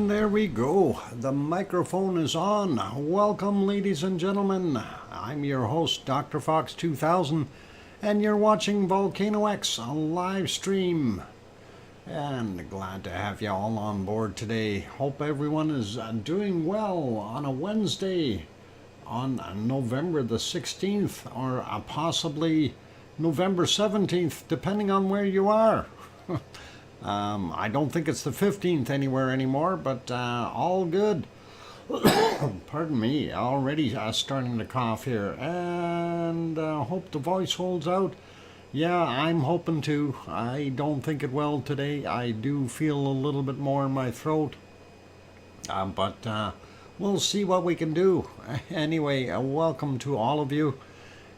And there we go. The microphone is on. Welcome, ladies and gentlemen. I'm your host, DrFox2000, and you're watching VolcanoX, a live stream. And glad to have you all on board today. Hope everyone is doing well on a Wednesday on November the 16th or possibly November 17th, depending on where you are. I don't think it's the 15th anywhere anymore, but all good. Pardon me, already starting to cough here, and hope the voice holds out. Yeah, I'm hoping to. I don't think it will today. I do feel a little bit more in my throat, but we'll see what we can do. Anyway, welcome to all of you.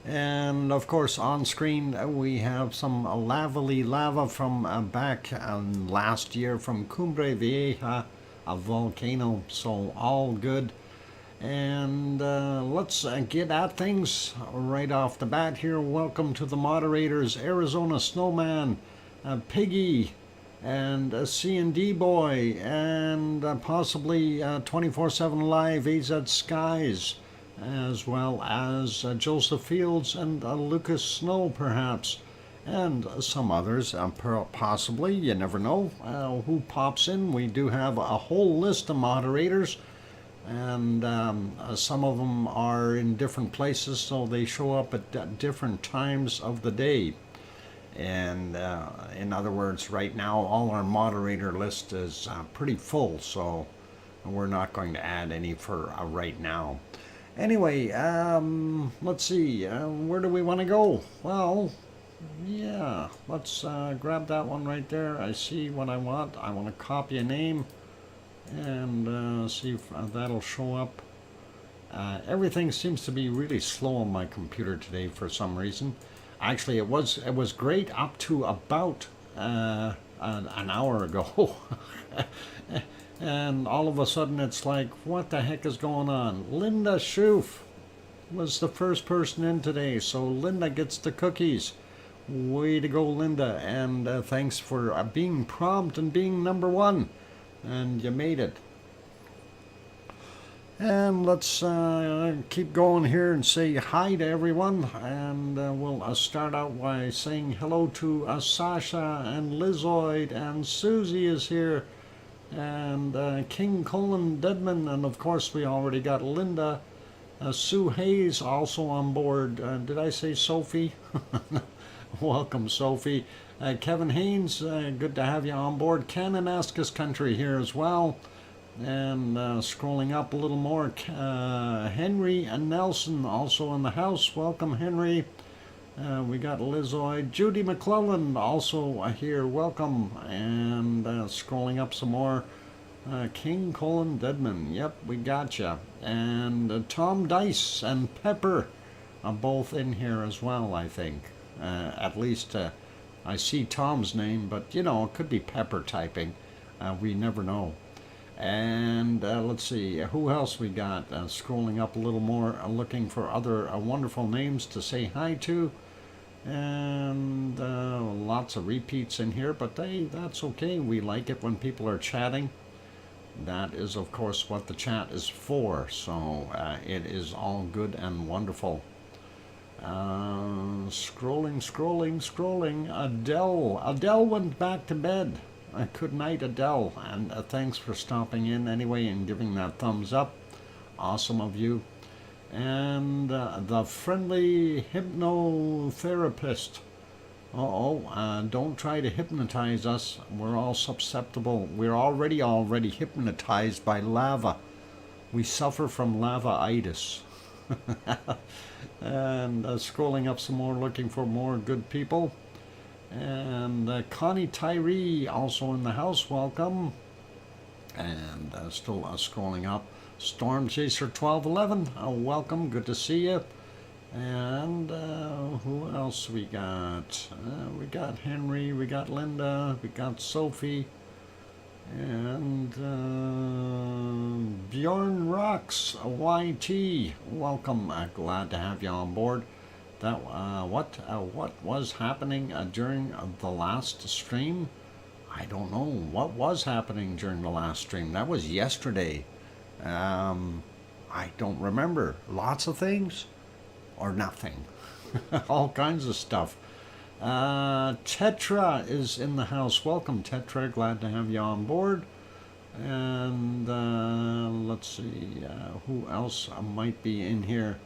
And of course, on screen we have some lava from back last year from Cumbre Vieja, a volcano. So all good. And let's get at things right off the bat here. Welcome to the moderators: Arizona Snowman, Piggy, and C&D Boy, and possibly 24/7 Live AZ Skies, as well as Joseph Fields and Lucas Snow, perhaps, and some others, possibly. You never know who pops in. We do have a whole list of moderators, and some of them are in different places, so they show up at different times of the day. And in other words, right now all our moderator list is pretty full, so we're not going to add any for right now. Anyway, let's see, where do we want to go? Well, yeah, let's grab that one right there. I see what I want. I want to copy a name and see if that'll show up. Everything seems to be really slow on my computer today for some reason. Actually, it was great up to about an hour ago. And all of a sudden it's like, what the heck is going on? Linda Schoof was the first person in today, so Linda gets the cookies. Way to go, Linda, and thanks for being prompt and being number one, and you made it. And let's keep going here and say hi to everyone, and we'll start out by saying hello to Sasha and Lizoid, and Susie is here, and King Colin Deadman, and of course we already got Linda. Sue Hayes also on board. Did I say Sophie? Welcome, Sophie. Kevin Haynes, good to have you on board. Kananaskis Country here as well. And scrolling up a little more, Henry and Nelson also in the house. Welcome, Henry. We got Lizoid. Judy McClellan also here. Welcome. And scrolling up some more, King Colin Deadman. Yep, we got you. And Tom Dice and Pepper are both in here as well, I think. At least I see Tom's name, but you know, it could be Pepper typing. We never know. And let's see, who else we got? Scrolling up a little more, looking for other wonderful names to say hi to. And lots of repeats in here, but that's okay. We like it when people are chatting. That is, of course, what the chat is for. So it is all good and wonderful. Scrolling. Adele went back to bed. Good night, Adele, and thanks for stopping in anyway and giving that thumbs up. Awesome of you. And the friendly hypnotherapist. Don't try to hypnotize us. We're all susceptible. We're already hypnotized by lava. We suffer from lava-itis. And scrolling up some more, looking for more good people. And Connie Tyree also in the house. Welcome. And still scrolling up, Storm Chaser 1211. Welcome. Good to see you. And who else we got? We got Henry. We got Linda. We got Sophie. And Bjorn Rocks YT. Welcome. Glad to have you on board. That what was happening during the last stream? I don't know what was happening during the last stream. That was yesterday. I don't remember. Lots of things or nothing. All kinds of stuff. Tetra is in the house. Welcome, Tetra. Glad to have you on board. And let's see, who else might be in here?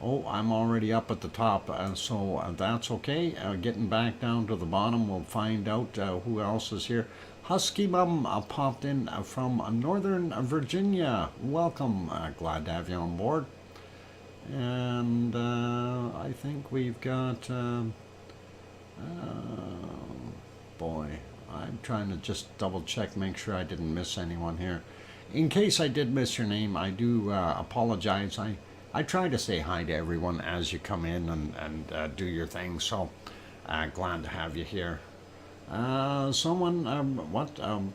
Oh, I'm already up at the top, so that's okay. Getting back down to the bottom, we'll find out who else is here. Husky Mum popped in from Northern Virginia. Welcome. Glad to have you on board. And I think we've got... boy, I'm trying to just double check, make sure I didn't miss anyone here. In case I did miss your name, I do apologize. I try to say hi to everyone as you come in and do your thing, so glad to have you here. Someone,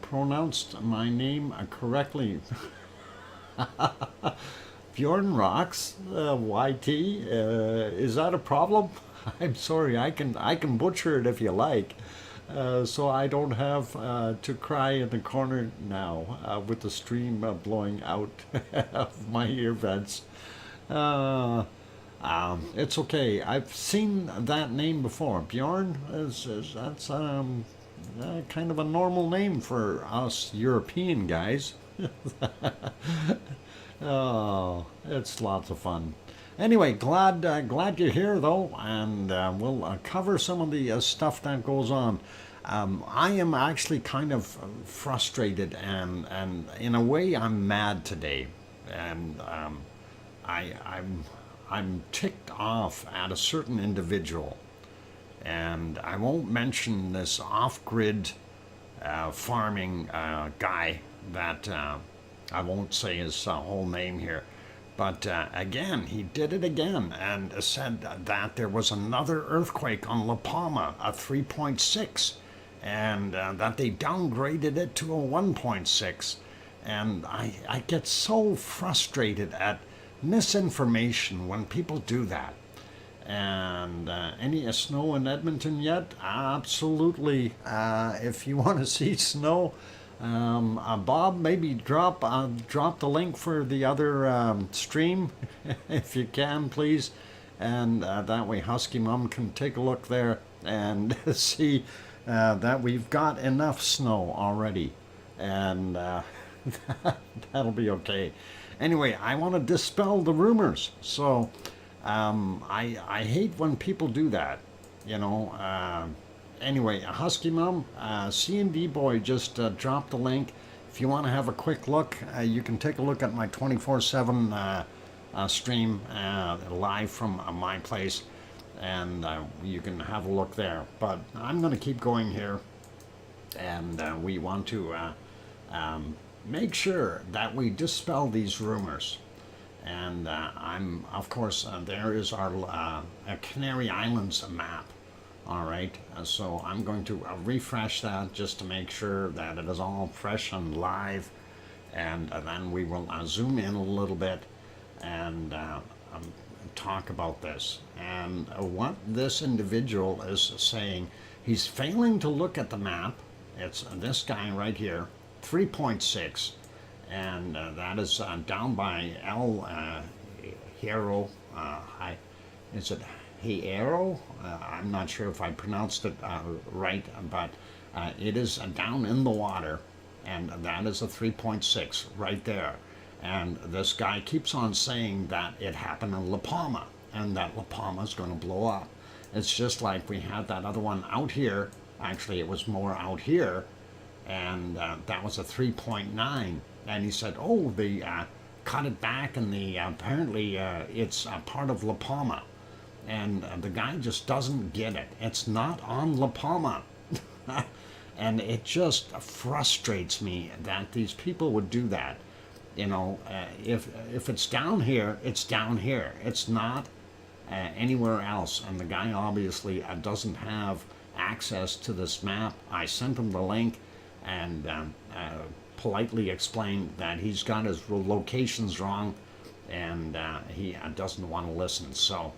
pronounced my name correctly? Bjorn Rocks, YT, is that a problem? I'm sorry, I can butcher it if you like. So I don't have to cry in the corner now with the stream blowing out of my ear vents. It's okay. I've seen that name before. Bjorn that's kind of a normal name for us European guys. Oh, it's lots of fun. Anyway, glad you're here though, and we'll cover some of the stuff that goes on. I am actually kind of frustrated, and in a way I'm mad today, and I'm ticked off at a certain individual, and I won't mention this off-grid farming guy that I won't say his whole name here. But again, he did it again and said that there was another earthquake on La Palma, a 3.6, and that they downgraded it to a 1.6. And I get so frustrated at misinformation when people do that. And any snow in Edmonton yet? Absolutely. If you want to see snow, Bob, maybe drop the link for the other stream if you can, please, and that way Husky Mum can take a look there and see that we've got enough snow already, and that'll be okay. Anyway, I want to dispel the rumors, so I hate when people do that, you know. Anyway, Husky Mum, C&D Boy just dropped the link. If you want to have a quick look, you can take a look at my 24/7 stream live from my place, and you can have a look there. But I'm going to keep going here, and we want to make sure that we dispel these rumors. And I'm, of course, there is our Canary Islands map. All right, so I'm going to refresh that just to make sure that it is all fresh and live, and then we will zoom in a little bit and talk about this. And what this individual is saying, he's failing to look at the map. It's this guy right here, 3.6, and that is down by El Hierro. Is it Hierro? I'm not sure if I pronounced it right, but it is down in the water, and that is a 3.6 right there. And this guy keeps on saying that it happened in La Palma, and that La Palma is going to blow up. It's just like we had that other one out here. Actually, it was more out here, and that was a 3.9. And he said, oh, they cut it back, and apparently it's part of La Palma. And the guy just doesn't get it. It's not on La Palma. And it just frustrates me that these people would do that. You know, if it's down here, it's down here. It's not anywhere else. And the guy obviously doesn't have access to this map. I sent him the link and politely explained that he's got his locations wrong, and he doesn't want to listen. So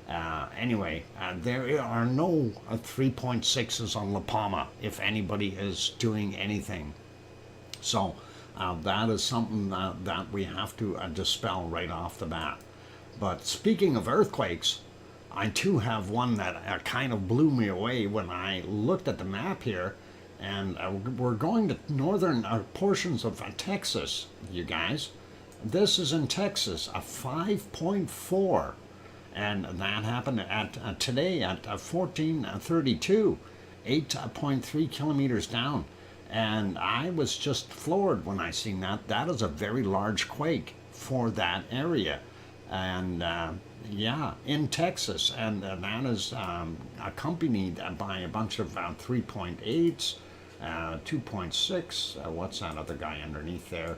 Anyway, there are no 3.6s on La Palma if anybody is doing anything. So that is something that we have to dispel right off the bat. But speaking of earthquakes, I too have one that kind of blew me away when I looked at the map here. And we're going to northern portions of Texas, you guys. This is in Texas, a 5.4. And that happened at today at 14:32, 8.3 kilometers down. And I was just floored when I seen that. That is a very large quake for that area. And yeah, in Texas. And that is accompanied by a bunch of 3.8s, 2.6. What's that other guy underneath there?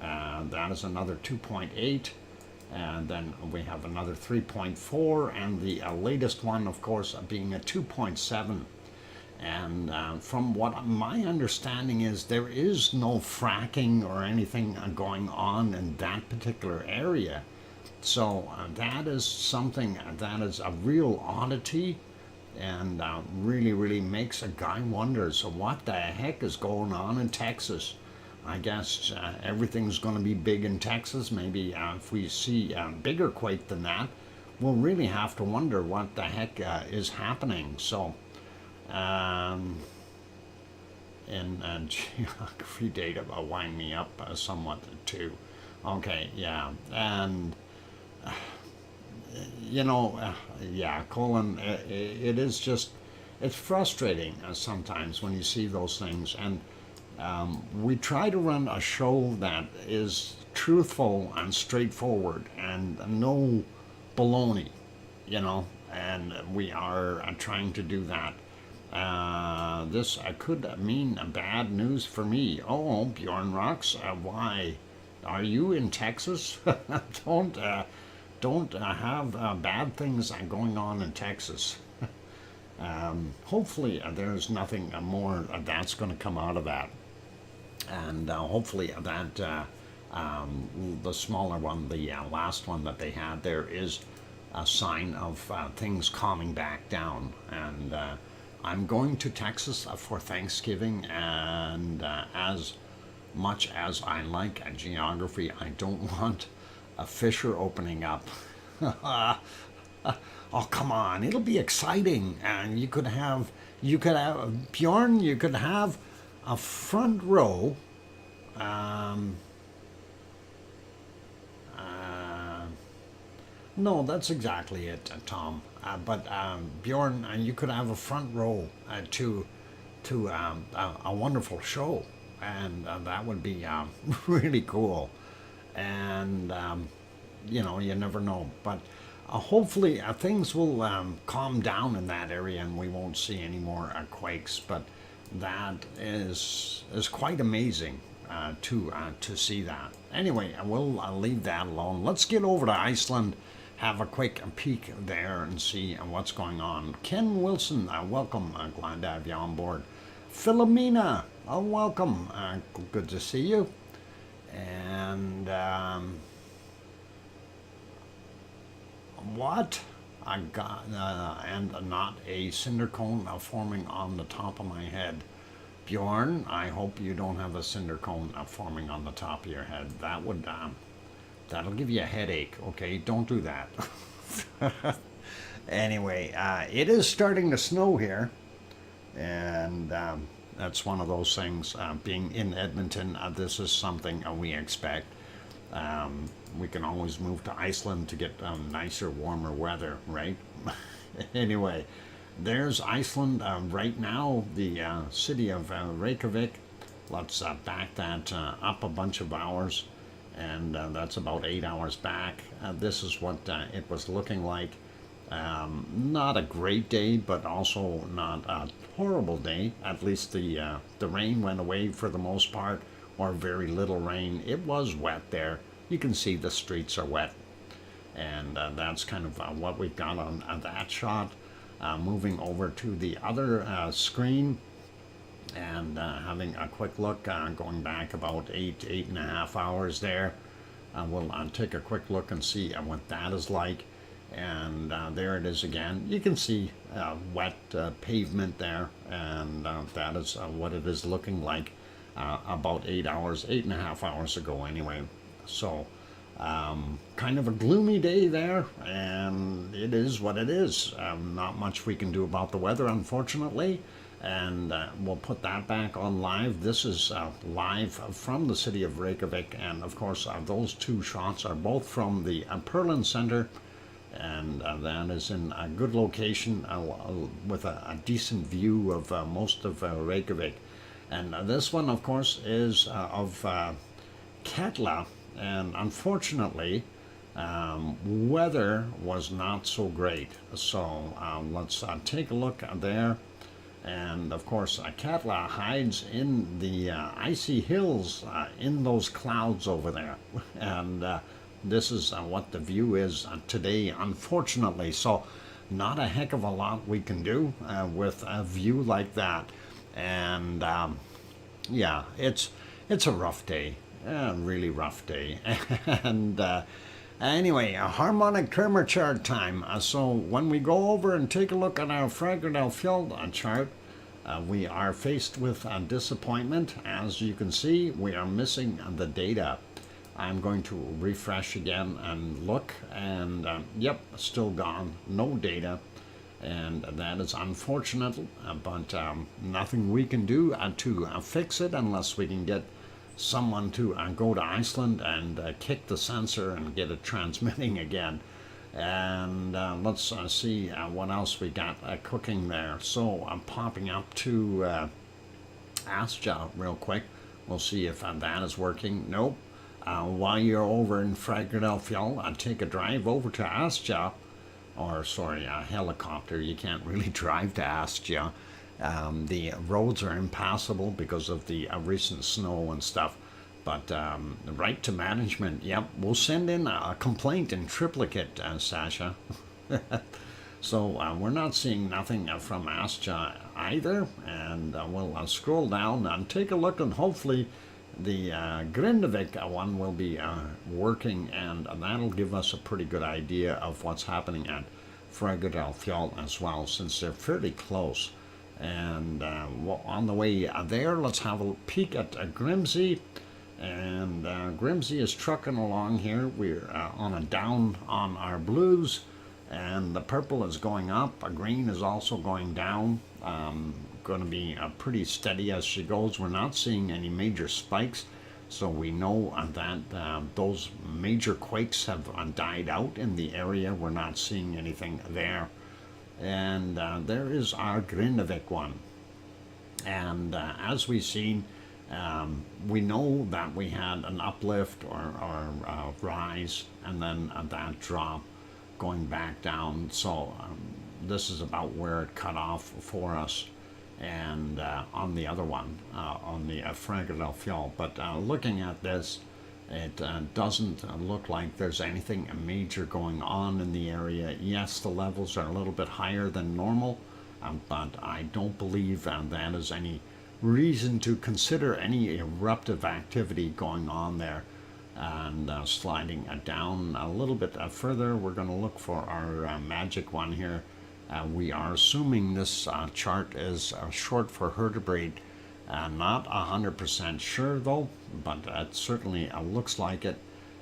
That is another 2.8. And then we have another 3.4, and the latest one, of course, being a 2.7. And from what my understanding is, there is no fracking or anything going on in that particular area. So that is something that is a real oddity, and really, really makes a guy wonder, so what the heck is going on in Texas? I guess everything's going to be big in Texas. Maybe if we see a bigger quake than that, we'll really have to wonder what the heck is happening. So, and geography data will wind me up somewhat too. Okay, yeah, and yeah, Colin, it is just, it's frustrating sometimes when you see those things. And we try to run a show that is truthful and straightforward and no baloney, and we are trying to do that. This could mean bad news for me. Oh, Bjorn Rocks, why? Are you in Texas? Don't have bad things going on in Texas. Hopefully there's nothing more that's going to come out of that. And hopefully that the smaller one, the last one that they had there, is a sign of things calming back down. And I'm going to Texas for Thanksgiving, and as much as I like geography, I don't want a fissure opening up. Oh, come on, it'll be exciting. And you could have Bjorn, you could have a front row. No, that's exactly it, Tom. But Bjorn, you could have a front row to a wonderful show, and that would be really cool. And you never know, but hopefully things will calm down in that area, and we won't see any more quakes. But that is quite amazing to see that. Anyway, we'll leave that alone. Let's get over to Iceland, have a quick peek there and see what's going on. Ken Wilson, welcome. Glad to have you on board. Philomena, welcome. Good to see you. And what? I got, and not a cinder cone forming on the top of my head. Bjorn, I hope you don't have a cinder cone forming on the top of your head. That would, that'll give you a headache, okay? Don't do that. Anyway, it is starting to snow here, and that's one of those things. Being in Edmonton, this is something we expect. We can always move to Iceland to get nicer, warmer weather, right? Anyway, there's Iceland right now, the city of Reykjavik. Let's back that up a bunch of hours, and that's about 8 hours back. This is what it was looking like. Not a great day, but also not a horrible day. At least the rain went away for the most part, or very little rain. It was wet there. You can see the streets are wet, and that's kind of what we've got on that shot. Moving over to the other screen and having a quick look, going back about 8.5 hours there. We'll take a quick look and see what that is like. And there it is again. You can see wet pavement there, and that is what it is looking like about 8.5 hours ago anyway. So kind of a gloomy day there, and it is what it is. Not much we can do about the weather, unfortunately. And we'll put that back on live. This is live from the city of Reykjavik, and of course those two shots are both from the Perlin Center, and that is in a good location with a decent view of most of Reykjavik. And this one, of course, is of Katla, and unfortunately weather was not so great. So let's take a look there. And of course, Katla hides in the icy hills in those clouds over there. And this is what the view is today, unfortunately. So not a heck of a lot we can do with a view like that. And yeah, it's a rough day, a really rough day. And anyway, a harmonic tremor chart time. So when we go over and take a look at our Fagradal Fjord chart, we are faced with disappointment. As you can see, we are missing the data. I'm going to refresh again and look, and yep, still gone, no data. And that is unfortunate, but nothing we can do to fix it unless we can get someone to go to Iceland and kick the sensor and get it transmitting again. And let's see what else we got cooking there. So I'm popping up to Astja real quick. We'll see if that is working. Nope. While you're over in Fagradal Fjord, take a drive over to Astja, or sorry, a helicopter. You can't really drive to Astja. The roads are impassable because of the recent snow and stuff. But right to management, yep, we'll send in a complaint in triplicate, Sasha. So we're not seeing nothing from Astja either. And we'll scroll down and take a look, and hopefully the Grindavik one will be working, and that'll give us a pretty good idea of what's happening at Fagradal Fjord as well, since they're fairly close. And on the way there, let's have a peek at Grimsey. And Grimsey is trucking along here. We're on a down on our blues, and the purple is going up. A green is also going down. Going to be pretty steady as she goes. We're not seeing any major spikes, so we know that those major quakes have died out in the area. We're not seeing anything there. And there is our Grindavik one. And as we've seen, we know that we had an uplift or rise, and then that drop going back down. So this is about where it cut off for us. And on the other one, on the Fagradal Fjord. But looking at this, it doesn't look like there's anything major going on in the area. Yes, the levels are a little bit higher than normal, but I don't believe that is any reason to consider any eruptive activity going on there. And sliding down a little bit further, we're going to look for our magic one here. We are assuming this chart is short for vertebrate. Not 100% sure though, but it certainly looks like it.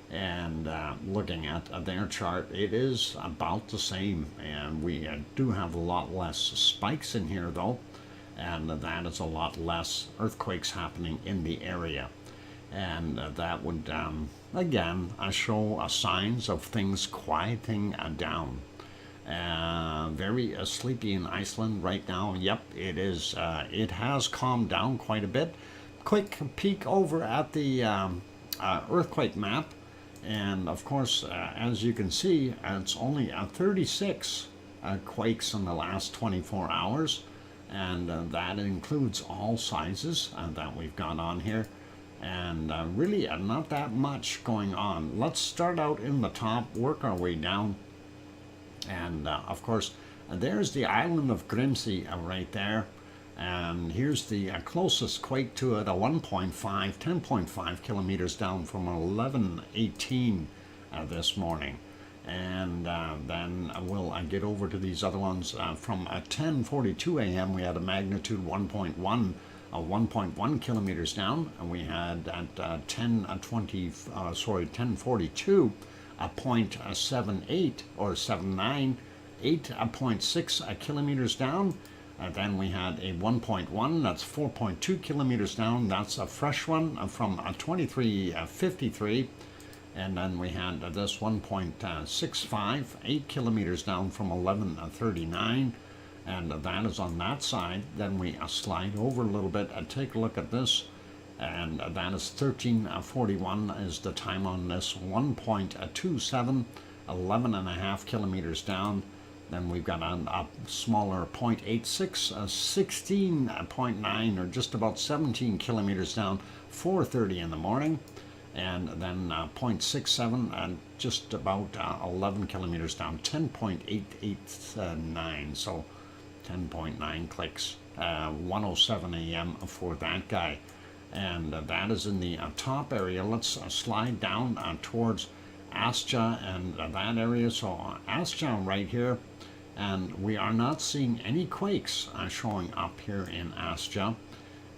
And looking at their chart, it is about the same. And we do have a lot less spikes in here though, and that is a lot less earthquakes happening in the area. And that would again show signs of things quieting down. Very sleepy in Iceland right now. Yep, it is. It has calmed down quite a bit. Quick peek over at the earthquake map, and of course, as you can see, it's only 36 quakes in the last 24 hours, and that includes all sizes that we've got on here, and really not that much going on. Let's start out in the top, work our way down. And of course, there's the island of Grimsey right there. And here's the closest quake to it, a 10.5 kilometers down from 11:18 this morning. And then we'll get over to these other ones. From 10:42 a.m. we had a magnitude 1.1, 1.1 kilometers down, and we had at 10:42 a 0.78 or 79, 8.6 kilometers down. Then we had a 1.1, that's 4.2 kilometers down. That's a fresh one from 23:53. And then we had this 1.65, 8 kilometers down from 11:39. And that is on that side. Then we slide over a little bit and take a look at this. And that is 13:41 is the time on this. 1.27, 11.5 kilometers down. Then we've got a smaller 0.86, 16.9, or just about 17 kilometers down, 4:30 in the morning. And then 0.67 and just about 11 kilometers down, 10.889, so 10.9 clicks, 1:07 a.m. for that guy. And that is in the top area. Let's slide down towards Astja and that area. So Astja right here, and we are not seeing any quakes showing up here in Astja.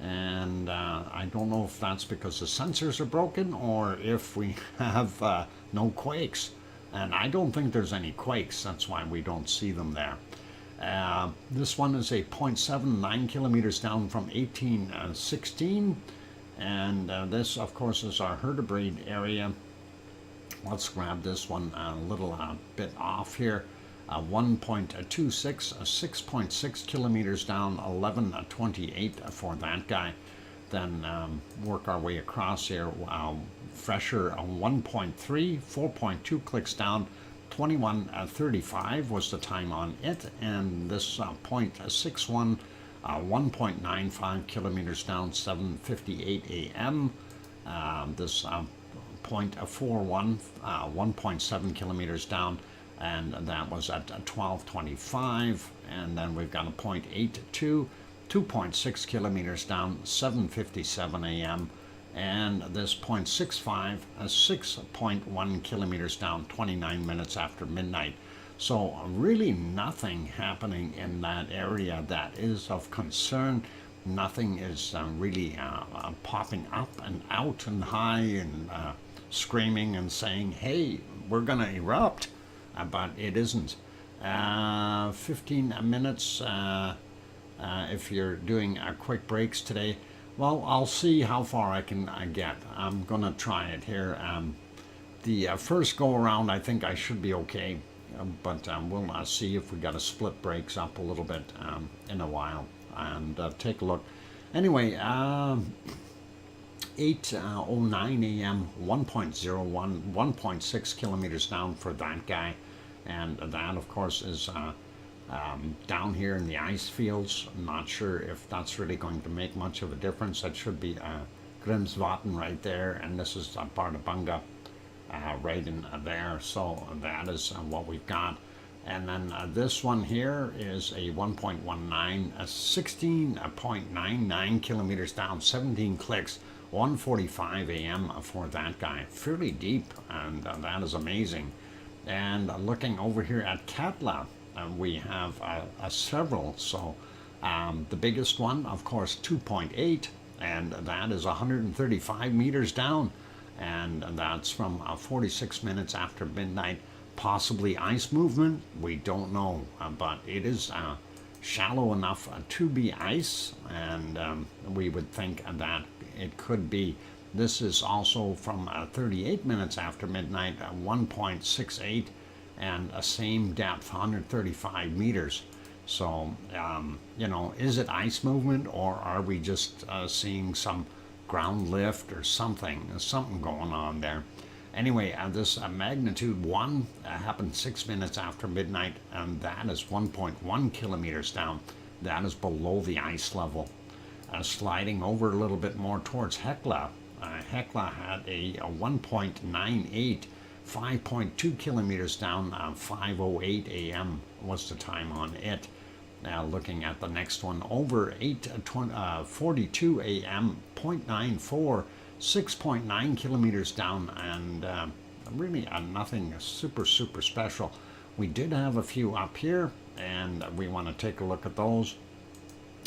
And I don't know if that's because the sensors are broken or if we have no quakes. And I don't think there's any quakes. That's why we don't see them there. This one is a 0.79 kilometers down from 1816. And this, of course, is our Herdebrede area. Let's grab this one a little bit off here. 1.26, 6.6 kilometers down, 11:28 for that guy. Then work our way across here. Fresher 1.3, 4.2 clicks down, 21:35 was the time on it. And this 0.61, 1.95 kilometers down, 7:58 a.m. This 0.41, 1.7 kilometers down, and that was at 12:25. And then we've got a 0.82, 2.6 kilometers down, 7:57 a.m. And this 0.65, 6.1 kilometers down, 29 minutes after midnight. So really nothing happening in that area that is of concern. Nothing is really popping up and out and high and screaming and saying, hey, we're going to erupt. But it isn't. 15 minutes if you're doing quick breaks today. Well, I'll see how far I can get. I'm going to try it here. The first go around, I think I should be okay. But we'll see if we got to split breaks up a little bit in a while and take a look. Anyway, 8:09 a.m., 1.01, 1.6 kilometers down for that guy. And that, of course, is down here in the ice fields. I'm not sure if that's really going to make much of a difference. That should be Grimsvatn right there, and this is Bardabunga right in there. So that is what we've got. And then this one here is a 1.19, 16.99 kilometers down, 17 clicks, 1:45 a.m. for that guy. Fairly deep, and that is amazing. And looking over here at Katla, we have several. So the biggest one, of course, 2.8, and that is 135 meters down. And that's from 46 minutes after midnight. Possibly ice movement, we don't know, but it is shallow enough to be ice, and we would think that it could be. This is also from 38 minutes after midnight, 1.68, and a same depth, 135 meters. So, you know, is it ice movement, or are we just seeing some ground lift or something going on there? Anyway, this magnitude 1 happened 6 minutes after midnight, and that is 1.1 kilometers down. That is below the ice level. Sliding over a little bit more towards Hekla. Hekla had a 1.98, 5.2 kilometers down, 5:08 a.m. was the time on it. Now looking at the next one, over 8:42 a.m., 0.94, 6.9 kilometers down, and really nothing super special. We did have a few up here, and we want to take a look at those.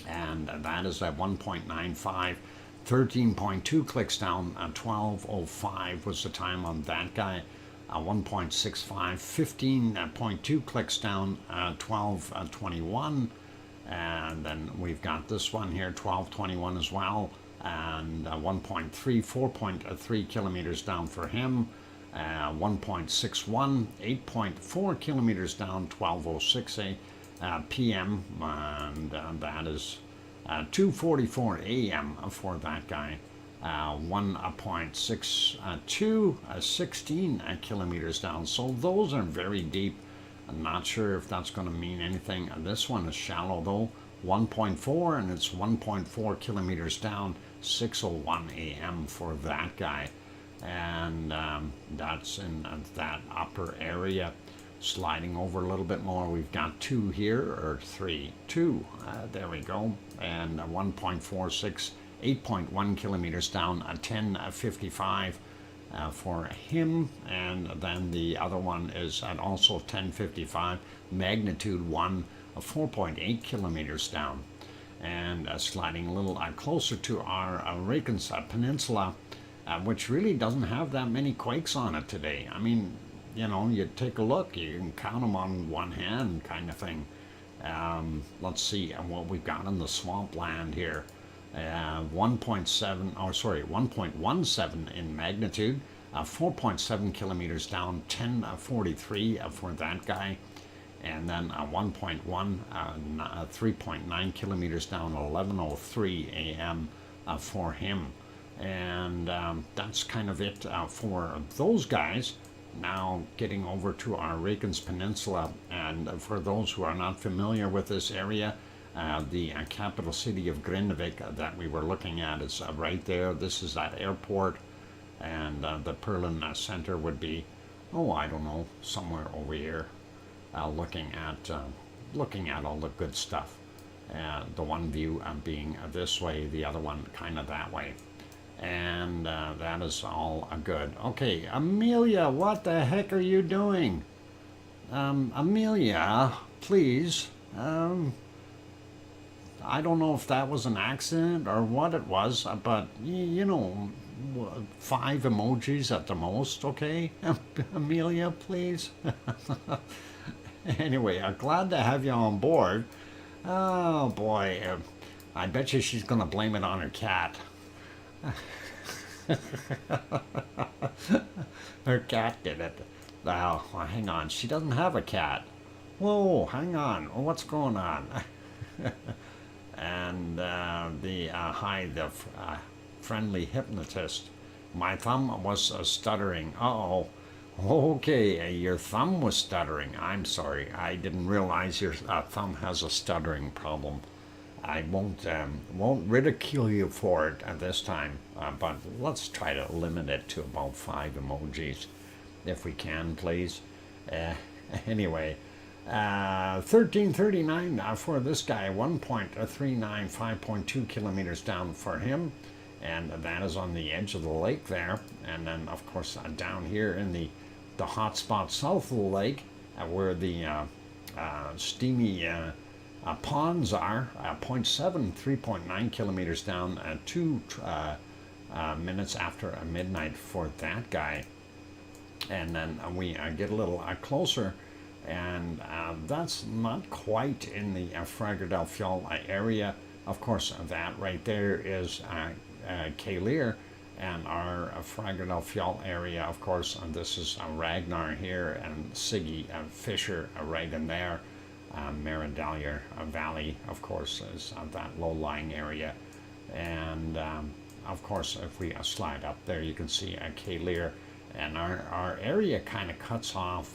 And that is at 1.95, 13.2 clicks down, 12:05 was the time on that guy. 1.65, 15.2 clicks down, 12:21. And then we've got this one here, 12:21 as well, and 1.3, 4.3 kilometers down for him. 1.61, 8.4 kilometers down, 12:06 p.m. And that is 2:44 a.m. for that guy. 1.62, 16 kilometers down. So those are very deep. I'm not sure if that's going to mean anything. This one is shallow though, 1.4, and it's 1.4 kilometers down, 6:01 a.m. for that guy. And that's in that upper area. Sliding over a little bit more, we've got 2 here, or 3, 2, there we go, and 1.46, 8.1 kilometers down, 10:55 for him. And then the other one is at also 10:55, magnitude 1, 4.8 kilometers down. And sliding a little closer to our Reykjanes Peninsula, which really doesn't have that many quakes on it today. I mean, you know, you take a look, you can count them on one hand kind of thing. Let's see what we've got in the swampland here. 1.17 in magnitude, 4.7 kilometers down, 10:43 for that guy. And then 1.1, 3.9 kilometers down, 11:03 a.m. For him. And that's kind of it for those guys. Now getting over to our Reykjanes Peninsula, and for those who are not familiar with this area, the capital city of Grindavik that we were looking at is right there. This is that airport, and the Perlin Center would be, I don't know, somewhere over here, looking at all the good stuff. The one view being this way, the other one kind of that way. And that is all good. Okay, Amelia, what the heck are you doing? Amelia, please. I don't know if that was an accident or what it was, but you know, 5 emojis at the most, okay? Amelia, please. Anyway, I'm glad to have you on board. Oh boy, I bet you she's gonna blame it on her cat. Her cat did it. Oh, hang on. She doesn't have a cat. Whoa, hang on. What's going on? And the friendly hypnotist. My thumb was stuttering. Uh-oh. Okay, your thumb was stuttering. I'm sorry. I didn't realize your thumb has a stuttering problem. I won't ridicule you for it at this time, but let's try to limit it to about 5 emojis, if we can, please. Anyway, 1339 for this guy, 1.39, 5.2 kilometers down for him, and that is on the edge of the lake there. And then, of course, down here in the hot spot south of the lake, where the steamy ponds are, 0.7, 3.9 kilometers down, 2 minutes after midnight for that guy. And then we get a little closer, and that's not quite in the Fagradal Fjall area. Of course, that right there is Kalir, and our Fagradal Fjall area, of course, and this is Ragnar here, and Siggy Fisher right in there. Meridalier Valley, of course, is that low-lying area. And of course, if we slide up there, you can see Kalir, and our area kind of cuts off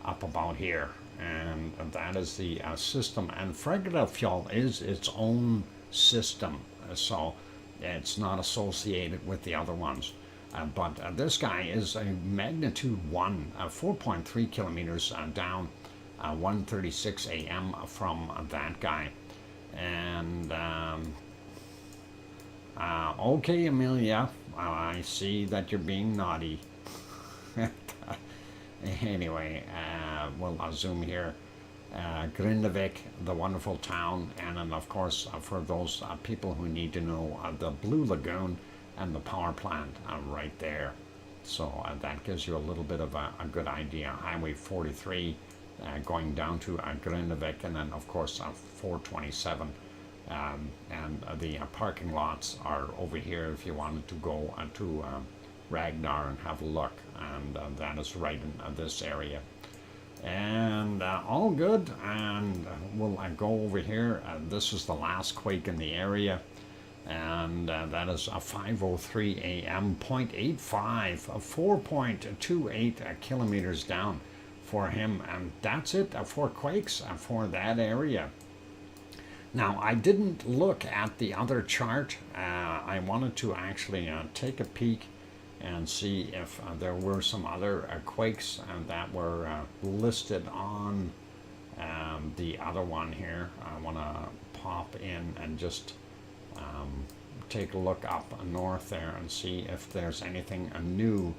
up about here, and that is the system. And Fagradal Fjall is its own system, so it's not associated with the other ones. But this guy is a magnitude 1, 4.3 kilometers down, 1:36 a.m. from that guy. And okay, Amelia, I see that you're being naughty. Anyway, we'll zoom here. Grindavik, the wonderful town, and then of course for those people who need to know, the Blue Lagoon and the power plant right there. So that gives you a little bit of a good idea. Highway 43 going down to Grindavik, and then of course 427. And the parking lots are over here if you wanted to go to Ragnar and have a look, and that is right in this area. And all good, and we'll go over here. This is the last quake in the area, and that is a 5:03 a.m. 0.85, 4.28 kilometers down for him, and that's it for quakes for that area. Now, I didn't look at the other chart. I wanted to actually take a peek and see if there were some other quakes that were listed on the other one here. I want to pop in and just take a look up north there and see if there's anything new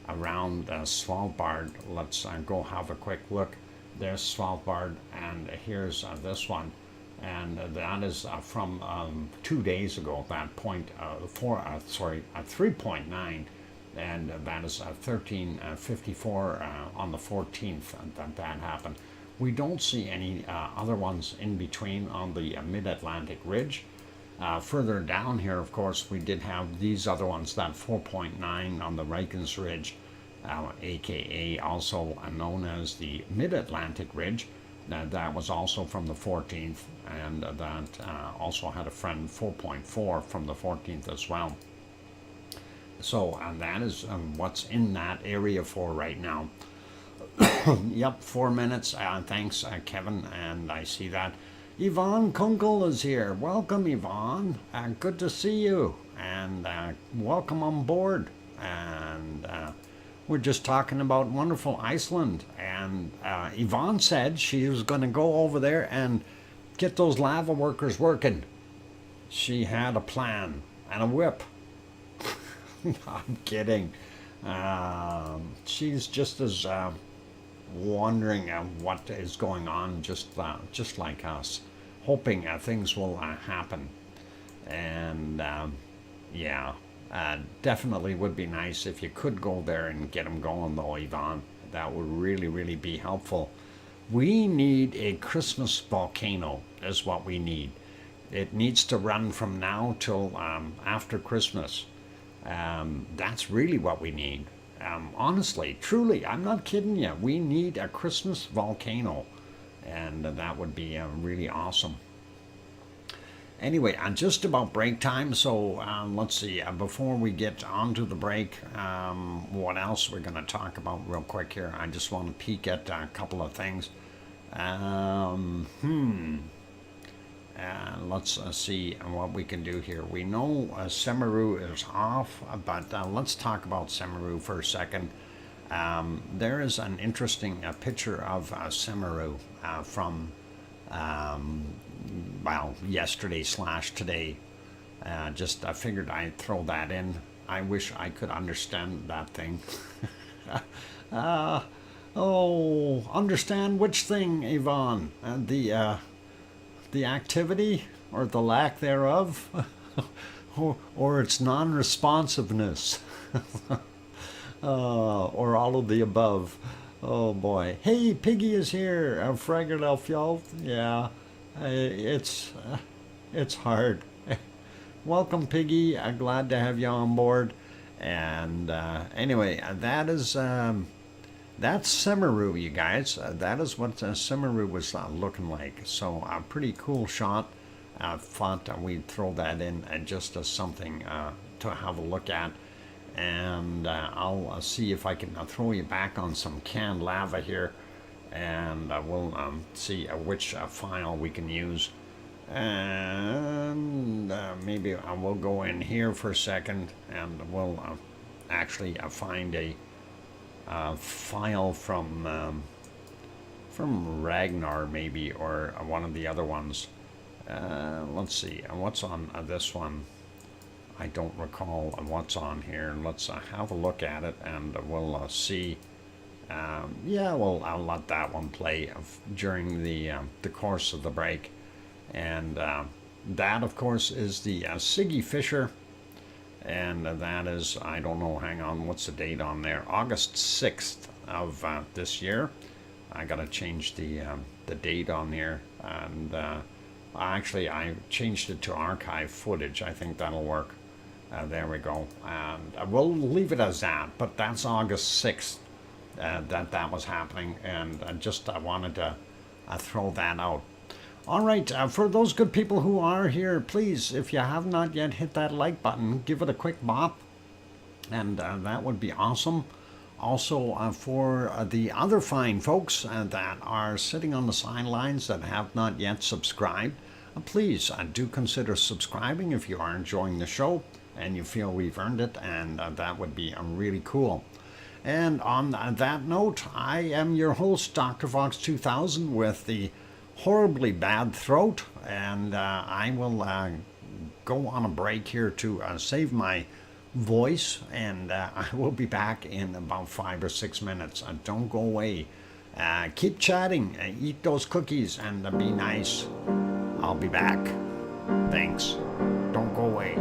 around Svalbard. Let's go have a quick look. There's Svalbard, and here's this one. And that is from 2 days ago, that 3.9, and that is 1354 on the 14th that happened. We don't see any other ones in between on the mid-Atlantic ridge. Further down here, of course, we did have these other ones, that 4.9 on the Reikens Ridge, aka also known as the mid-Atlantic Ridge. That was also from the 14th, and that also had a friend 4.4 from the 14th as well. So that is what's in that area for right now. Yep, 4 minutes. Thanks, Kevin, and I see that. Yvonne Kunkel is here. Welcome, Yvonne. Good to see you, and welcome on board. And we're just talking about wonderful Iceland, and Yvonne said she was going to go over there and get those lava workers working. She had a plan and a whip. I'm kidding. She's just as wondering what is going on, just like us, hoping things will happen. And yeah. Definitely would be nice if you could go there and get them going, though, Yvonne. That would really, really be helpful. We need a Christmas volcano, is what we need. It needs to run from now till after Christmas. That's really what we need. Honestly, truly, I'm not kidding you. We need a Christmas volcano, and that would be really awesome. Anyway, just about break time, so let's see, before we get on to the break, what else we're going to talk about real quick here. I just want to peek at a couple of things. Let's see what we can do here. We know Semeru is off, but let's talk about Semeru for a second. There is an interesting picture of Semeru from well, yesterday/today. Just I figured I'd throw that in. I wish I could understand that thing. Understand which thing, Yvonne? The activity or the lack thereof, or its non-responsiveness, or all of the above. Oh boy! Hey, Piggy is here. Fraggle Elfjolf. Yeah. It's hard. Welcome, Piggy. Glad to have you on board. And anyway, that is that's Semeru, you guys. That is what Semeru was looking like. So a pretty cool shot. Thought we'd throw that in just as something to have a look at. And I'll see if I can throw you back on some canned lava here. And we'll see which file we can use, and maybe I will go in here for a second, and we'll actually find a file from Ragnar maybe, or one of the other ones. Let's see what's on this one. I don't recall what's on here. Let's have a look at it, and we'll see. Yeah, well, I'll let that one play during the course of the break. And that, of course, is the Siggy Fisher. And that is, I don't know, hang on, what's the date on there? August 6th of this year. I got to change the date on there. And actually, I changed it to archive footage. I think that'll work. There we go. And we'll leave it as that. But that's August 6th that was happening. And I wanted to throw that out. All right, for those good people who are here, please, if you have not yet hit that like button, give it a quick bop, and that would be awesome. Also, for the other fine folks that are sitting on the sidelines that have not yet subscribed, please do consider subscribing if you are enjoying the show and you feel we've earned it, and that would be really cool. And on that note, I am your host, DrFox2000, with the horribly bad throat, and I will go on a break here to save my voice, and I will be back in about 5 or 6 minutes. Don't go away. Keep chatting, eat those cookies, and be nice. I'll be back. Thanks. Don't go away.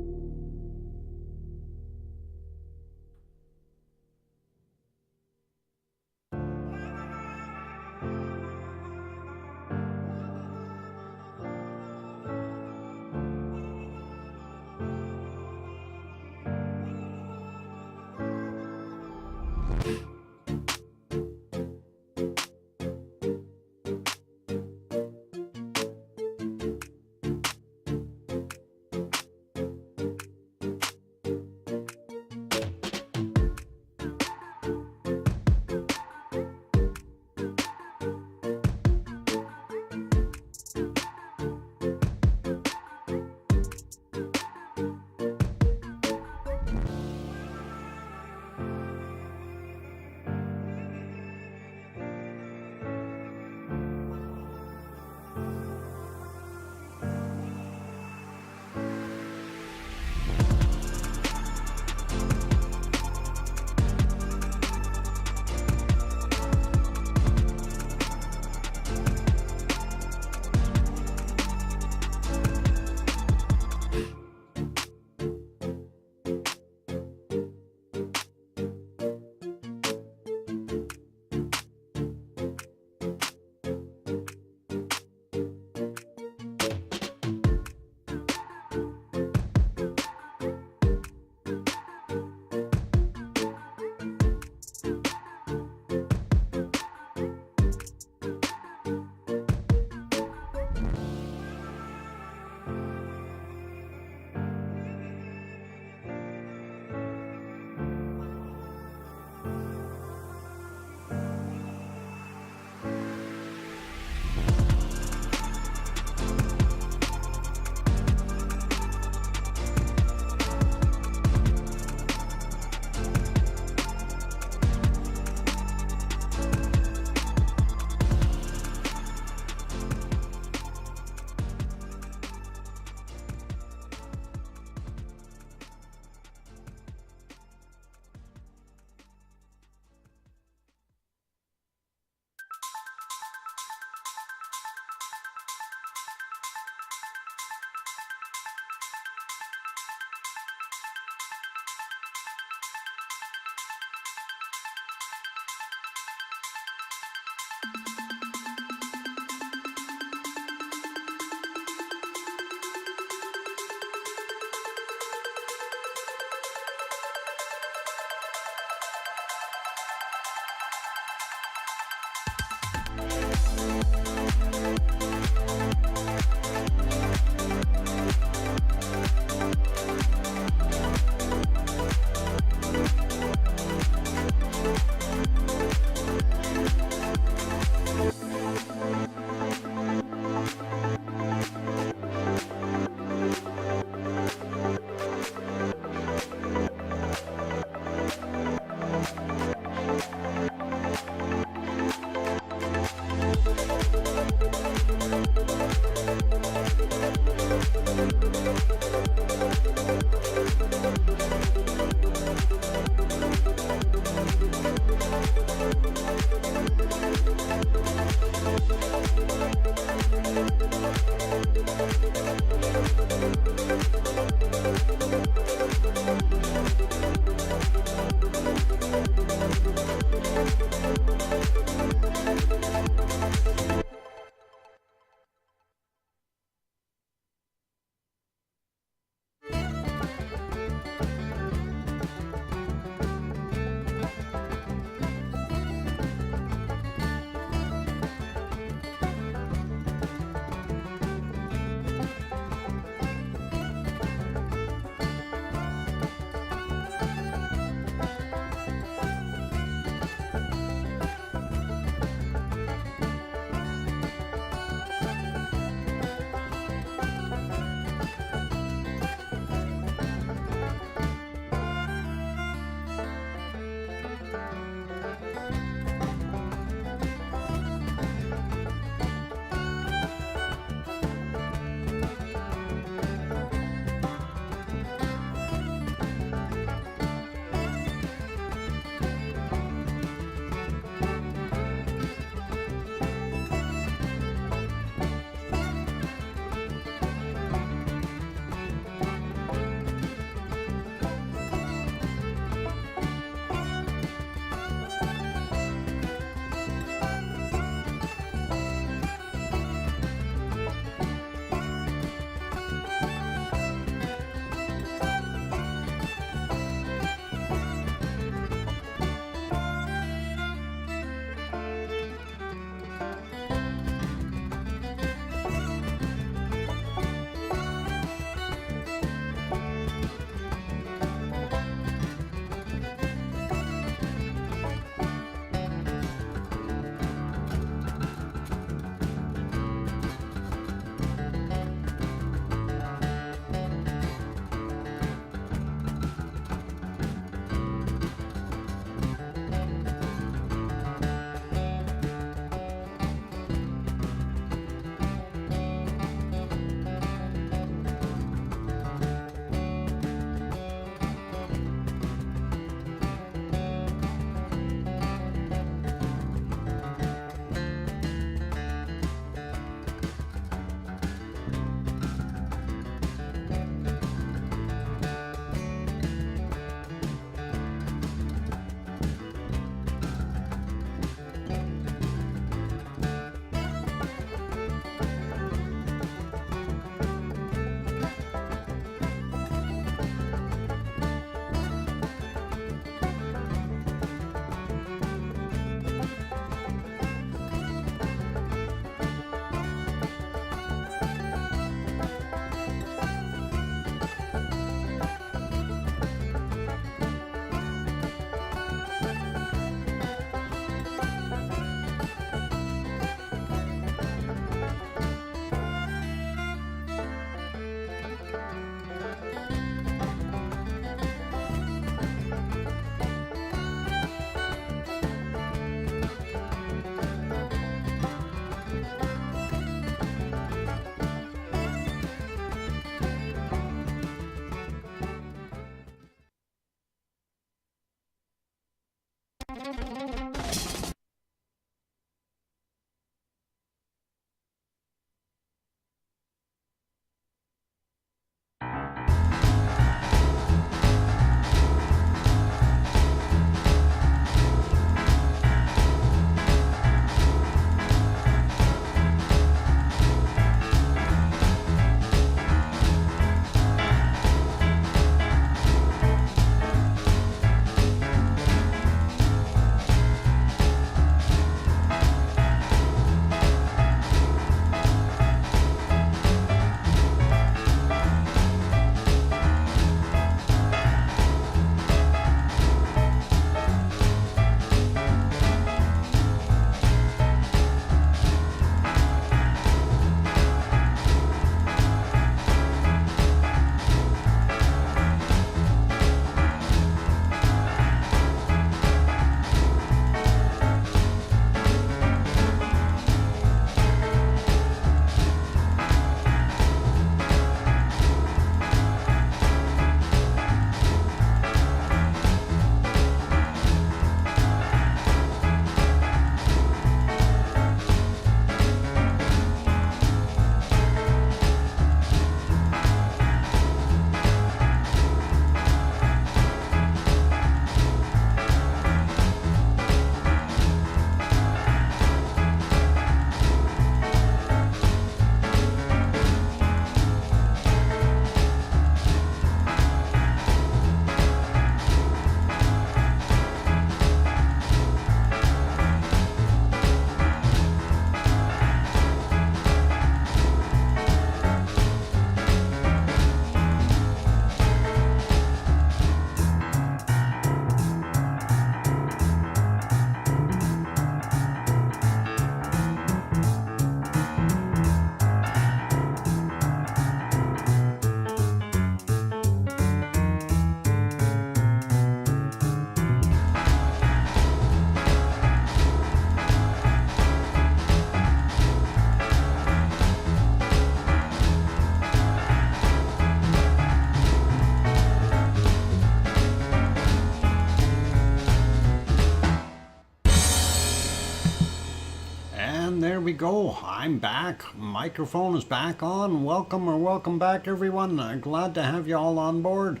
And there we go. I'm back. Microphone is back on. Welcome or welcome back, everyone. Glad to have you all on board.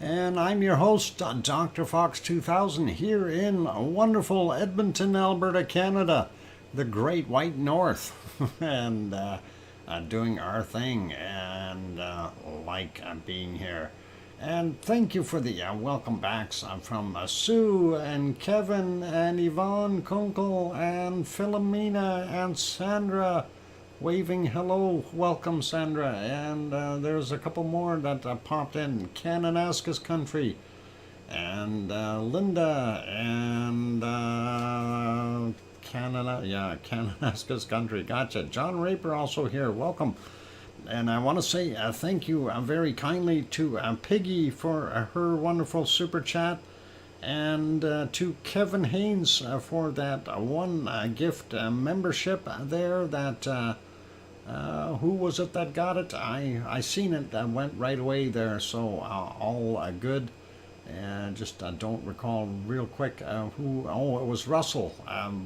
And I'm your host, DrFox2000, here in wonderful Edmonton, Alberta, Canada, the Great White North, and doing our thing, and like being here. And thank you for the welcome backs from Sue and Kevin and Yvonne Kunkel and Philomena and Sandra waving hello. Welcome, Sandra. And there's a couple more that popped in. Kananaskis Country and Linda and Kananaskis Country. Gotcha. John Raper also here. Welcome. And I want to say thank you very kindly to Piggy for her wonderful super chat, and to Kevin Haynes for that one gift membership there. That who was it that got it? I seen it. Went right away there. So all good. And just don't recall real quick who. Oh, it was Russell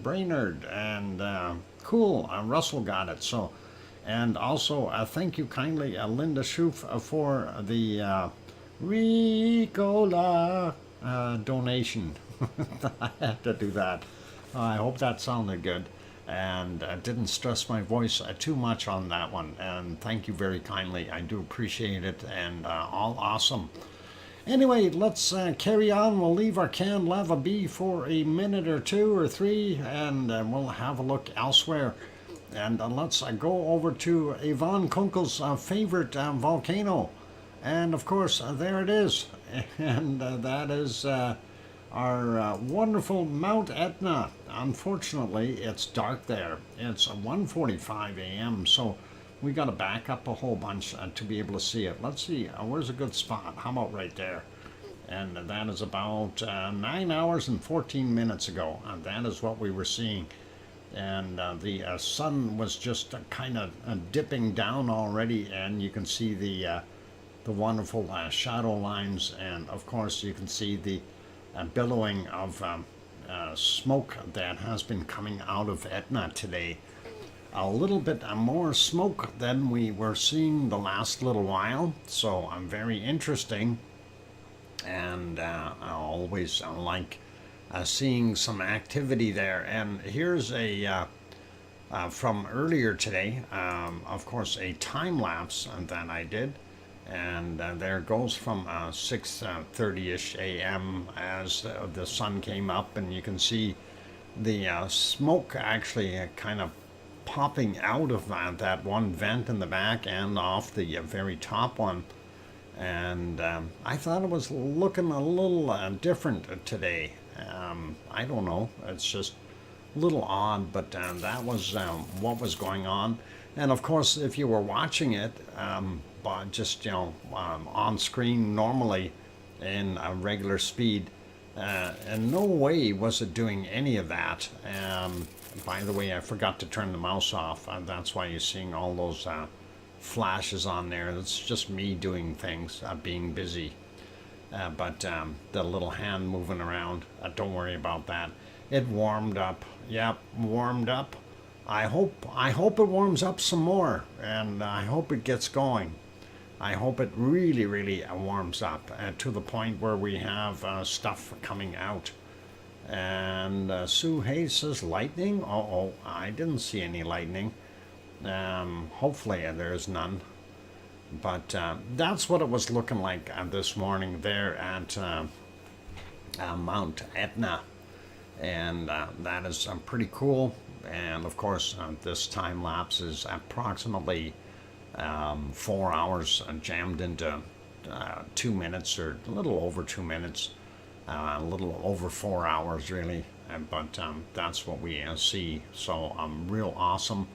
Brainerd, and cool. Russell got it. So. And also, thank you kindly, Linda Schoof, for the Ricola donation. I had to do that. I hope that sounded good, and didn't stress my voice too much on that one. And thank you very kindly. I do appreciate it, and all awesome. Anyway, let's carry on. We'll leave our canned lava be for a minute or two or three, and we'll have a look elsewhere. And let's go over to Yvonne Kunkel's favorite volcano. And of course, there it is. And that is our wonderful Mount Etna. Unfortunately, it's dark there. It's 1:45 a.m., so we got to back up a whole bunch to be able to see it. Let's see, where's a good spot? How about right there? And that is about 9 hours and 14 minutes ago. And that is what we were seeing. And the sun was just kind of dipping down already, and you can see the wonderful shadow lines, and of course you can see the billowing of smoke that has been coming out of Etna today. A little bit more smoke than we were seeing the last little while, so very interesting, and I always like seeing some activity there. And here's a from earlier today, of course, a time lapse that I did, and there it goes from 6:30ish a.m. as the sun came up, and you can see the smoke actually kind of popping out of that one vent in the back and off the very top one. And I thought it was looking a little different today. I don't know, it's just a little odd, but that was what was going on. And of course, if you were watching it just on screen normally in a regular speed, in no way was it doing any of that. By the way, I forgot to turn the mouse off. That's why you're seeing all those flashes on there. It's just me doing things, being busy. But the little hand moving around, don't worry about that. It warmed up. Yep, warmed up. I hope it warms up some more, and I hope it gets going. I hope it really, really warms up to the point where we have stuff coming out. And Sue Hayes says lightning. Oh, I didn't see any lightning. Hopefully there's none. But that's what it was looking like this morning there at Mount Etna. And that is pretty cool. And of course, this time lapse is approximately 4 hours jammed into 2 minutes, or a little over 2 minutes, a little over 4 hours really. But that's what we see. So real awesome.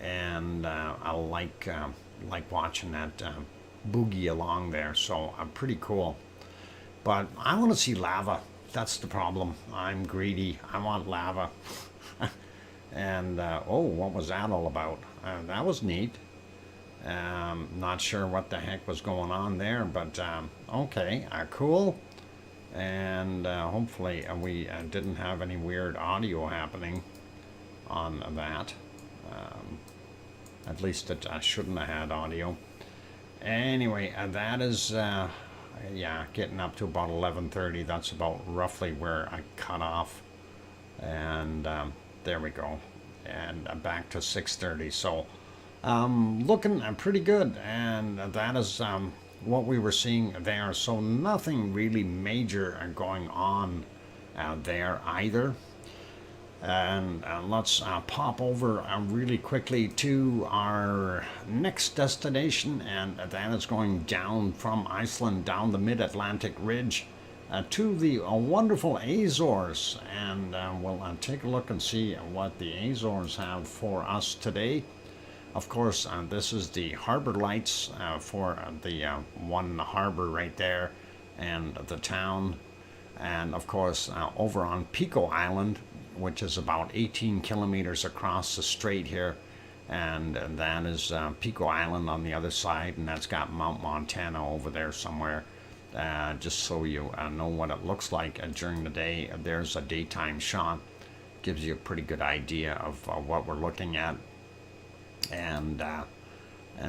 And I like watching that boogie along there, so pretty cool. But I want to see lava. That's the problem. I'm greedy. I want lava. And oh, what was that all about? That was neat. Not sure what the heck was going on there, but okay, cool. And hopefully we didn't have any weird audio happening. on that. At least it shouldn't have had audio. Anyway, that is, yeah, getting up to about 11:30. That's about roughly where I cut off. And there we go. And back to 6:30. So looking pretty good. And that is what we were seeing there. So nothing really major going on there either. And let's pop over really quickly to our next destination, and that is going down from Iceland down the mid-Atlantic ridge to the wonderful Azores. And we'll take a look and see what the Azores have for us today. Of course, this is the harbor lights for the one harbor right there and the town. And of course, over on Pico Island, which is about 18 kilometers across the strait here, and that is Pico Island on the other side, and that's got Mount Montana over there somewhere, just so you know what it looks like during the day. There's a daytime shot, gives you a pretty good idea of what we're looking at. And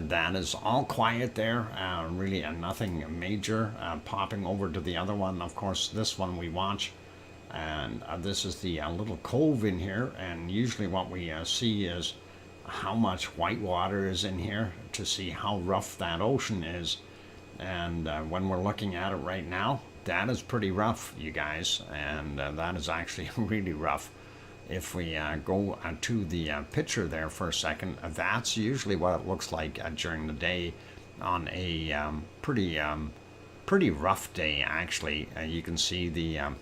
that is all quiet there, really nothing major. Popping over to the other one, of course, this one we watch. And this is the little cove in here, and usually what we see is how much white water is in here to see how rough that ocean is. And when we're looking at it right now, that is pretty rough, you guys, and that is actually really rough. If we go to the picture there for a second, that's usually what it looks like during the day on a pretty rough day, actually. You can see the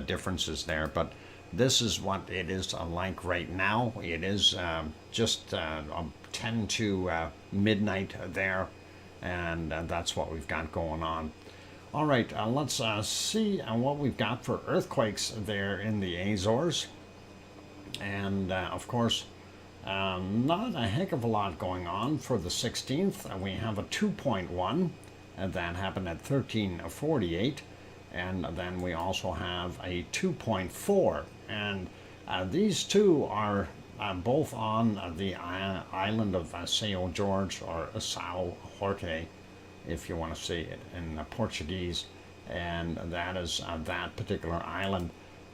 differences there, but this is what it is like right now. It is just 10 to midnight there, and that's what we've got going on. All right, let's see what we've got for earthquakes there in the Azores. And of course, not a heck of a lot going on for the 16th. We have a 2.1, and that happened at 13:48. And then we also have a 2.4, and these two are both on the island of São Jorge, or São Jorge, if you want to say it in Portuguese, and that is that particular island.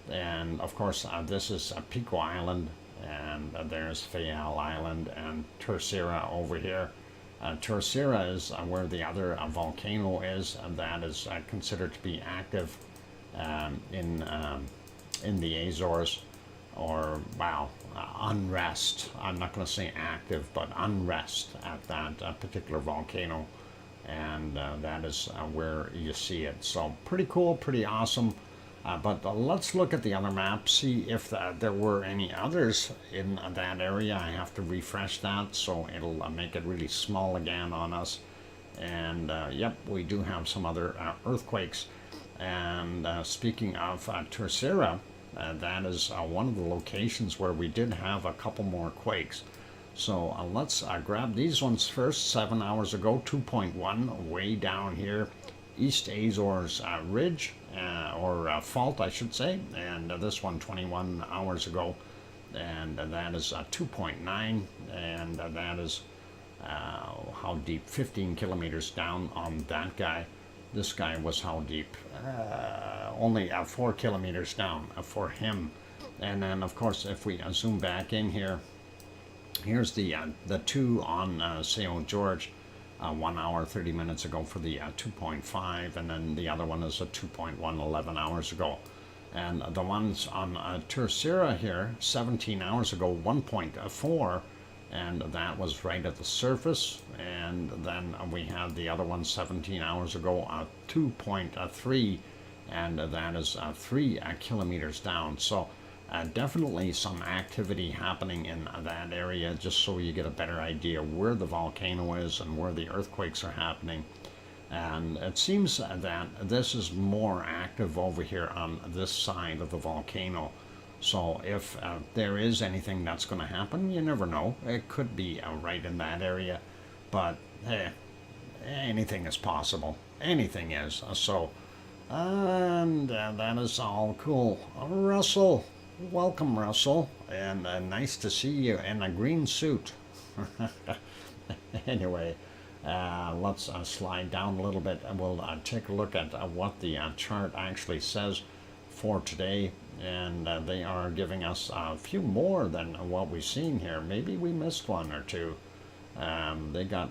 And of course, this is Pico Island, and there's Fayal Island and Terceira over here. Terceira is where the other volcano is, and that is considered to be active in the Azores, or wow, unrest. I'm not going to say active, but unrest at that particular volcano, and that is where you see it. So pretty cool, pretty awesome. But let's look at the other map, see if there were any others in that area. I have to refresh that, so it'll make it really small again on us. And yep, we do have some other earthquakes. And speaking of Terceira, that is one of the locations where we did have a couple more quakes. So let's grab these ones first. 7 hours ago, 2.1, way down here, East Azores Ridge, or fault, I should say, and this one 21 hours ago, and that is 2.9, and that is how deep, 15 kilometers down on that guy. This guy was how deep? Only 4 kilometers down for him. And then of course, if we zoom back in here, here's the two on São Jorge. 1 hour 30 minutes ago for the 2.5, and then the other one is a 2.1 11 hours ago. And the ones on Terceira here, 17 hours ago, 1.4, and that was right at the surface. And then we had the other one 17 hours ago, 2.3, and that is 3 kilometers down. So definitely some activity happening in that area, just so you get a better idea where the volcano is and where the earthquakes are happening. And it seems that this is more active over here on this side of the volcano. So if there is anything that's going to happen, you never know. It could be right in that area, but anything is possible. Anything is. So, and that is all cool. Russell, Welcome, Russell, and nice to see you in a green suit. Anyway, let's slide down a little bit and we'll take a look at what the chart actually says for today. And they are giving us a few more than what we've seen here. Maybe we missed one or two. They got,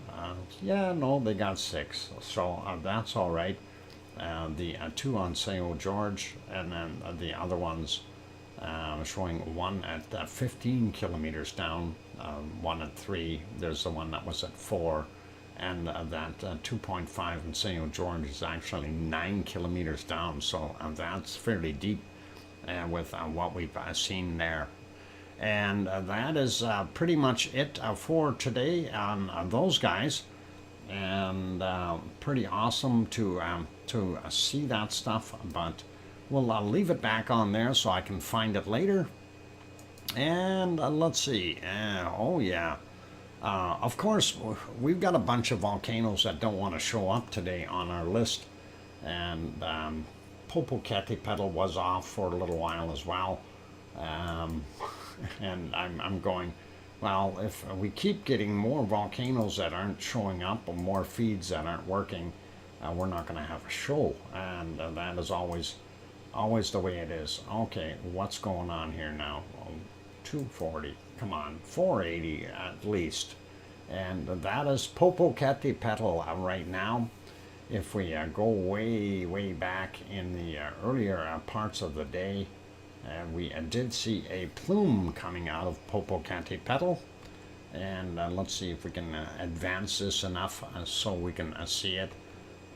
they got 6. So that's all right. The 2 on St. George, and then the other ones showing one at 15 kilometers down, one at 3. There's the one that was at 4, and that 2.5 in St. George is actually 9 kilometers down. So that's fairly deep with what we've seen there. And that is pretty much it for today on those guys. And pretty awesome to see that stuff, but we'll leave it back on there so I can find it later. And let's see. Of course, we've got a bunch of volcanoes that don't want to show up today on our list. And Popocatepetl was off for a little while as well. And I'm going, well, if we keep getting more volcanoes that aren't showing up or more feeds that aren't working, we're not going to have a show. And that is always the way it is. Okay, what's going on here now? 240, come on, 480 at least. And that is Popocatepetl right now. If we go way back in the earlier parts of the day, we did see a plume coming out of Popocatepetl. And let's see if we can advance this enough so we can see it.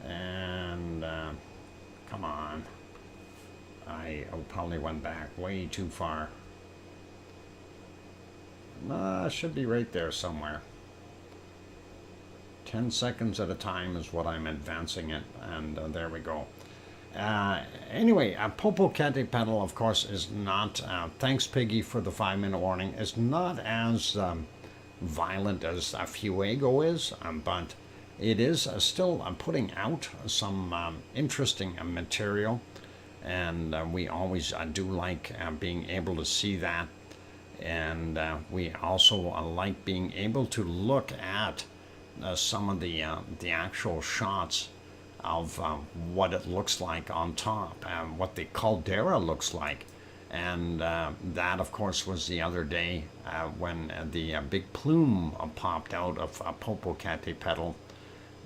And come on. I probably went back way too far. Should be right there somewhere. 10 seconds at a time is what I'm advancing it, and there we go. Anyway, Popocatepetl, of course, is not, thanks Piggy for the 5-minute warning, is not as violent as Fuego is, but it is still putting out some interesting material, and we always do like being able to see that, and we also like being able to look at some of the actual shots of what it looks like on top, what the caldera looks like. And that, of course, was the other day when the big plume popped out of Popocatepetl.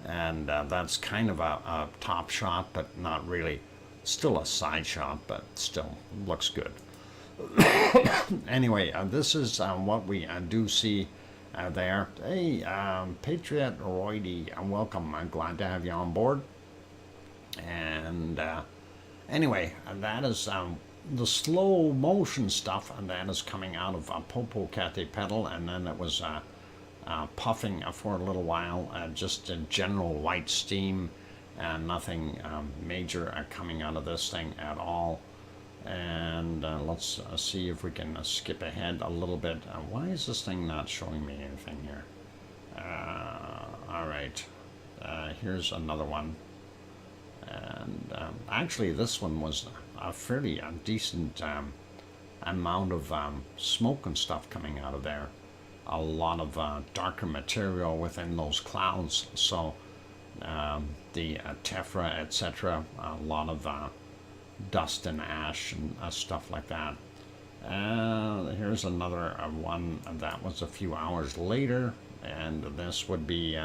And that's kind of a top shot, but not really. Still a side shot, but still looks good. Anyway, this is what we do see there. Hey, Patriot Roydy, welcome. I'm glad to have you on board. And anyway, that is the slow motion stuff, and that is coming out of Popocatepetl, and then it was puffing for a little while, just a general white steam, and nothing major coming out of this thing at all. And let's see if we can skip ahead a little bit. Why is this thing not showing me anything here? All right, here's another one. And actually, this one was a fairly decent amount of smoke and stuff coming out of there. A lot of darker material within those clouds. So the tephra, etc., a lot of dust and ash and stuff like that. Here's another one that was a few hours later, and this would be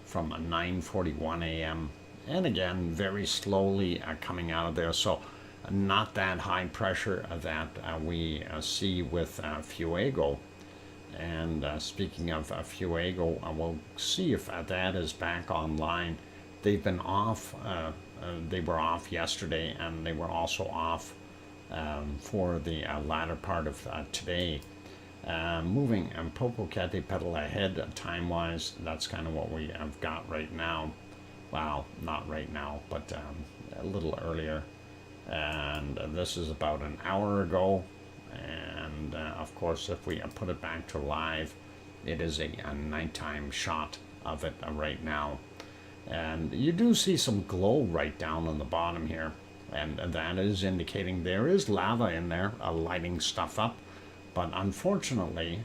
from 9:41 a.m. And again, very slowly coming out of there. So not that high pressure that we see with Fuego. And speaking of Fuego, we'll see if that is back online. They've been off. They were off yesterday, and they were also off for the latter part of today. Moving Popocatepetl ahead time-wise, that's kind of what we have got right now. Well, not right now, but a little earlier. And this is about an hour ago. And of course, if we put it back to live, it is a nighttime shot of it right now. And you do see some glow right down on the bottom here. and that is indicating there is lava in there lighting stuff up, but unfortunately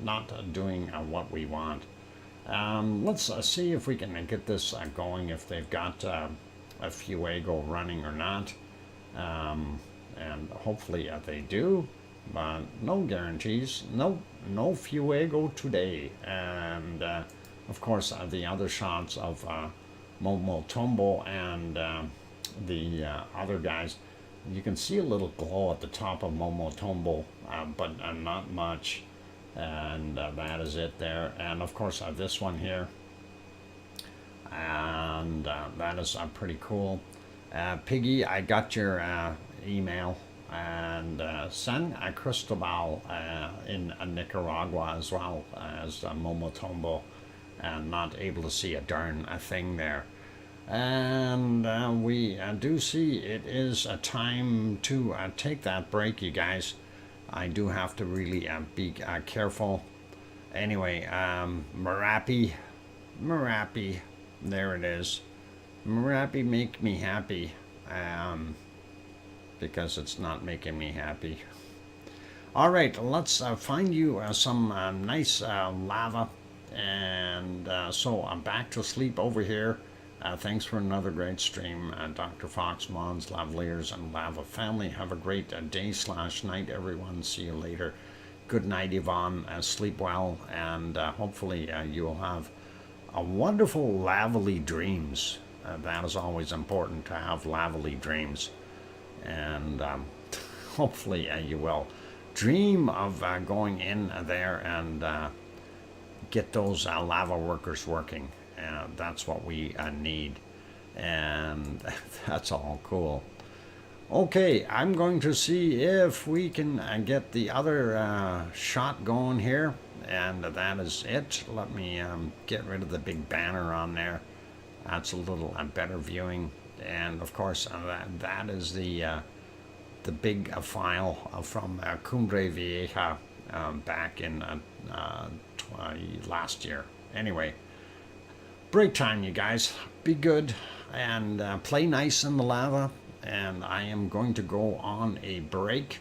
not doing what we want. Let's see if we can get this going, if they've got a Fuego running or not, and hopefully they do, but no guarantees. No Fuego today. And of course the other shots of Momotombo and the other guys, you can see a little glow at the top of Momotombo, but not much, and that is it there. And of course this one here, and that is pretty cool. Piggy, I got your email, and San Cristobal in Nicaragua as well as Momotombo, and not able to see a darn thing there. And we do see it is a time to take that break, you guys. I do have to really be careful. Anyway, Merapi, there it is. Merapi, make me happy, because it's not making me happy. All right, let's find you some nice lava. And so I'm back to sleep over here. Thanks for another great stream, Dr. Fox, Mons, Lavaliers, and Lava family. Have a great day/night, everyone. See you later. Good night, Yvonne. Sleep well, and hopefully you'll have a wonderful lavally dreams. That is always important, to have lavally dreams, and hopefully you will dream of going in there and get those lava workers working. That's what we need, and that's all cool. Okay, I'm going to see if we can get the other shot going here, and that is it. Let me get rid of the big banner on there. That's a little better viewing, and of course that is the big file from Cumbre Vieja back in last year. Anyway, break time, you guys. Be good and play nice in the lava. And I am going to go on a break,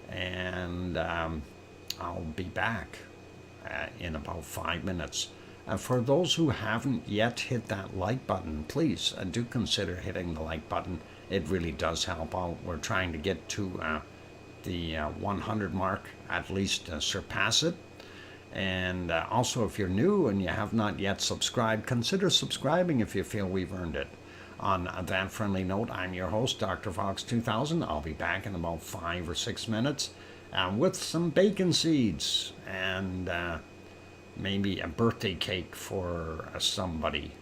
and I'll be back in about 5 minutes. For those who haven't yet hit that like button, please do consider hitting the like button. It really does help out. We're trying to get to the 100 mark, at least surpass it. And also, if you're new and you have not yet subscribed, consider subscribing if you feel we've earned it. On that friendly note, I'm your host, DrFox2000. I'll be back in about 5 or 6 minutes with some bacon seeds and maybe a birthday cake for somebody.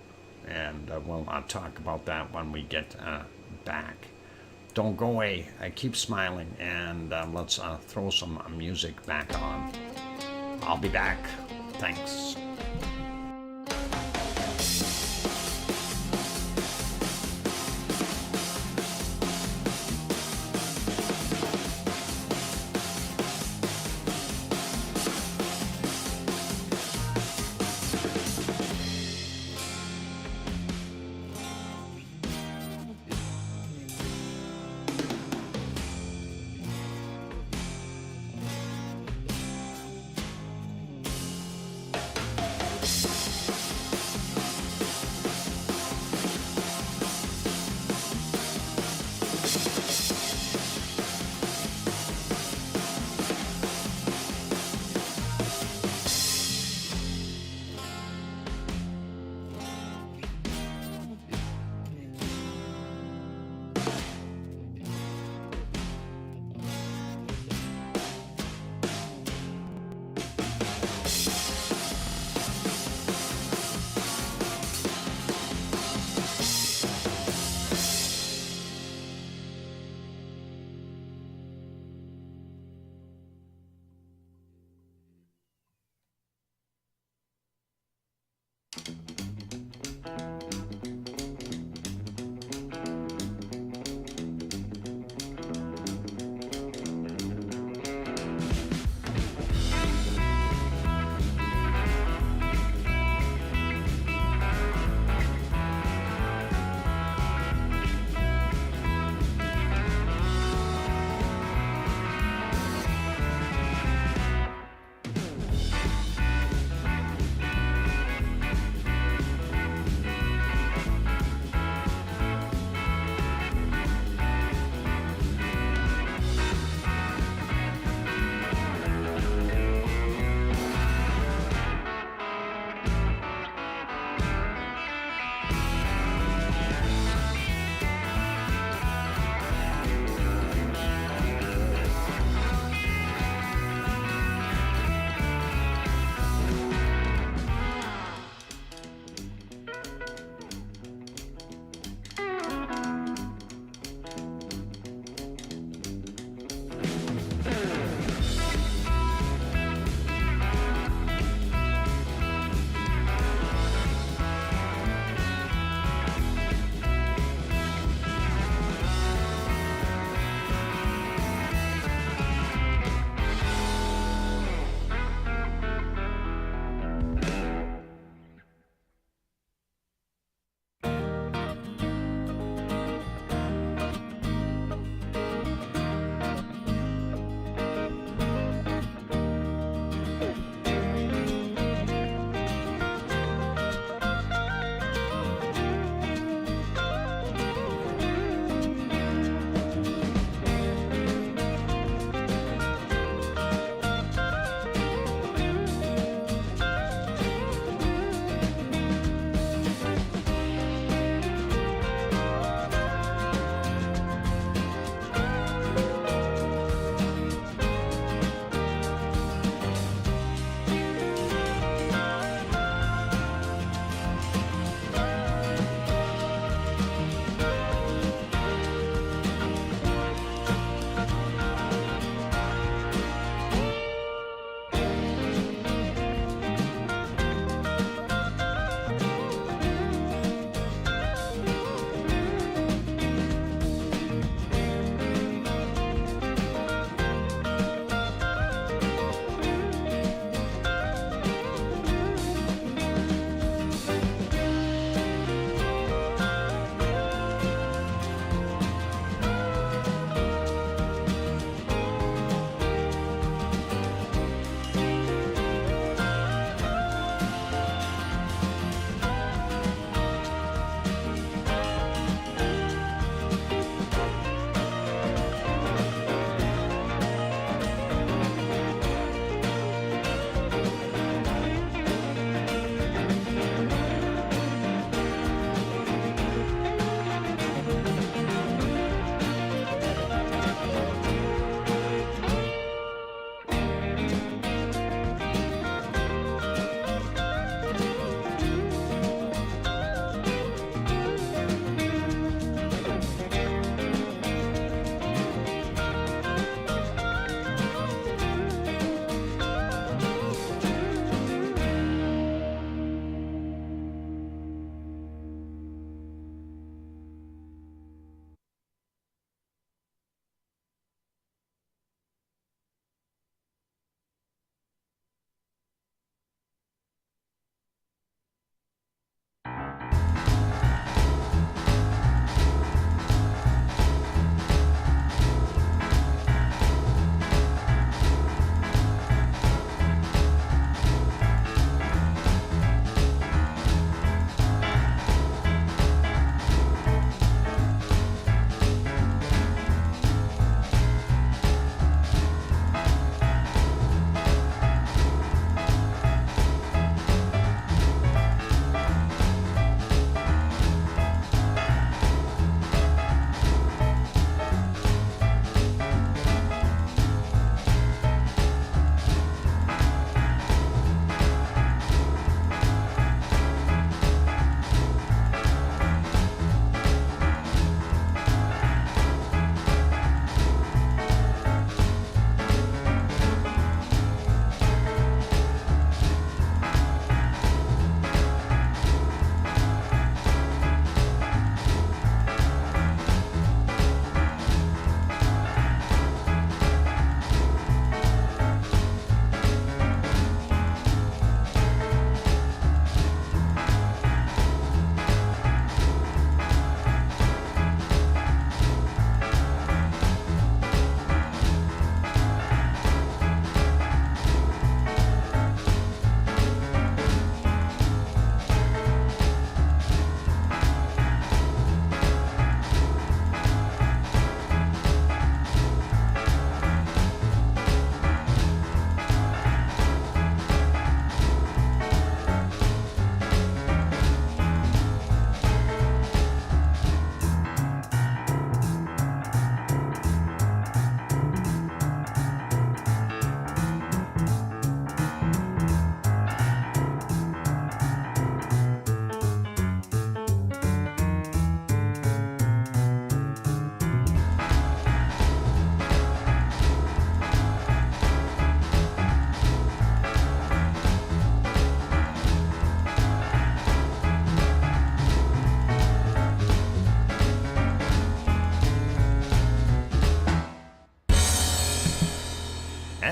And we'll talk about that when we get back. Don't go away. Keep smiling, and let's throw some music back on. I'll be back. Thanks.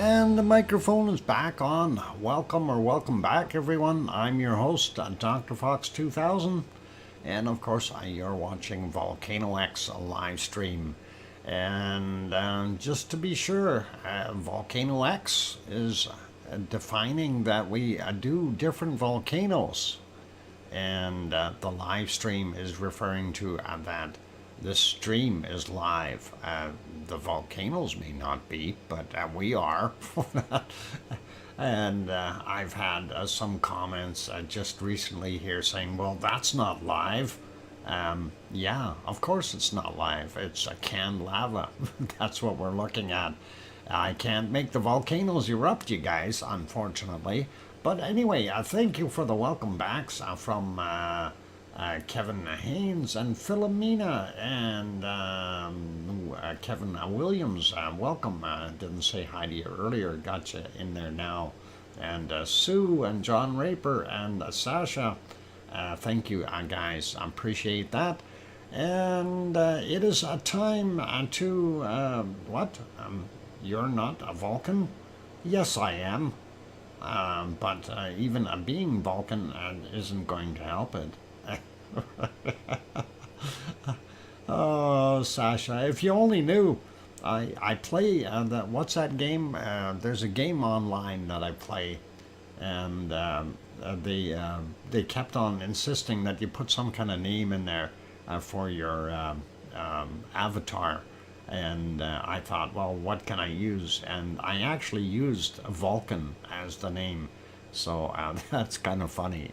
And the microphone is back on. Welcome back, everyone. I'm your host, DrFox2000. And of course, you're watching VolcanoX live stream. And just to be sure, VolcanoX is defining that we do different volcanoes. And the live stream is referring to that this stream is live. The volcanoes may not be, but we are. And I've had some comments just recently here saying, well, that's not live. Yeah, of course it's not live. It's a canned lava. That's what we're looking at. I can't make the volcanoes erupt, you guys, unfortunately. But anyway, thank you for the welcome backs from Kevin Haynes and Philomena and Kevin Williams. Welcome. Didn't say hi to you earlier. Got you in there now. And Sue and John Raper and Sasha. Thank you, guys. I appreciate that. And it is a time to what? You're not a Vulcan? Yes, I am. But even being Vulcan isn't going to help it. Oh, Sasha, if you only knew, I play what's that game? There's a game online that I play, and they kept on insisting that you put some kind of name in there for your avatar. And I thought, well, what can I use? And I actually used Vulcan as the name. So that's kind of funny.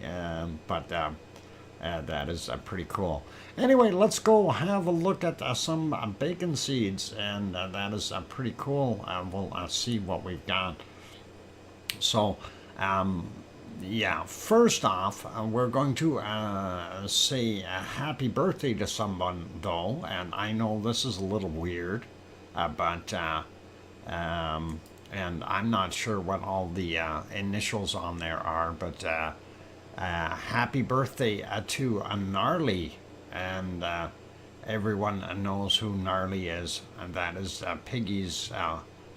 But that is pretty cool. Anyway, let's go have a look at some bacon seeds. And that is pretty cool. We'll see what we've got. So, yeah, first off, we're going to say a happy birthday to someone, though, and I know this is a little weird, but and I'm not sure what all the initials on there are, but happy birthday to Gnarly, and everyone knows who Gnarly is, and that is Piggy's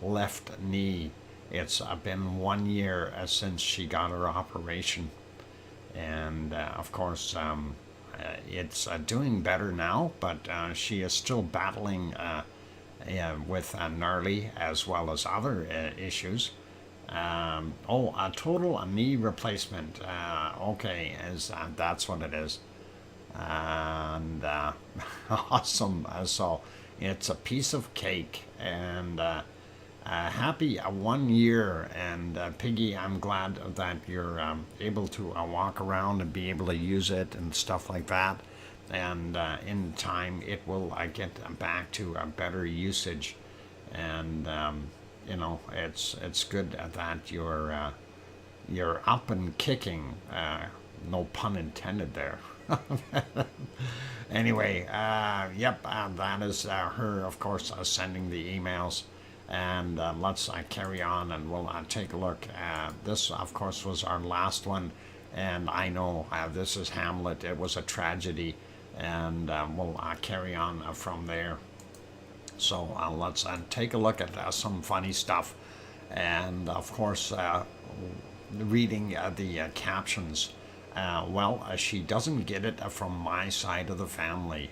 left knee. It's been 1 year since she got her operation, and of course it's doing better now, but she is still battling with Gnarly as well as other issues. A total knee replacement. Okay, that's what it is, and awesome. So it's a piece of cake, and happy 1 year, and Piggy, I'm glad that you're able to walk around and be able to use it and stuff like that, and in time it will get back to a better usage, and you know, it's good that you're up and kicking, no pun intended there. Anyway, yep, that is her, of course, sending the emails. And let's carry on, and we'll take a look. This, of course, was our last one, and I know this is Hamlet. It was a tragedy, and we'll carry on from there. So let's take a look at some funny stuff, and of course, reading the captions. Well, she doesn't get it from my side of the family,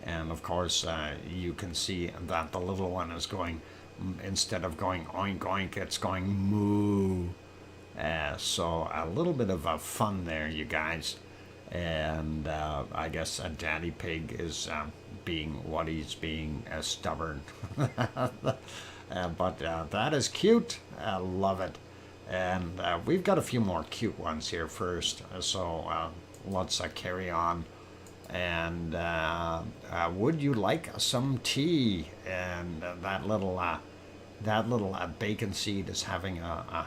and of course, you can see that the little one is going. Instead of going oink oink, it's going moo. So a little bit of fun there, you guys. And I guess Daddy Pig is being what he's being, stubborn. But that is cute. I love it. And we've got a few more cute ones here first. So let's carry on. And would you like some tea? And that little bacon seed is having a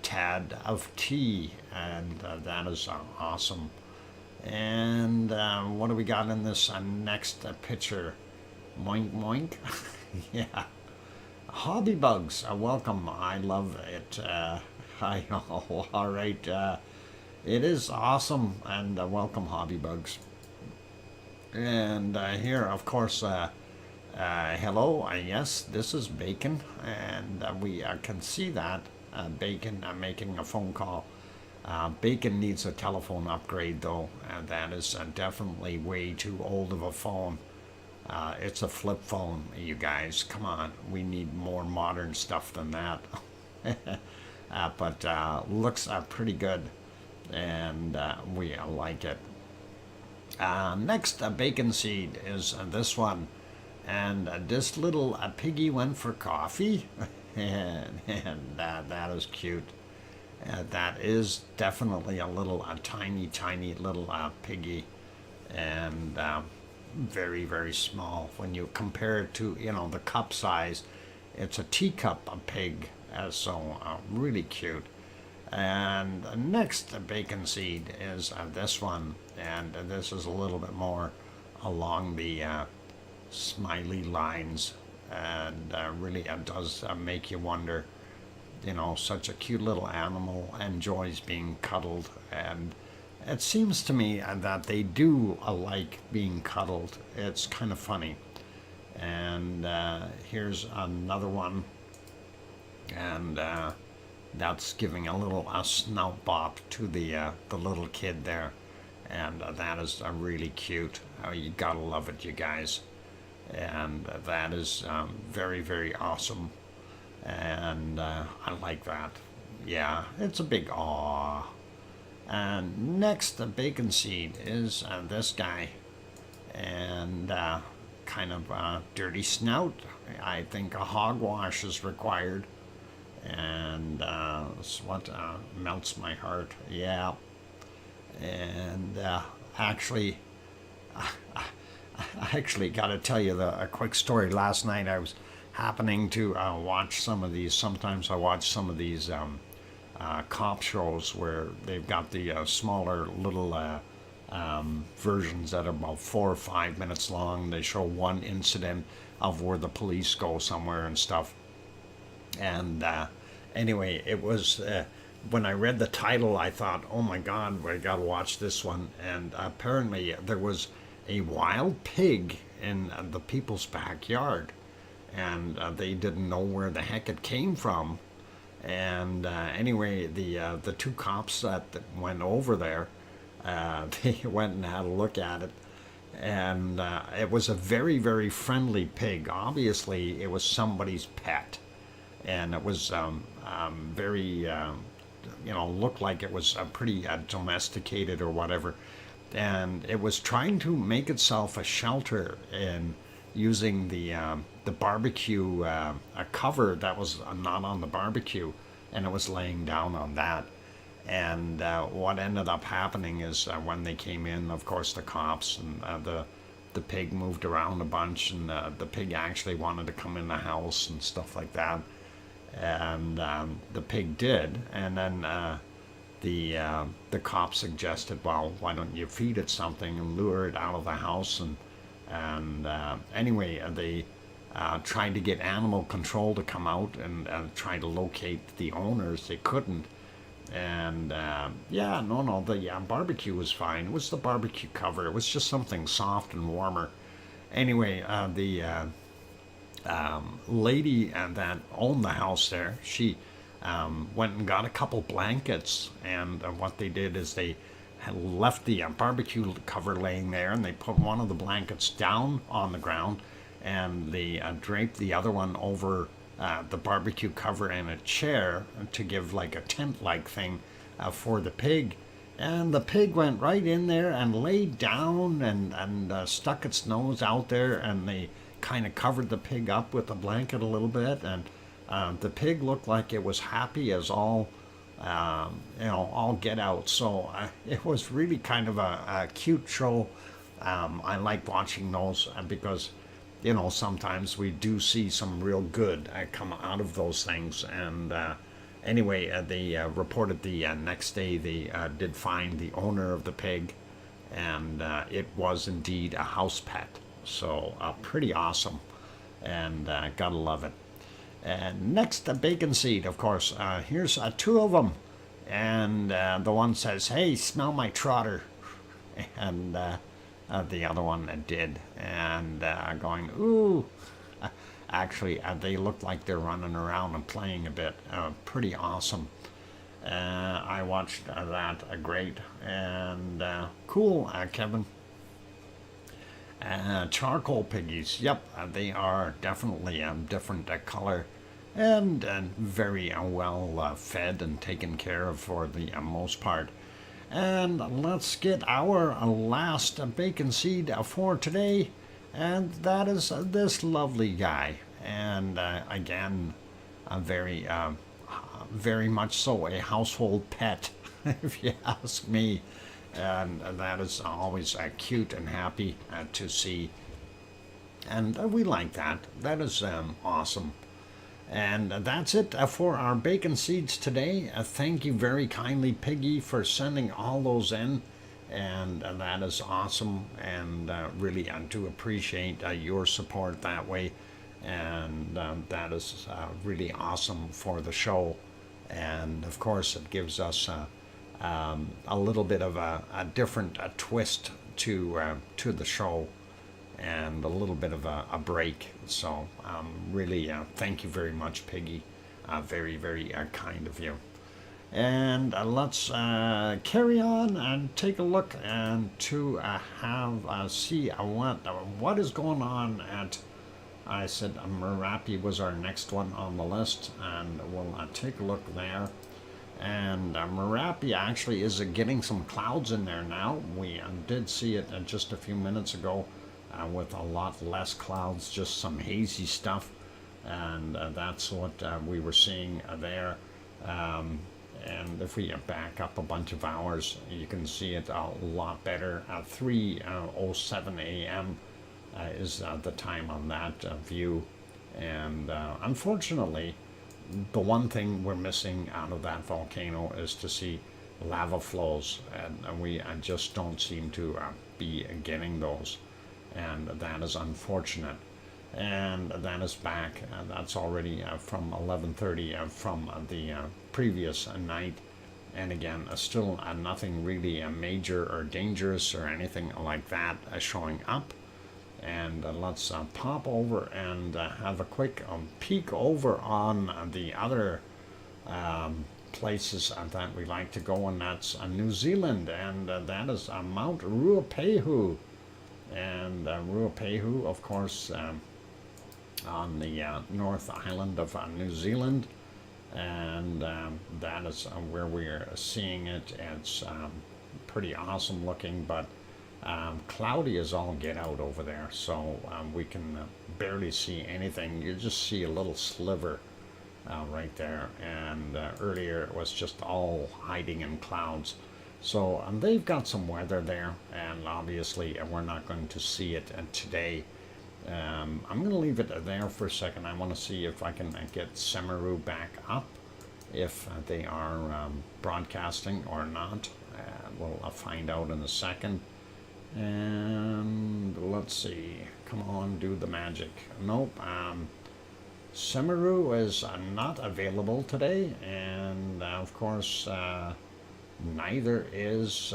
tad of tea, and that is awesome. And what do we got in this next picture? Moink moink. Yeah, hobby bugs. Welcome. I love it. I know. All right. It is awesome, and welcome, hobby bugs. And here, of course, Hello, yes, this is Bacon, and we can see that Bacon making a phone call. Bacon needs a telephone upgrade, though, and that is definitely way too old of a phone. It's a flip phone, you guys. Come on, we need more modern stuff than that. But looks pretty good, and we like it. Next, bacon seed is this one. And this little piggy went for coffee, and that is cute. That is definitely a tiny little piggy, and very, very small. When you compare it to, the cup size, it's a teacup pig, so really cute. And next bacon seed is this one, and this is a little bit more along the smiley lines, and really it does make you wonder. Such a cute little animal enjoys being cuddled, and it seems to me that they do like being cuddled. It's kind of funny. And here's another one, and that's giving a little snout bop to the little kid there, and that is really cute. You gotta love it, you guys. And that is very, very awesome, and I like that. Yeah, it's a big aw. And next, the bacon seed is this guy, and kind of dirty snout. I think a hogwash is required, and it's what melts my heart. Yeah, and actually. I actually got to tell you a quick story. Last night I was happening to watch some of these. Sometimes I watch some of these cop shows where they've got the smaller little versions that are about 4 or 5 minutes long. They show one incident of where the police go somewhere and stuff. And anyway, it was when I read the title, I thought, oh my God, I got to watch this one. And apparently there was a wild pig in the people's backyard, and they didn't know where the heck it came from. And anyway, the two cops that went over there, they went and had a look at it, and it was a very, very friendly pig. Obviously, it was somebody's pet, and it was very, looked like it was pretty domesticated or whatever. And it was trying to make itself a shelter in using the barbecue a cover that was not on the barbecue, and it was laying down on that. And what ended up happening is when they came in, of course, the cops, and the pig moved around a bunch, and the pig actually wanted to come in the house and stuff like that, and the pig did. And then the cop suggested, well, why don't you feed it something and lure it out of the house? And anyway, they tried to get animal control to come out and try to locate the owners. They couldn't. And the barbecue was fine. It was the barbecue cover. It was just something soft and warmer. Anyway, the lady that owned the house there, she went and got a couple blankets, and what they did is they had left the barbecue cover laying there, and they put one of the blankets down on the ground, and they draped the other one over the barbecue cover in a chair to give like a tent-like thing for the pig. And the pig went right in there and laid down and stuck its nose out there, and they kind of covered the pig up with the blanket a little bit, and the pig looked like it was happy as all get out. So it was really kind of a cute show. I like watching those because, sometimes we do see some real good come out of those things. And anyway, they reported the next day they did find the owner of the pig, and it was indeed a house pet. So pretty awesome, and gotta love it. And next, the bacon seed, of course. Here's two of them. And the one says, hey, smell my trotter. And the other one did, and going, ooh. Actually, they look like they're running around and playing a bit. Pretty awesome. I watched that. Great. And cool, Kevin. Charcoal piggies. Yep, they are definitely different color and very well fed and taken care of for the most part. And let's get our last bacon seed for today. And that is this lovely guy. And again, a very much so a household pet, if you ask me. And that is always cute and happy to see. And we like that. That is awesome. And that's it for our bacon seeds today. Thank you very kindly, Piggy, for sending all those in. And that is awesome, and really I do appreciate your support that way, and that is really awesome for the show. And of course it gives us a little bit of a different twist to the show, and a little bit of a break. So really thank you very much, Piggy. Very, very kind of you. And let's carry on and take a look and to see what is going on at. I said Merapi was our next one on the list, and we'll take a look there. And Merapi actually is getting some clouds in there now. We did see it just a few minutes ago with a lot less clouds, just some hazy stuff, and that's what we were seeing there. And if we back up a bunch of hours, you can see it a lot better. 3:07 a.m. Is the time on that view. And unfortunately, the one thing we're missing out of that volcano is to see lava flows. And we just don't seem to be getting those. And that is unfortunate. And that is back. That's already from 11:30 from the previous night. And again, still nothing really major or dangerous or anything like that showing up. And let's pop over and have a quick peek over on the other places that we like to go, and that's New Zealand, and that is Mount Ruapehu. And Ruapehu, of course, on the North Island of New Zealand, and that is where we're seeing it. It's pretty awesome looking, but cloudy as all get out over there, so we can barely see anything. You just see a little sliver right there, and earlier it was just all hiding in clouds. So they've got some weather there, and obviously we're not going to see it today. I'm going to leave it there for a second. I want to see if I can get Semeru back up, if they are broadcasting or not. We'll find out in a second. And let's see. Come on, do the magic. Nope. Semeru is not available today, and of course neither is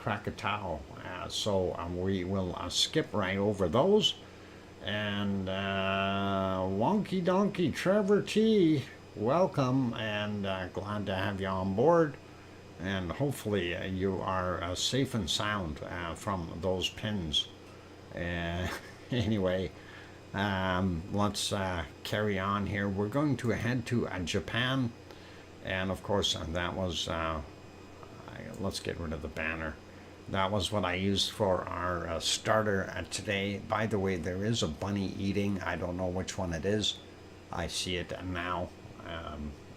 Krakatau. So we will skip right over those. And Wonky Donkey Trevor T, welcome, and glad to have you on board. And hopefully you are safe and sound from those pins. Anyway, let's carry on here. We're going to head to Japan. And of course, that was, let's get rid of the banner. That was what I used for our starter today. By the way, there is a bunny eating. I don't know which one it is. I see it now.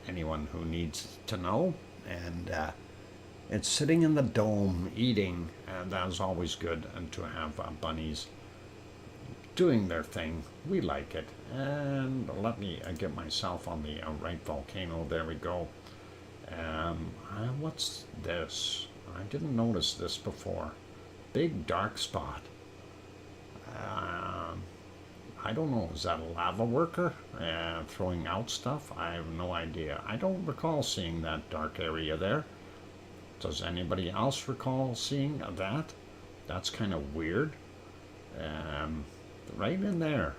Anyone who needs to know. And it's sitting in the dome eating. And that is always good, and to have bunnies doing their thing. We like it. And let me get myself on the right volcano. There we go. What's this? I didn't notice this before. Big dark spot. I don't know. Is that a lava worker throwing out stuff? I have no idea. I don't recall seeing that dark area there. Does anybody else recall seeing that? That's kind of weird. Um, right in there.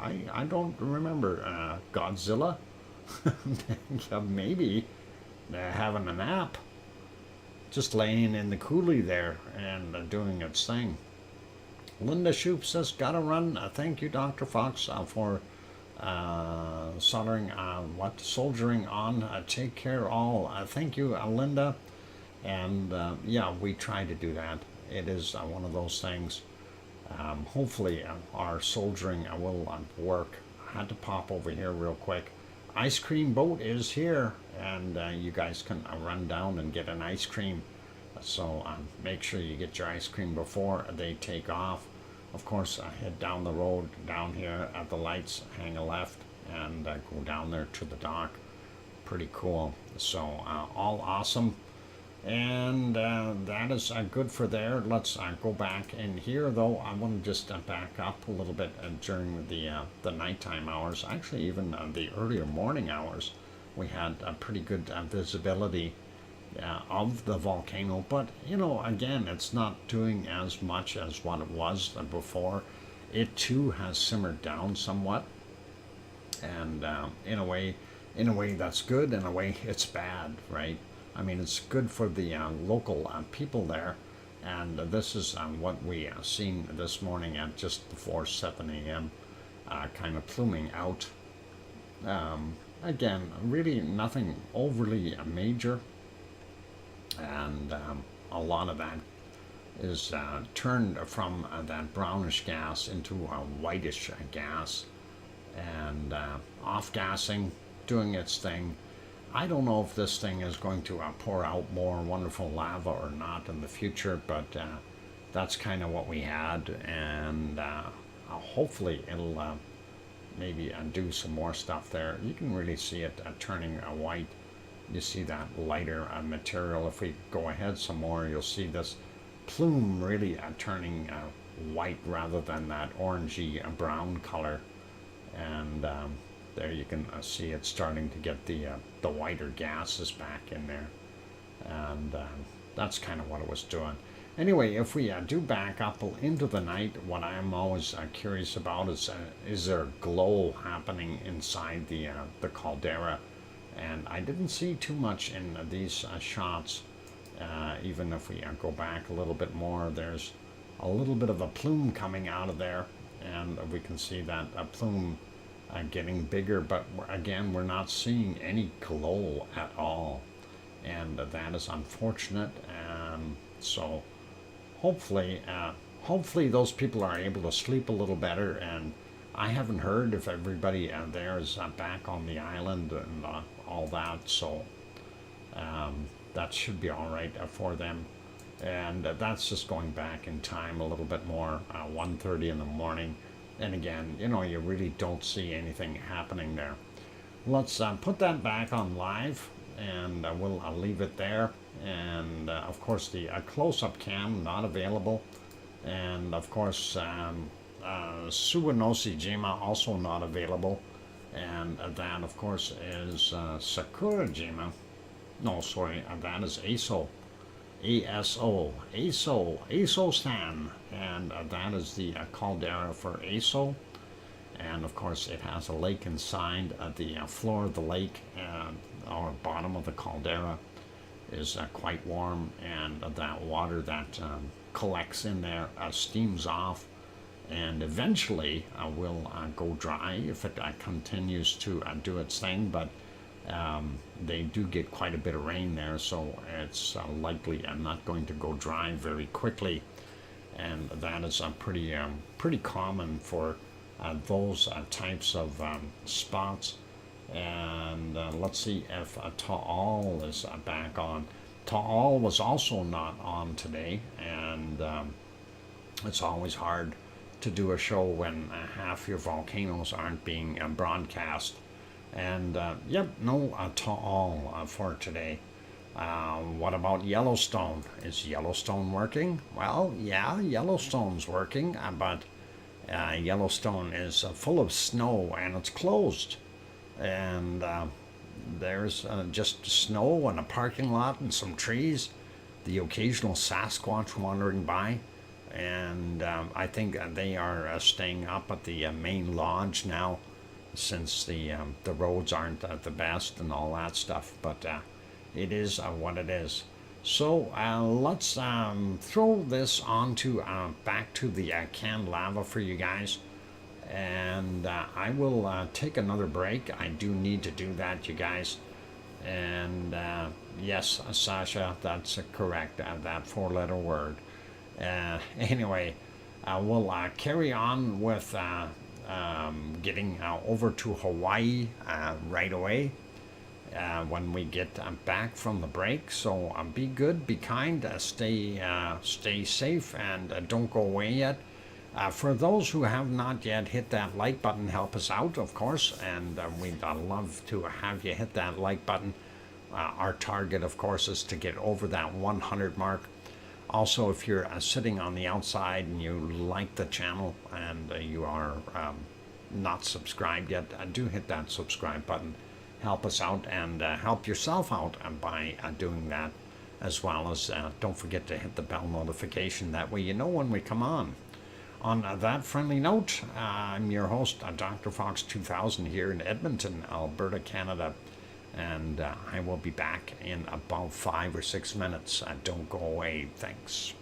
I don't remember Godzilla. Maybe having a nap, just laying in the coulee there and doing its thing. Linda Shoup says, gotta run. Thank you, Dr. Fox, for soldiering on. Take care, all. Thank you, Linda. And yeah, we try to do that. It is one of those things. Hopefully, our soldiering will work. I had to pop over here real quick. Ice cream boat is here, and you guys can run down and get an ice cream. So make sure you get your ice cream before they take off. Of course, head down the road, down here at the lights, hang a left, and go down there to the dock. Pretty cool. So all awesome. And that is good for there. Let's go back in here, though. I want to just back up a little bit during the nighttime hours. Actually, even the earlier morning hours, we had a pretty good visibility of the volcano. But, you know, again, it's not doing as much as what it was before. It, too, has simmered down somewhat. And in a way, that's good. In a way, it's bad, right? I mean, it's good for the local people there, and this is what we seen this morning at just before 7 a.m., kind of pluming out. Again, really nothing overly major, and a lot of that is turned from that brownish gas into a whitish gas, and off-gassing, doing its thing. I don't know if this thing is going to pour out more wonderful lava or not in the future, but that's kind of what we had, and hopefully it'll maybe do some more stuff there. You can really see it turning white. You see that lighter material. If we go ahead some more, you'll see this plume really turning white rather than that orangey brown color, and there you can see it starting to get the whiter gases back in there, and that's kind of what it was doing. Anyway, if we do back up into the night, what I'm always curious about is there glow happening inside the caldera, and I didn't see too much in these shots. Even if we go back a little bit more, there's a little bit of a plume coming out of there, and we can see that plume getting bigger, but again, we're not seeing any glow at all, and that is unfortunate. So hopefully those people are able to sleep a little better, and I haven't heard if everybody there is back on the island and all that, so that should be all right for them. And that's just going back in time a little bit more, 1:30 in the morning. And again, you know, you really don't see anything happening there. Let's put that back on live, and we'll leave it there. And of course, the close-up cam not available. And of course, Suwanosi Jima also not available. And that, of course, is Sakura Jima. No, sorry, that is ASO. ASO Stan, and that is the caldera for ASO, and of course it has a lake inside. The floor of the lake, or bottom of the caldera, is quite warm, and that water that collects in there steams off, and eventually will go dry if it continues to do its thing, but they do get quite a bit of rain there, so it's likely not going to go dry very quickly, and that is pretty common for those types of spots. And let's see if Taal is back on. Taal was also not on today, and it's always hard to do a show when half your volcanoes aren't being broadcast. And yep, no Taal for today. What about Yellowstone? Is Yellowstone working? Well, yeah, Yellowstone's working, but Yellowstone is full of snow and it's closed. And there's just snow and a parking lot and some trees, the occasional Sasquatch wandering by. and I think they are staying up at the main lodge now, since the roads aren't the best and all that stuff. But it is what it is. So let's throw this onto back to the canned lava for you guys, and I will take another break. I do need to do that, you guys. And yes, Sasha, that's correct. That four-letter word. Anyway, we'll carry on with getting over to Hawaii right away when we get back from the break. So be good, be kind, stay safe, and don't go away yet. For those who have not yet hit that like button, help us out, of course, and we'd love to have you hit that like button. Our target, of course, is to get over that 100 mark. Also, if you're sitting on the outside and you like the channel and you are not subscribed yet, do hit that subscribe button. Help us out and help yourself out by doing that, as well as don't forget to hit the bell notification. That way you know when we come on. On that friendly note, I'm your host, DrFox2000, here in Edmonton, Alberta, Canada. And I will be back in about 5 or 6 minutes. Don't go away. Thanks.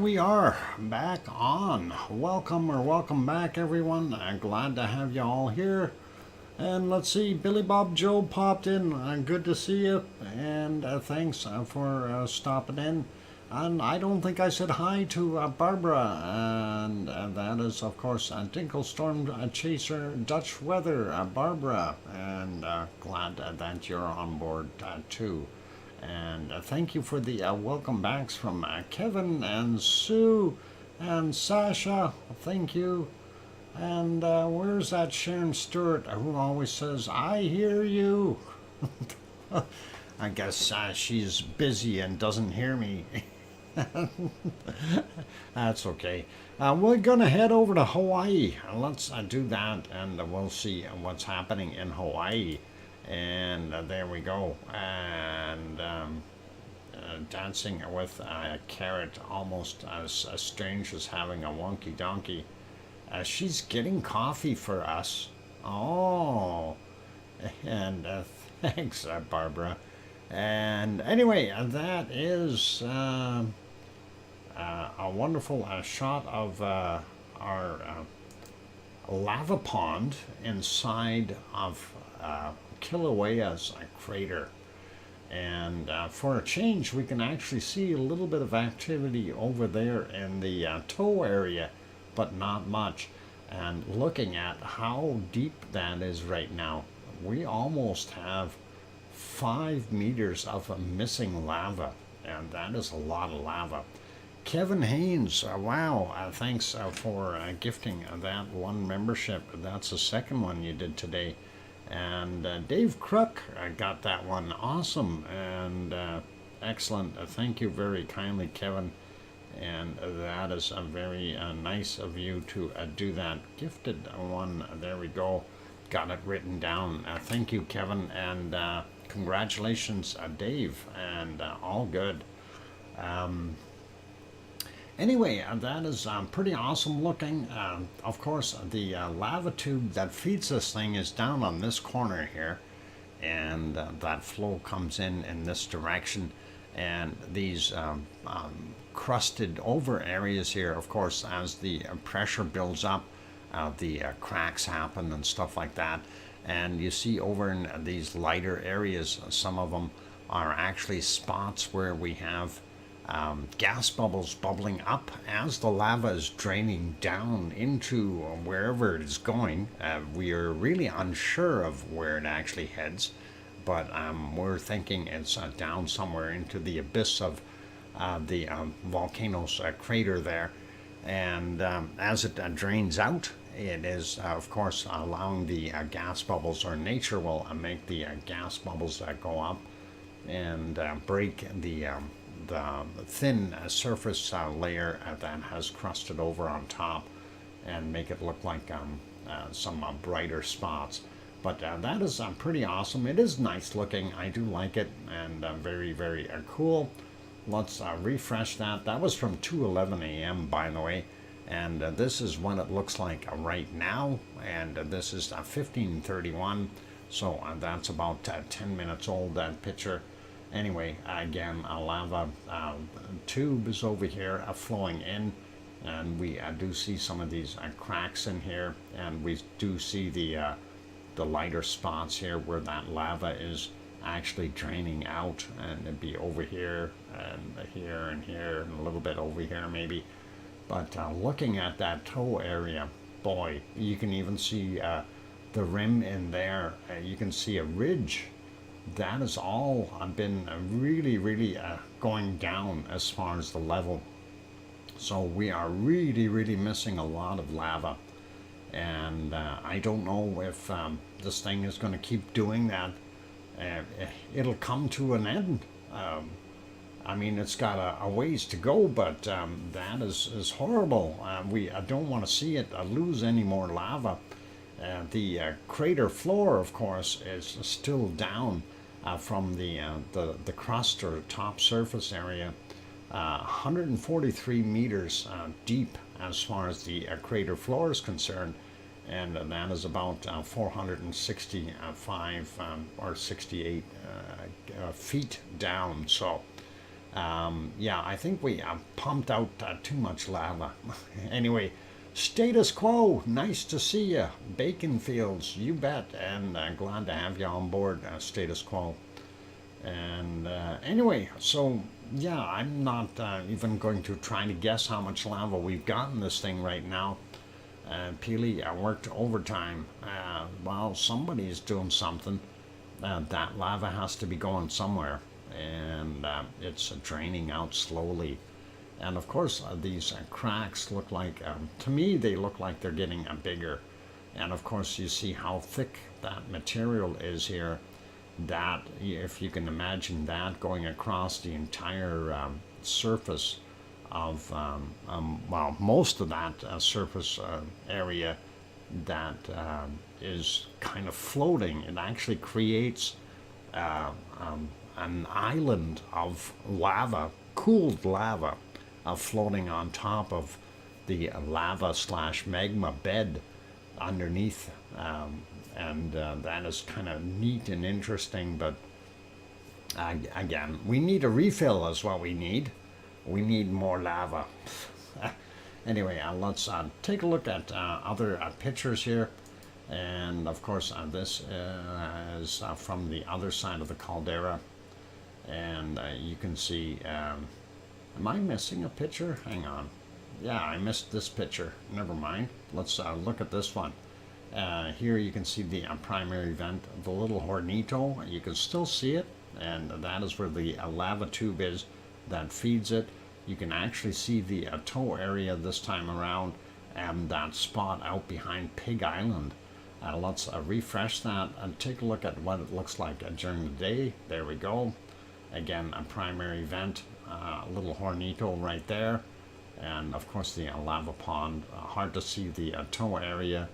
we are back on. Welcome back, everyone. Glad to have you all here. And let's see, Billy Bob Joe popped in. Good to see you, and thanks for stopping in. And I don't think I said hi to Barbara, and that is, of course, Dinkle Storm Chaser Dutch Weather, Barbara, and glad that you're on board too. And thank you for the welcome backs from Kevin and Sue and Sasha. Thank you. And where's that Sharon Stewart who always says, I hear you? I guess she's busy and doesn't hear me. That's okay. We're going to head over to Hawaii. Let's do that, and we'll see what's happening in Hawaii. And there we go. And dancing with a carrot, almost as strange as having a wonky donkey. She's getting coffee for us. Oh, and thanks, Barbara. And anyway, that is a wonderful shot of our lava pond inside of Kilauea's crater. And for a change, we can actually see a little bit of activity over there in the toe area, but not much. And looking at how deep that is right now, we almost have 5 meters of missing lava, and that is a lot of lava. Kevin Haynes, wow, thanks for gifting that one membership. That's the second one you did today. And Dave Crook got that one. Awesome and excellent. Thank you very kindly, Kevin. And that is a very nice of you to do that. Gifted one. There we go. Got it written down. Thank you, Kevin. And congratulations, Dave. And all good. Anyway, that is pretty awesome looking. Of course, the lava tube that feeds this thing is down on this corner here. And that flow comes in this direction. And these crusted over areas here, of course, as the pressure builds up, the cracks happen and stuff like that. And you see over in these lighter areas, some of them are actually spots where we have gas bubbles bubbling up as the lava is draining down into wherever it is going. We are really unsure of where it actually heads, but we're thinking it's down somewhere into the abyss of the volcano's crater there. And as it drains out, it is, of course, allowing the gas bubbles, or nature will make the gas bubbles go up and break the thin surface layer that has crusted over on top and make it look like some brighter spots. But that is pretty awesome. It is nice looking. I do like it, and very, very cool. Let's refresh that. That was from 2:11 a.m. by the way, and this is what it looks like right now, and this is 15:31, so that's about 10 minutes old, that picture. Anyway, again, a lava tube is over here flowing in, and we do see some of these cracks in here, and we do see the lighter spots here where that lava is actually draining out, and it'd be over here and here and here and a little bit over here maybe. But looking at that toe area, boy, you can even see the rim in there. You can see a ridge. That has all been really going down as far as the level. So we are really missing a lot of lava. And I don't know if this thing is going to keep doing that. It'll come to an end. I mean, it's got a ways to go, but that is horrible. We don't want to see it lose any more lava. The crater floor, of course, is still down from the crust or top surface area, 143 meters deep as far as the crater floor is concerned, and that is about 465 or 68 feet down. So Yeah, I think we pumped out too much lava. Anyway, status quo, nice to see you. Bacon fields, you bet, and glad to have you on board, status quo. And anyway, so yeah, I'm not even going to try to guess how much lava we've got in this thing right now. Peely worked overtime. Well, somebody's doing something. That lava has to be going somewhere, and it's draining out slowly. And of course, these cracks look like, to me, they look like they're getting bigger. And of course, you see how thick that material is here. That, if you can imagine that going across the entire surface of, well, most of that surface area that is kind of floating, it actually creates an island of lava, cooled lava, floating on top of the lava slash magma bed underneath. And that is kind of neat and interesting, but again, we need a refill is what we need. We need more lava. Anyway, let's take a look at other pictures here. And of course, this is from the other side of the caldera. And you can see, am I missing a picture? Hang on. Yeah, I missed this picture. Never mind. Let's look at this one. Here you can see the primary vent, the little hornito. You can still see it, and that is where the lava tube is that feeds it. You can actually see the toe area this time around, and that spot out behind Pig Island. Let's refresh that and take a look at what it looks like during the day. There we go. Again, a primary vent, a little hornito right there, and of course the lava pond. Hard to see the toe area.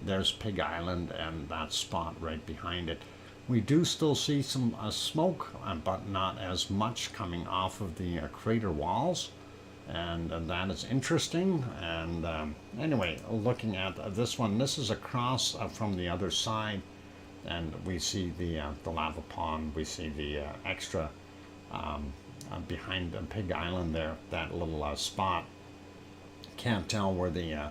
There's Pig Island and that spot right behind it. We do still see some smoke, but not as much coming off of the crater walls, and that is interesting. And anyway, looking at this one, this is across from the other side, and we see the lava pond. We see the extra behind Pig Island there, that little spot. Can't tell where the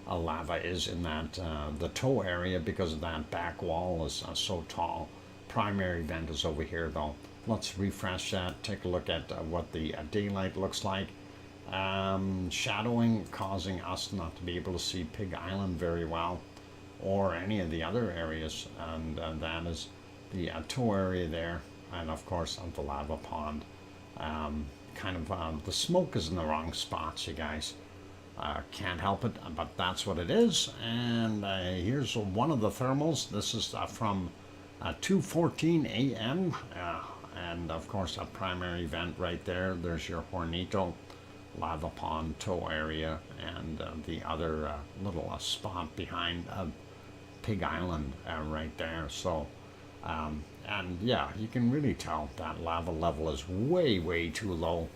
lava is in that the toe area because of that back wall is so tall. Primary vent is over here though. Let's refresh that, take a look at what the daylight looks like. Shadowing causing us not to be able to see Pig Island very well, or any of the other areas, and that is the toe area there, and of course the lava pond. The smoke is in the wrong spots, you guys. Can't help it, but that's what it is. And here's one of the thermals. This is from 2:14 a.m. And of course a primary vent right there. There's your hornito, lava pond, toe area, and the other little spot behind Pig Island right there. So, and yeah, you can really tell that lava level is way too low.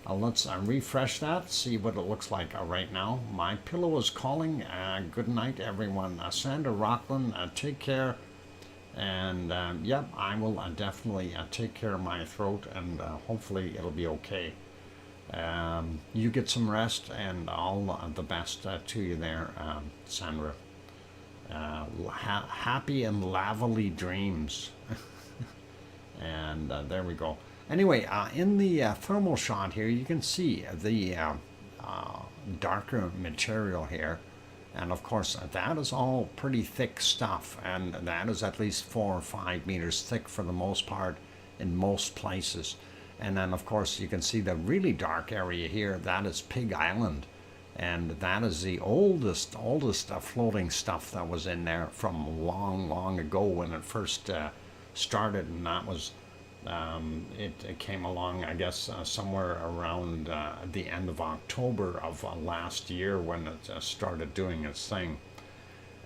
Let's refresh that, see what it looks like right now. My pillow is calling. Good night, everyone. Sandra Rockland, take care. And yep, I will definitely take care of my throat, and hopefully it'll be okay. You get some rest, and all the best to you there, Sandra. Happy and lavely dreams. And there we go. Anyway, in the thermal shot here, you can see the darker material here. And of course, that is all pretty thick stuff. And that is at least 4 or 5 meters thick for the most part in most places. And then, of course, you can see the really dark area here. That is Pig Island. And that is the oldest floating stuff that was in there from long ago when it first started. And that was... it came along, I guess, somewhere around the end of October of last year when it started doing its thing.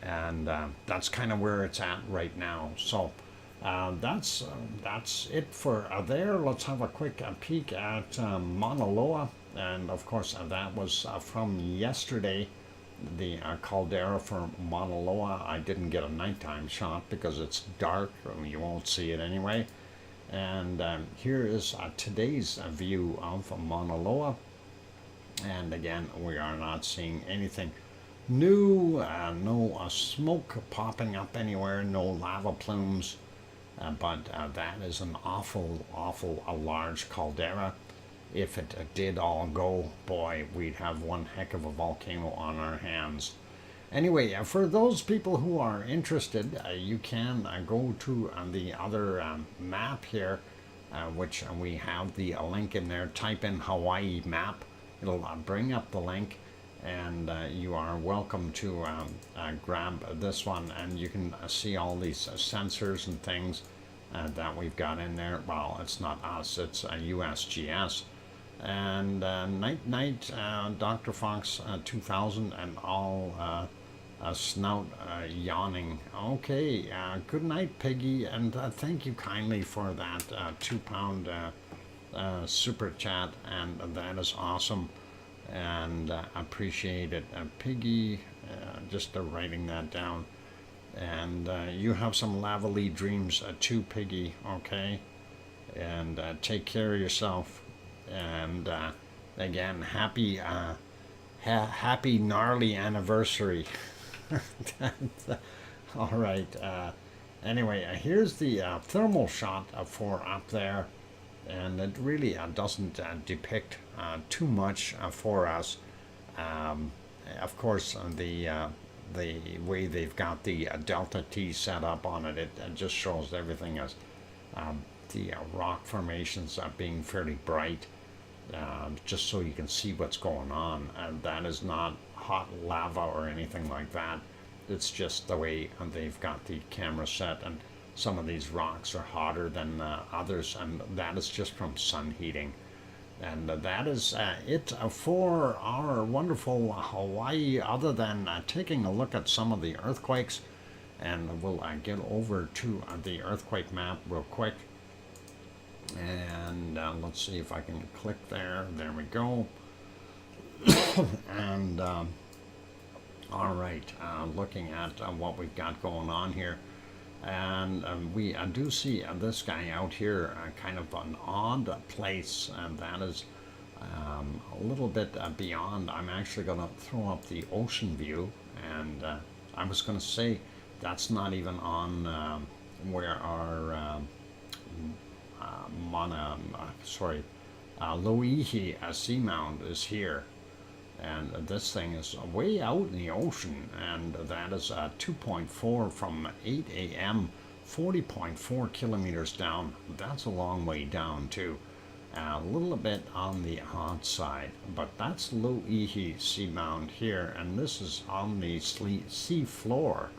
And that's kind of where it's at right now. So that's it for there. Let's have a quick peek at Mauna Loa. And of course, that was from yesterday, the caldera for Mauna Loa. I didn't get a nighttime shot because it's dark and you won't see it anyway. And here is today's view of Mauna Loa. And again, we are not seeing anything new, no smoke popping up anywhere, no lava plumes, but that is an awful, large caldera. If it did all go, boy, we'd have one heck of a volcano on our hands. Anyway, for those people who are interested, you can go to the other map here, which we have the link in there. Type in Hawaii map. It'll bring up the link, and you are welcome to grab this one, and you can see all these sensors and things that we've got in there. Well, it's not us, it's USGS. And night, Dr. Fox 2000, and all snout yawning. Okay, good night, Piggy, and thank you kindly for that £2 super chat, and that is awesome, and appreciate it. Piggy, just writing that down. And you have some lovely dreams too, Piggy, okay? And take care of yourself. And again, happy gnarly anniversary. All right. Anyway, here's the thermal shot for up there, and it really doesn't depict too much for us. Of course, the way they've got the delta T set up on it, it just shows everything as the rock formations being fairly bright, just so you can see what's going on. And that is not hot lava or anything like that. It's just the way they've got the camera set, and some of these rocks are hotter than others, and that is just from sun heating. And that is it for our wonderful Hawaii, other than taking a look at some of the earthquakes. And we'll get over to the earthquake map real quick. And let's see if I can click there. There we go. And all right, looking at what we've got going on here. And we do see this guy out here, kind of an odd place, and that is a little bit beyond. I'm actually going to throw up the ocean view, and I was going to say that's not even on where our Loihi seamount is here. And this thing is way out in the ocean, and that is 2.4 from 8 a.m., 40.4 kilometers down. That's a long way down, too. A little bit on the hot side, but that's Loihi seamount here, and this is on the sea floor.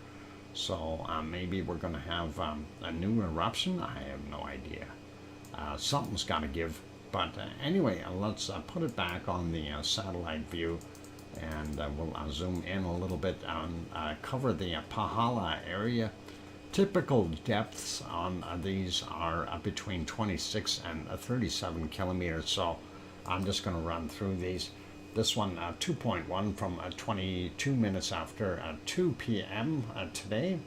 So maybe we're going to have a new eruption? I have no idea. Something's got to give. But anyway, let's put it back on the satellite view, and we'll zoom in a little bit and cover the Pahala area. Typical depths on these are between 26 and 37 kilometers, so I'm just going to run through these. This one, 2.1 from 22 minutes after 2 p.m. Today,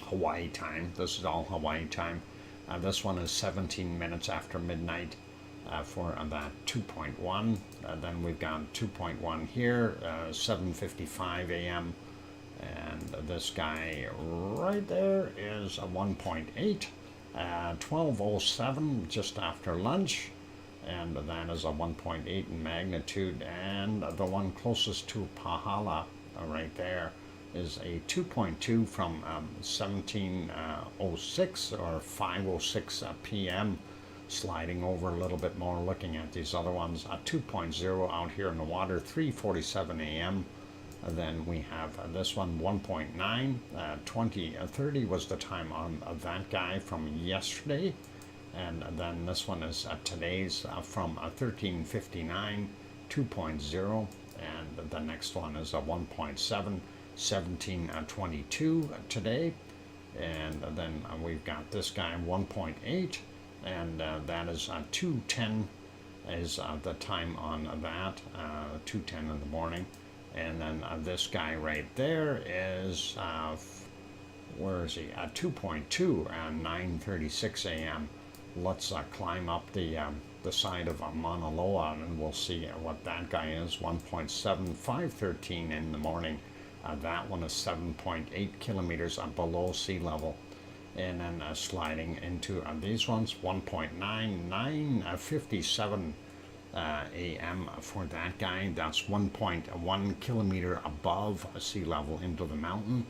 Hawaii time. This is all Hawaii time. This one is 17 minutes after midnight. For that 2.1, then we've got 2.1 here, 7:55 a.m. And this guy right there is a 1.8, 12:07 just after lunch, and that is a 1.8 in magnitude. And the one closest to Pahala right there is a 2.2 from 17:06 or 5:06 p.m. Sliding over a little bit more, looking at these other ones. 2.0 out here in the water, 3:47 a.m. Then we have this one, 1.9, 20:30 was the time on that guy from yesterday. And then this one is today's from 13:59, 2.0. And the next one is a 1.7, 17:22 today. And then we've got this guy, 1.8. And that is 2:10 is the time on that, 2:10 in the morning. And then this guy right there is, where is he? 2.2 and 9:36 a.m. let's climb up the side of Mauna Loa, and we'll see what that guy is. 1.7513 in the morning. That one is 7.8 kilometers below sea level. And then sliding into these ones, 1.9957 a.m. for that guy. That's 1.1 kilometer above sea level into the mountain.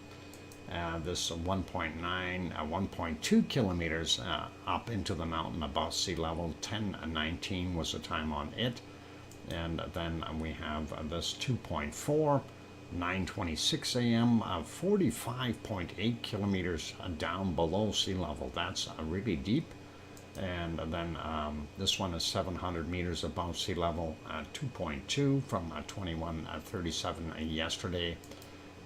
This 1.2 kilometers up into the mountain above sea level. 10:19 was the time on it. And then we have this 2.4, 9:26 a.m., 45.8 kilometers down below sea level. That's really deep. And then this one is 700 meters above sea level, 2.2 from 21:37 yesterday.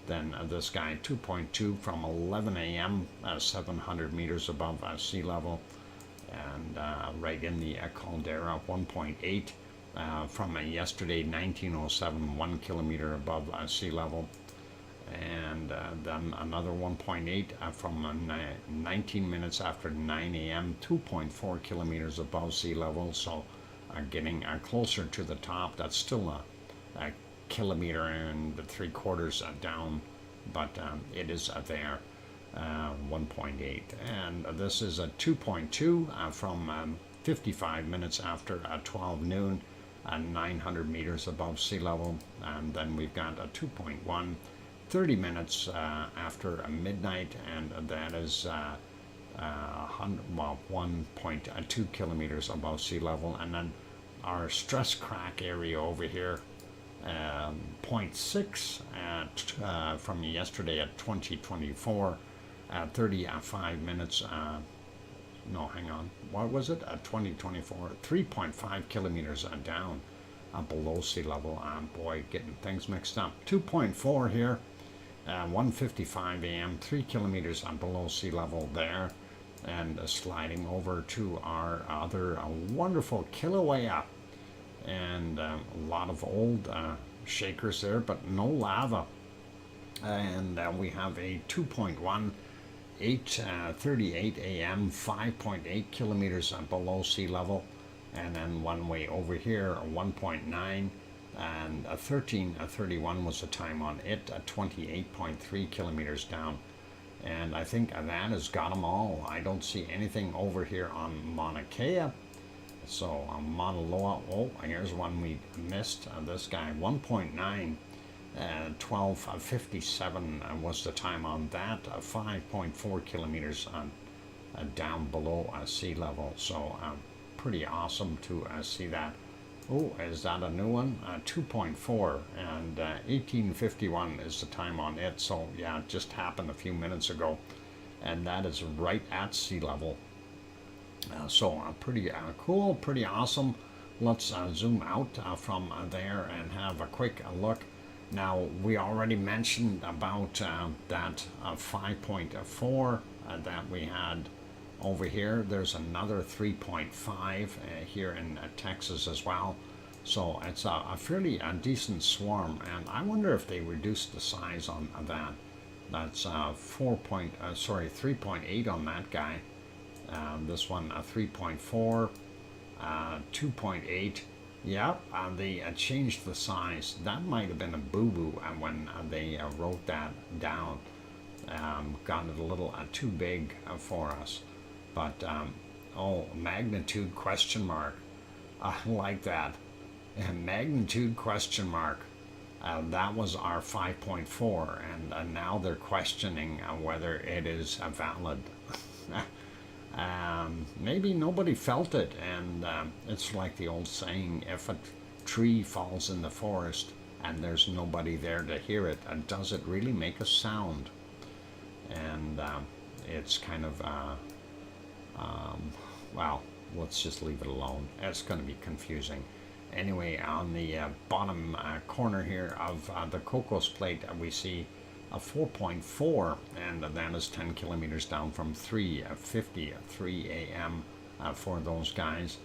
Then this guy, 2.2 from 11 a.m., 700 meters above sea level. And right in the caldera, 1.8 from yesterday, 1907, 1 kilometer above sea level. And then another 1.8 from 19 minutes after 9 a.m., 2.4 kilometers above sea level. So getting closer to the top. That's still a kilometer and 3/4 down, but it is there. 1.8. And this is a 2.2 from 55 minutes after 12 noon, 900 meters above sea level. And then we've got a 2.1, 30 minutes after midnight, and that is 1.2 kilometers above sea level. And then our stress crack area over here, 0.6 from yesterday at 2024, 35 minutes. No, hang on. What was it? 2024, 3.5 kilometers down below sea level. Boy, getting things mixed up. 2.4 here, 1:55 a.m., 3 kilometers below sea level there. And sliding over to our other wonderful Kilauea. And a lot of old shakers there, but no lava. And we have a 2.1, 8:38 a.m., 5.8 kilometers below sea level. And then one way over here, 1.9, and 13:31 was the time on it, 28.3 kilometers down. And I think that has got them all. I don't see anything over here on Mauna Kea. So Mauna Loa, oh, here's one we missed. This guy, 1.9, 12:57 was the time on that. 5.4 kilometers down below sea level. So pretty awesome to see that. Oh, is that a new one? 2.4, and 18:51 is the time on it. So yeah, it just happened a few minutes ago, and that is right at sea level. So pretty cool, pretty awesome. Let's zoom out from there and have a quick look. Now, we already mentioned about that 5.4 that we had over here. There's another 3.5 here in Texas as well. So it's a fairly decent swarm, and I wonder if they reduced the size on that. That's 3.8 on that guy. This one 3.4, 2.8. Yeah, they changed the size. That might have been a boo-boo when they wrote that down. Got it a little too big for us. But, oh, magnitude question mark. I like that. Magnitude question mark. That was our 5.4, and now they're questioning whether it is valid. Maybe nobody felt it, and it's like the old saying, if a tree falls in the forest and there's nobody there to hear it, does it really make a sound? And it's kind of, well, let's just leave it alone. It's going to be confusing. Anyway, on the bottom corner here of the Cocos Plate, we see a 4.4, and that is 10 kilometers down from 3:53 a.m. For those guys.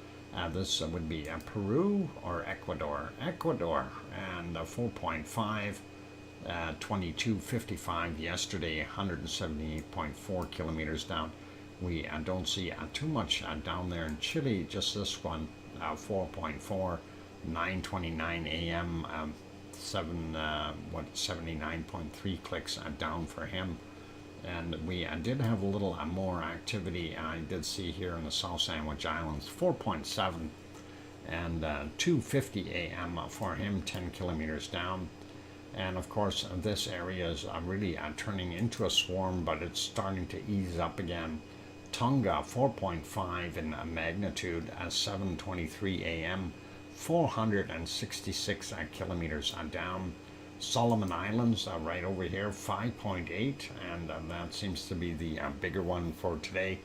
This would be Peru or Ecuador. Ecuador, and 4.5, 22:55 yesterday, 178.4 kilometers down. We don't see too much down there in Chile. Just this one, 4.4, 9:29 a.m. 79.3 clicks down for him. And we did have a little more activity. I did see here in the South Sandwich Islands, 4.7 and 2:50 a.m. for him, 10 kilometers down. And of course, this area is really turning into a swarm, but it's starting to ease up again. Tonga, 4.5 in magnitude, 7:23 a.m., 466 kilometers down. Solomon Islands, right over here, 5.8, and that seems to be the bigger one for today.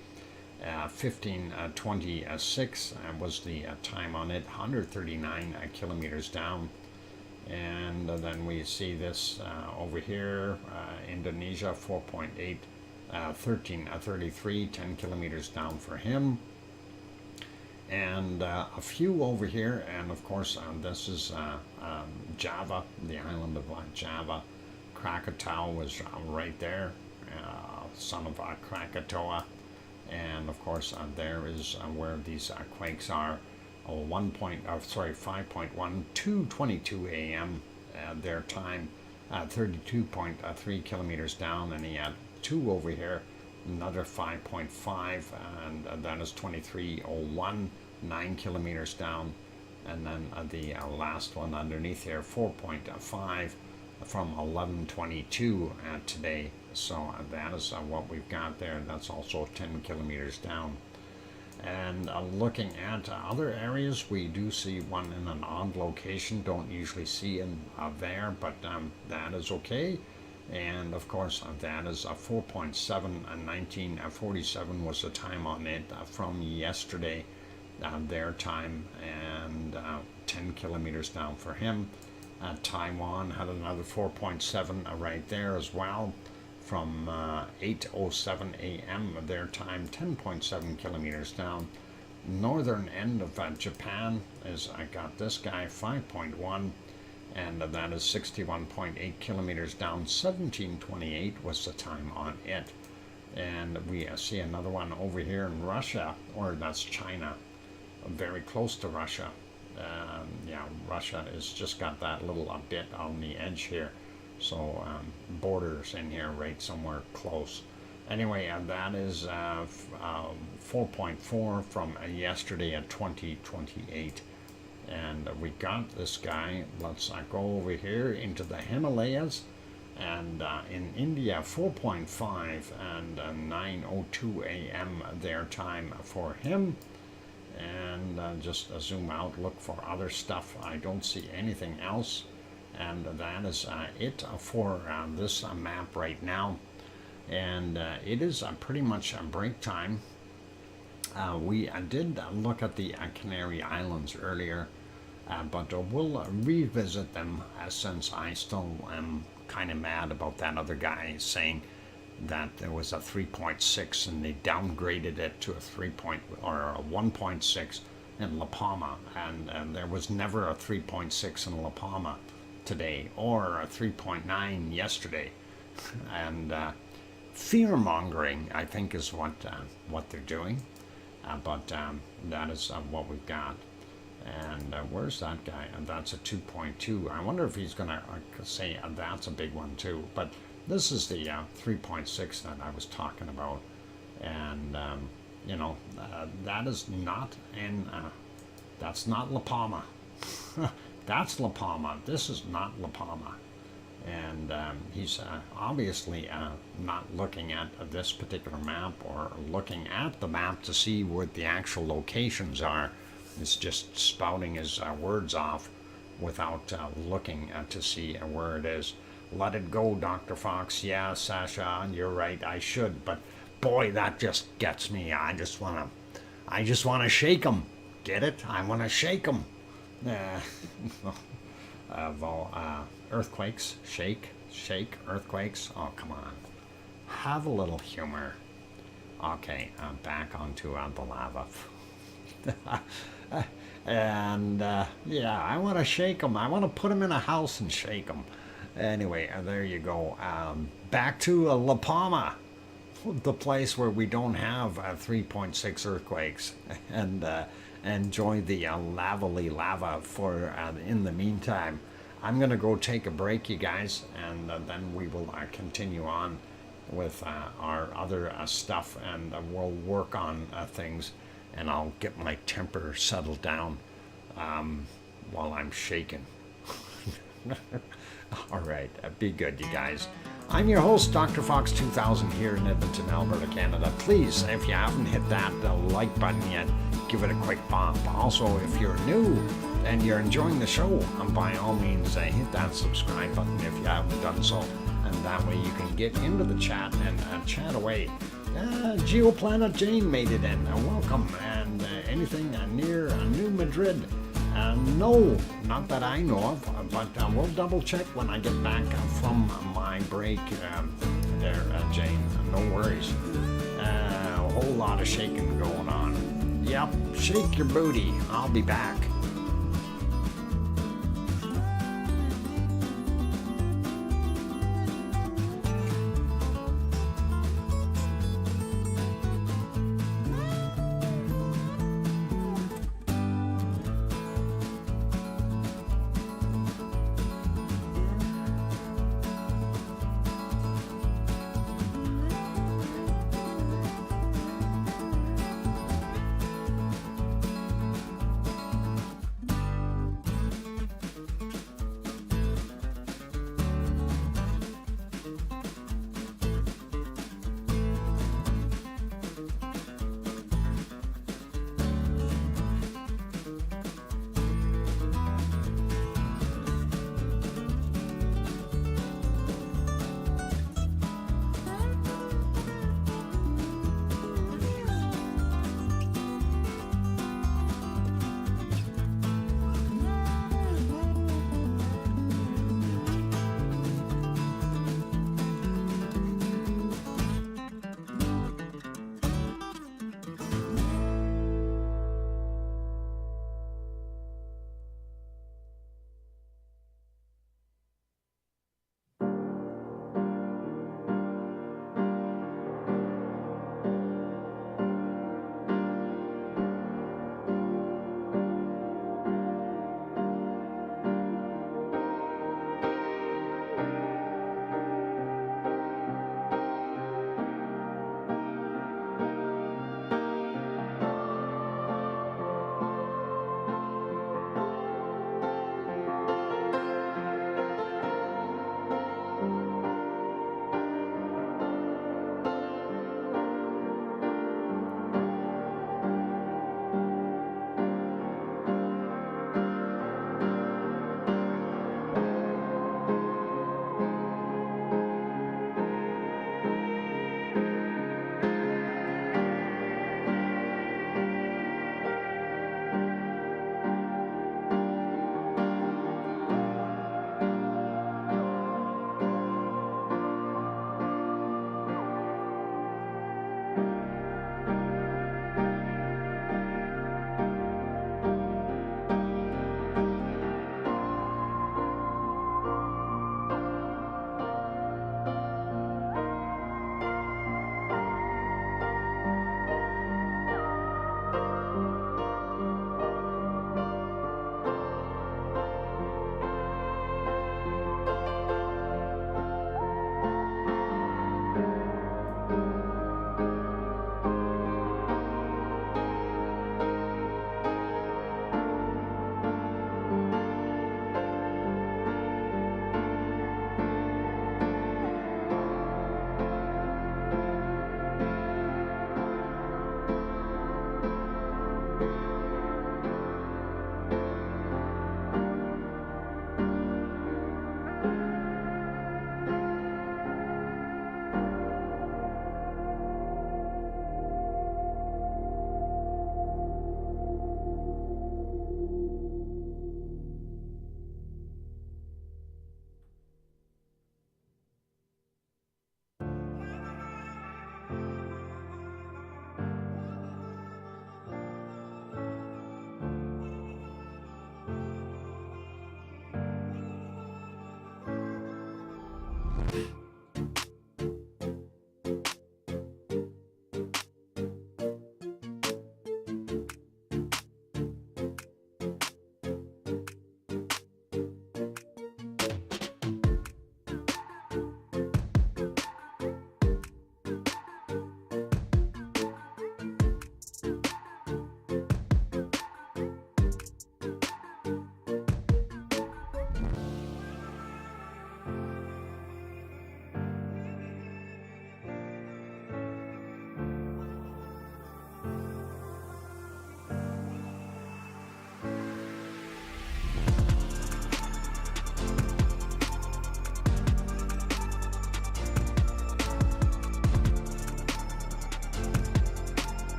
15:26 was the time on it, 139 kilometers down. And then we see this over here, Indonesia, 4.8, 13:33, 10 kilometers down for him. And a few over here, and of course this is Java, the island of Java. Krakatau was right there, son of Krakatoa. And of course there is where these quakes are. 5.1, 2:22 a.m. Their time, 32.3 kilometers down, and he had two over here, another 5.5, and that is 23:01, 9 kilometers down, and then the last one underneath here, 4.5 from 11:22 today. So that is what we've got there. That's also 10 kilometers down. And looking at other areas, we do see one in an odd location. Don't usually see in there, but that is okay. And of course, that is 4.7, 1947 was the time on it from yesterday, their time, and 10 kilometers down for him. Taiwan had another 4.7 right there as well, from 8:07 a.m. their time, 10.7 kilometers down. Northern end of Japan is, I got this guy, 5.1, and that is 61.8 kilometers down. 17:28 was the time on it. And we see another one over here in Russia, or that's China, very close to Russia. Yeah, Russia has just got that little bit on the edge here. So borders in here right somewhere close. Anyway, that is 4.4 from yesterday at 20:28. And we got this guy. Let's go over here into the Himalayas. And in India, 4.5 and 9:02 a.m. their time for him. And just zoom out, look for other stuff. I don't see anything else. And that is it for this map right now. And it is pretty much break time. We did look at the Canary Islands earlier, but we'll revisit them since I still am kind of mad about that other guy saying that there was a 3.6 and they downgraded it to a 1.6 in La Palma, and there was never a 3.6 in La Palma today, or a 3.9 yesterday. And fear-mongering, I think, is what they're doing. But that is what we've got. And where's that guy? And that's a 2.2. I wonder if he's going to say that's a big one too. But this is the 3.6 that I was talking about. And, you know, that is not in, that's not La Palma. That's La Palma. This is not La Palma. And he's obviously not looking at this particular map, or looking at the map to see what the actual locations are. It's just spouting his words off without looking to see where it is. Let it go, Dr. Fox. Yeah, Sasha, you're right. I should, but boy, that just gets me. I just wanna shake him. Get it? I wanna shake him. Earthquakes, shake, earthquakes. Oh, come on. Have a little humor. Okay, back onto the lava. And yeah, I want to shake him. I want to put him in a house and shake him. Anyway, there you go. Back to La Palma. the place where we don't have 3.6 earthquakes and enjoy the lava for in the meantime. I'm going to go take a break, you guys, and then we will continue on with our other stuff, and we'll work on things, and I'll get my temper settled down while I'm shaking. All right, be good, you guys. I'm your host, DrFox2000, here in Edmonton, Alberta, Canada. Please, if you haven't hit that like button yet, give it a quick bump. Also, if you're new and you're enjoying the show, by all means, hit that subscribe button if you haven't done so. And that way you can get into the chat and chat away. Geoplanet Jane made it in. Welcome. And anything near New Madrid? No, not that I know of, but we'll double check when I get back from my break there, Jane. No worries. A whole lot of shaking going on. Yep, shake your booty. I'll be back.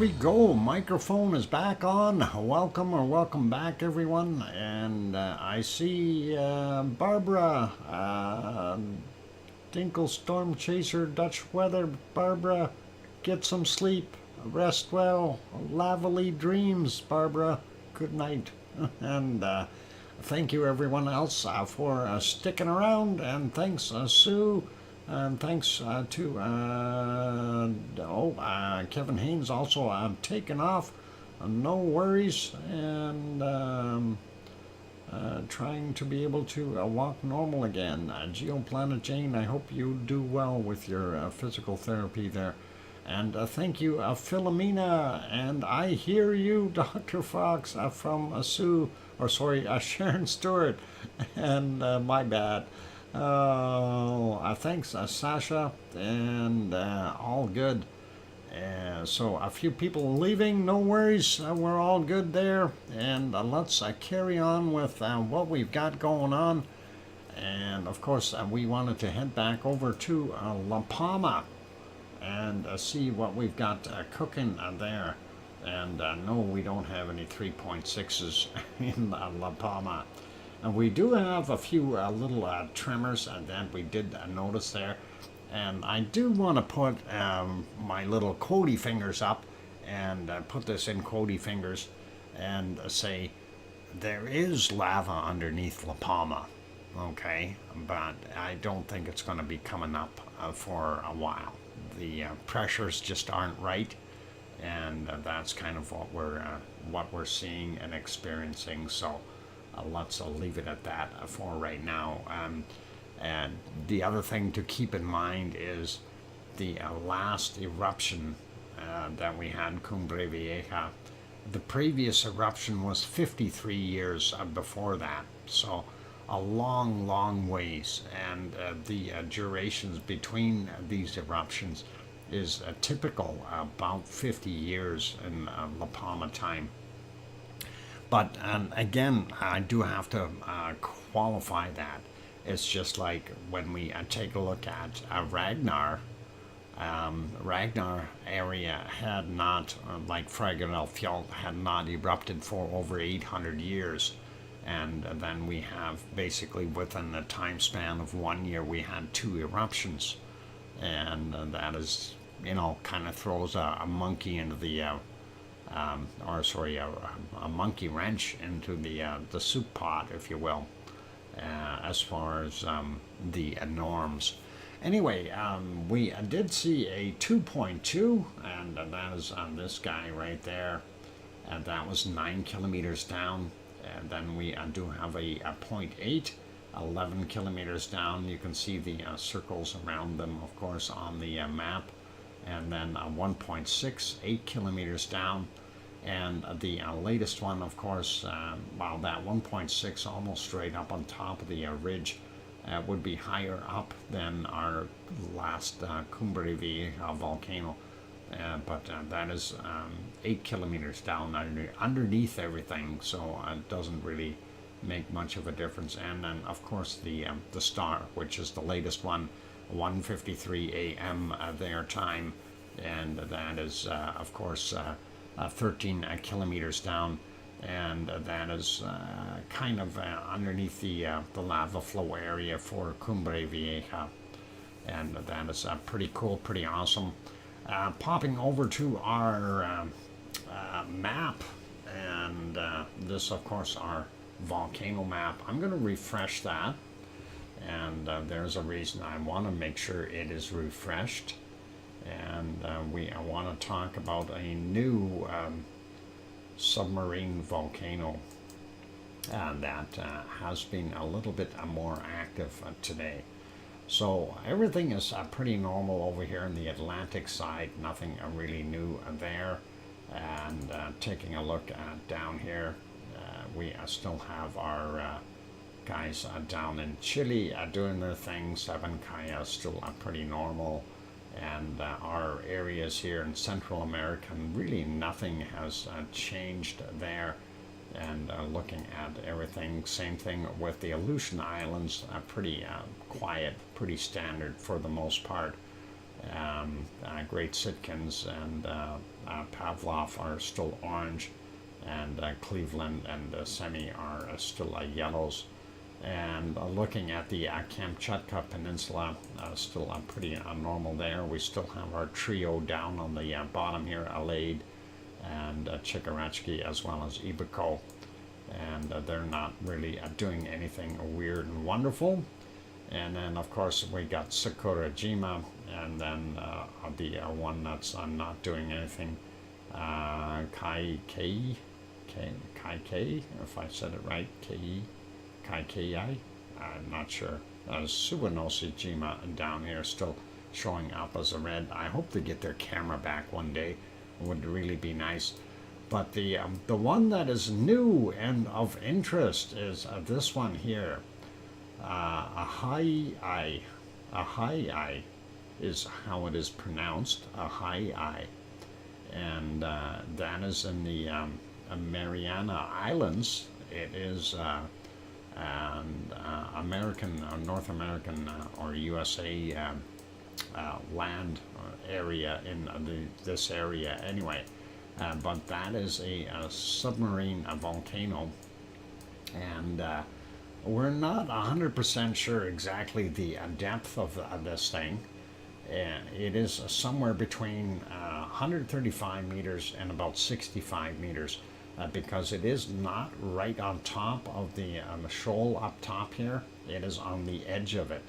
we go. Microphone is back on. Welcome back, everyone. And I see Barbara, Dinkle Storm Chaser, Dutch Weather. Barbara, get some sleep. Rest well. Lavely dreams, Barbara. Good night. And thank you, everyone else, for sticking around. And thanks, Sue. And thanks to Kevin Haynes also taken off. No worries, and trying to be able to walk normal again. Geoplanet Jane, I hope you do well with your physical therapy there. And thank you, Philomena, and I hear you, Dr. Fox, from Sue, or sorry, Sharon Stewart, and my bad. Thanks, Sasha, and all good. So a few people leaving, no worries, we're all good there. And let's carry on with what we've got going on. And of course, we wanted to head back over to La Palma and see what we've got cooking there. And no, we don't have any 3.6s in La Palma. And we do have a few little tremors that we did notice there. And I do want to put my little quotey fingers up and put this in quotey fingers and say there is lava underneath La Palma, okay? But I don't think it's going to be coming up for a while. The pressures just aren't right, and that's kind of what we're seeing and experiencing. So let's leave it at that for right now. And the other thing to keep in mind is the last eruption that we had, Cumbre Vieja. The previous eruption was 53 years before that. So a long ways. And the durations between these eruptions is typical, about 50 years in La Palma time. But again, I do have to qualify that. It's just like when we take a look at Ragnar. Ragnar area had not, like Fragile Fjord, had not erupted for over 800 years. And then we have basically within the time span of 1 year, we had 2 eruptions. And that is, kind of throws a monkey into the a monkey wrench into the soup pot, if you will, as far as the norms. Anyway, we did see a 2.2, and that is on this guy right there, and that was 9 kilometers down. And then we do have a 0.8, 11 kilometers down. You can see the circles around them, of course, on the map. And then 1.6, 8 kilometers down. And the latest one, of course, while that 1.6 almost straight up on top of the ridge would be higher up than our last Cumbre Vieja volcano. But that is 8 kilometers down underneath everything, so it doesn't really make much of a difference. And then, of course, the star, which is the latest one, 1:53 a.m. Their time, and that is, of course, 13 kilometers down, and that is kind of underneath the lava flow area for Cumbre Vieja, and that is pretty cool, pretty awesome. Popping over to our map, and this, of course, our volcano map. I'm going to refresh that, and there's a reason I want to make sure it is refreshed. And I want to talk about a new submarine volcano that has been a little bit more active today. So everything is pretty normal over here in the Atlantic side, nothing really new there. And taking a look down here, we still have our guys down in Chile doing their thing. Sabancaya is still pretty normal. And our areas here in Central America, really nothing has changed there. And looking at everything, same thing with the Aleutian Islands, pretty quiet, pretty standard for the most part. Great Sitkins and Pavlov are still orange, and Cleveland and Semi are still yellows. And looking at the Kamchatka Peninsula, still pretty normal there. We still have our trio down on the bottom here, Alade and Chikarachki, as well as Ibiko. And they're not really doing anything weird and wonderful. And then, of course, we got Sakurajima, and then the one that's not doing anything, Kaikei, if I said it right, Kaikei, I'm not sure. Suwanoshi-jima down here still showing up as a red. I hope they get their camera back one day. It would really be nice. But the one that is new and of interest is this one here. Ahai is how it is pronounced, Ahai. And that is in the Mariana Islands. It is American, North American, or USA land area in this area anyway. But that is a submarine volcano, and we're not 100% sure exactly the depth of this thing. It is somewhere between 135 meters and about 65 meters, because it is not right on top of the shoal up top here. It is on the edge of it.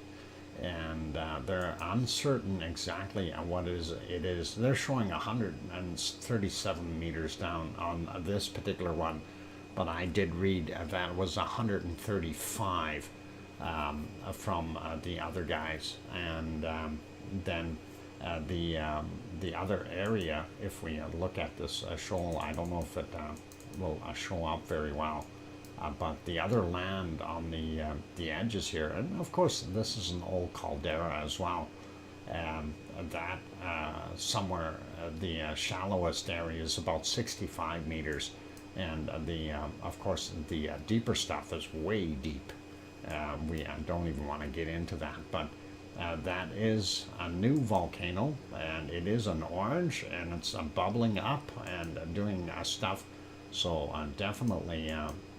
And they're uncertain exactly what it is. They're showing 137 meters down on this particular one, but I did read that was 135 from the other guys. And then the other area, if we look at this shoal, I don't know if it will show up very well. But the other land on the edges here, and of course this is an old caldera as well, that somewhere the shallowest area is about 65 meters, and of course the deeper stuff is way deep. We don't even want to get into that, but that is a new volcano, and it is an orange, and it's bubbling up and doing stuff, so definitely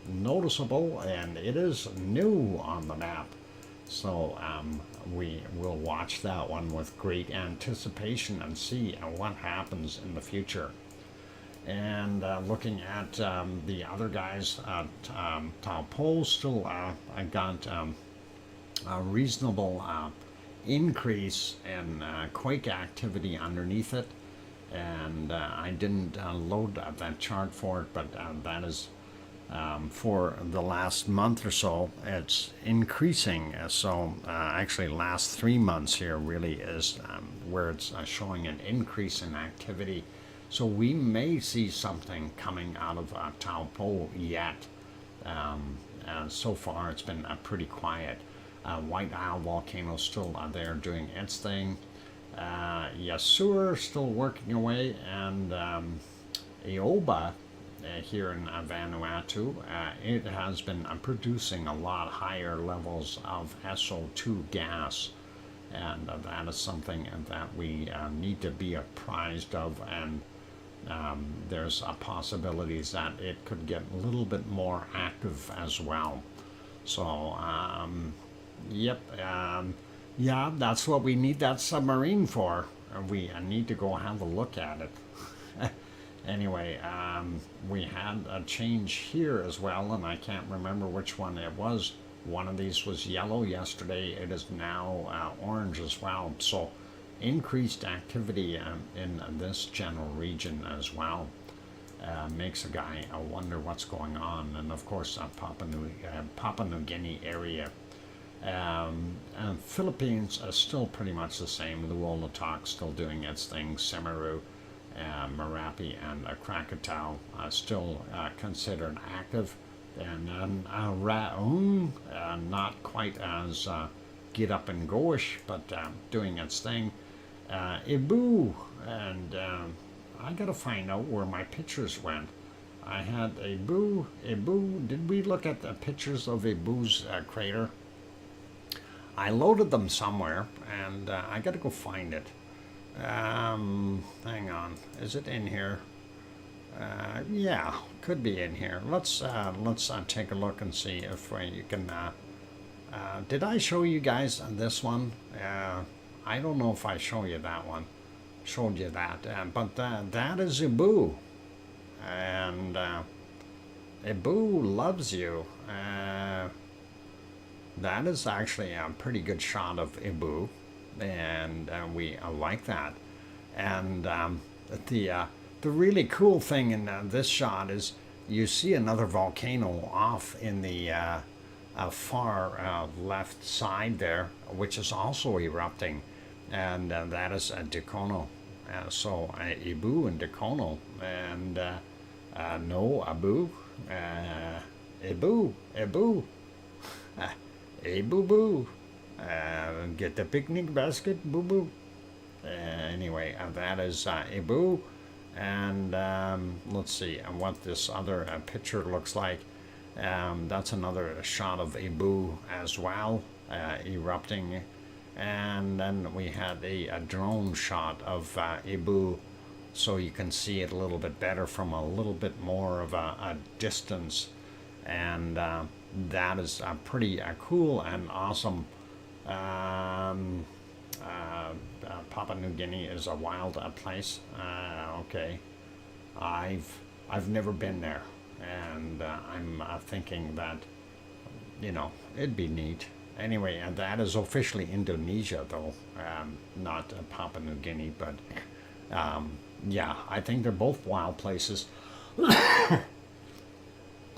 noticeable, and it is new on the map. So we will watch that one with great anticipation and see what happens in the future. And looking at the other guys, Taupo still got a reasonable increase in quake activity underneath it. And I didn't load that chart for it, but that is for the last month or so, it's increasing. So actually last 3 months here really is where it's showing an increase in activity. So we may see something coming out of Taupo yet. And so far it's been pretty quiet. White Isle volcano still there doing its thing. Yasur still working away, and Eoba here in Vanuatu, it has been producing a lot higher levels of SO2 gas, and that is something that we need to be apprised of, and there's possibilities that it could get a little bit more active as well. So yep, yeah, that's what we need that submarine for. We need to go have a look at it. Anyway, we had a change here as well, and I can't remember which one it was. One of these was yellow yesterday. It is now orange as well. So increased activity in this general region as well. Makes a guy wonder what's going on. And of course, Papua New Guinea area. And Philippines are still pretty much the same. Luolatok still doing its thing. Semeru, Merapi, and Krakatau still considered active. And then Raung, not quite as get up and go-ish, but doing its thing. Ibu, and I gotta find out where my pictures went. I had Ibu, did we look at the pictures of Ibu's crater? I loaded them somewhere, and I gotta go find it. Hang on. Is it in here? Yeah, could be in here. Let's take a look and see if you can. Did I show you guys this one? I don't know if I showed you that one. Showed you that, but that is Ibu, and Ibu loves you. That is actually a pretty good shot of Ibu, and we like that. And the really cool thing in this shot is you see another volcano off in the far left side there, which is also erupting, and that is Decono. So Ibu and Decono, and no Abu, Ibu, Ibu, Ibu boo, get the picnic basket, boo boo. Anyway, that is Ibu, and let's see what this other picture looks like. That's another shot of Ibu as well, erupting. And then we had a drone shot of Ibu, so you can see it a little bit better from a little bit more of a distance. And that is pretty cool and awesome. Papua New Guinea is a wild place. Okay, I've never been there, and I'm thinking that, you know, it'd be neat. Anyway, and that is officially Indonesia, though, not Papua New Guinea. But yeah, I think they're both wild places.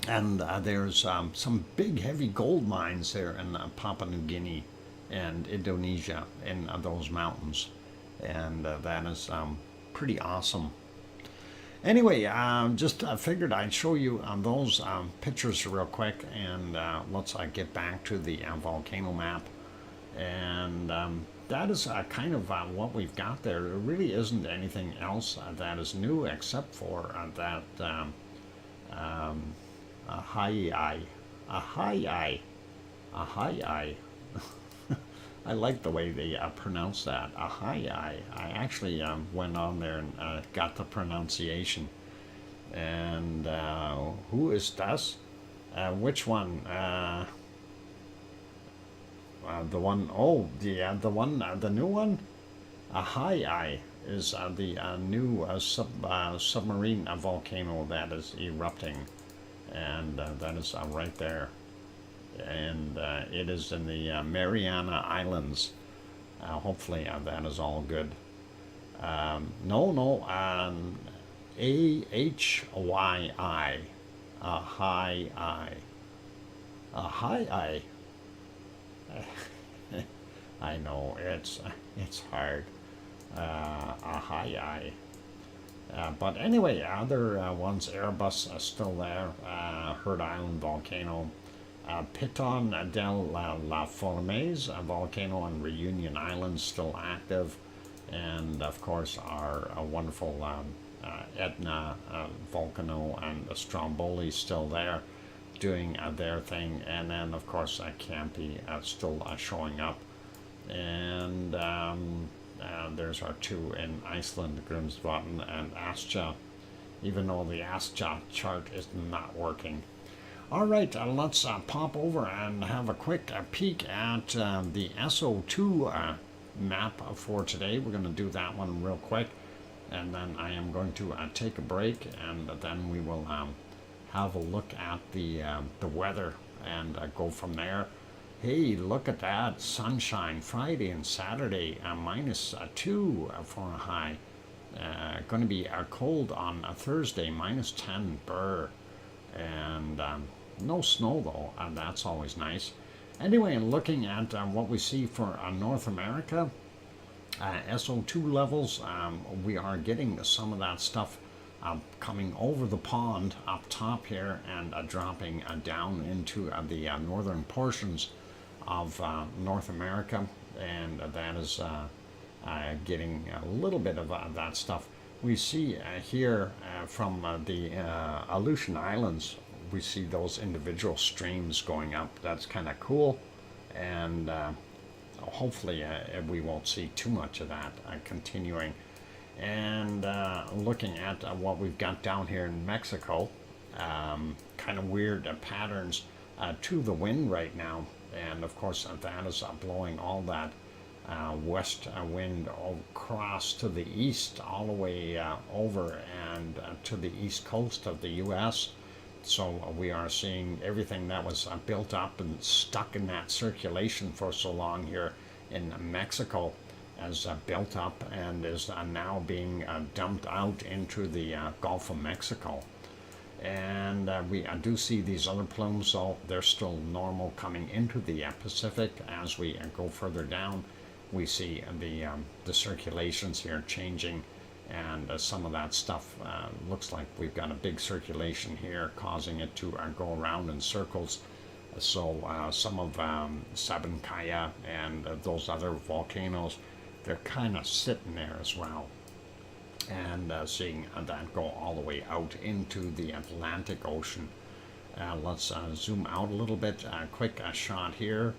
And there's some big, heavy gold mines there in Papua New Guinea and Indonesia in those mountains, and that is pretty awesome. Anyway, just figured I'd show you those pictures real quick, and let's get back to the volcano map. And that is kind of what we've got there. There really isn't anything else that is new except for that Ahai. I like the way they pronounce that. Ahai. I actually went on there and got the pronunciation. And who is das? Which one? The one, oh, the one, the new one? Ahai is the new submarine volcano that is erupting. And that is right there. And it is in the Mariana Islands. Hopefully that is all good. No, AHYI, a high I. I know it's hard. A high I. But anyway, other ones, Airbus still there. Heard Island volcano. Piton del La Formes, a volcano on Reunion Island, still active, and of course our wonderful Etna, Volcano, and Stromboli still there, doing their thing, and then of course Campi still showing up, and there's our two in Iceland, Grimsvatn and Astja, even though the Astja chart is not working. All right, let's pop over and have a quick peek at the SO2 map for today. We're going to do that one real quick, and then I am going to take a break, and then we will have a look at the weather and go from there. Hey, look at that, sunshine Friday and Saturday, -2 for a high. Going to be cold on Thursday, -10 Burr, and no snow though, and that's always nice. Anyway, looking at what we see for North America, SO2 levels, we are getting some of that stuff coming over the pond up top here and dropping down into the northern portions of North America, and that is getting a little bit of that stuff. We see here from the Aleutian Islands, we see those individual streams going up. That's kind of cool. And hopefully we won't see too much of that continuing. And looking at what we've got down here in Mexico, kind of weird patterns to the wind right now. And of course, that is blowing all that west wind across to the east, all the way over and to the east coast of the U.S. So we are seeing everything that was built up and stuck in that circulation for so long here in Mexico as built up and is now being dumped out into the Gulf of Mexico. And we do see these other plumes, so they're still normal coming into the Pacific. As we go further down, we see the circulations here changing, and some of that stuff looks like we've got a big circulation here causing it to go around in circles. So some of Sabancaya and those other volcanoes, they're kind of sitting there as well. And seeing that go all the way out into the Atlantic Ocean. Let's zoom out a little bit. Quick shot here.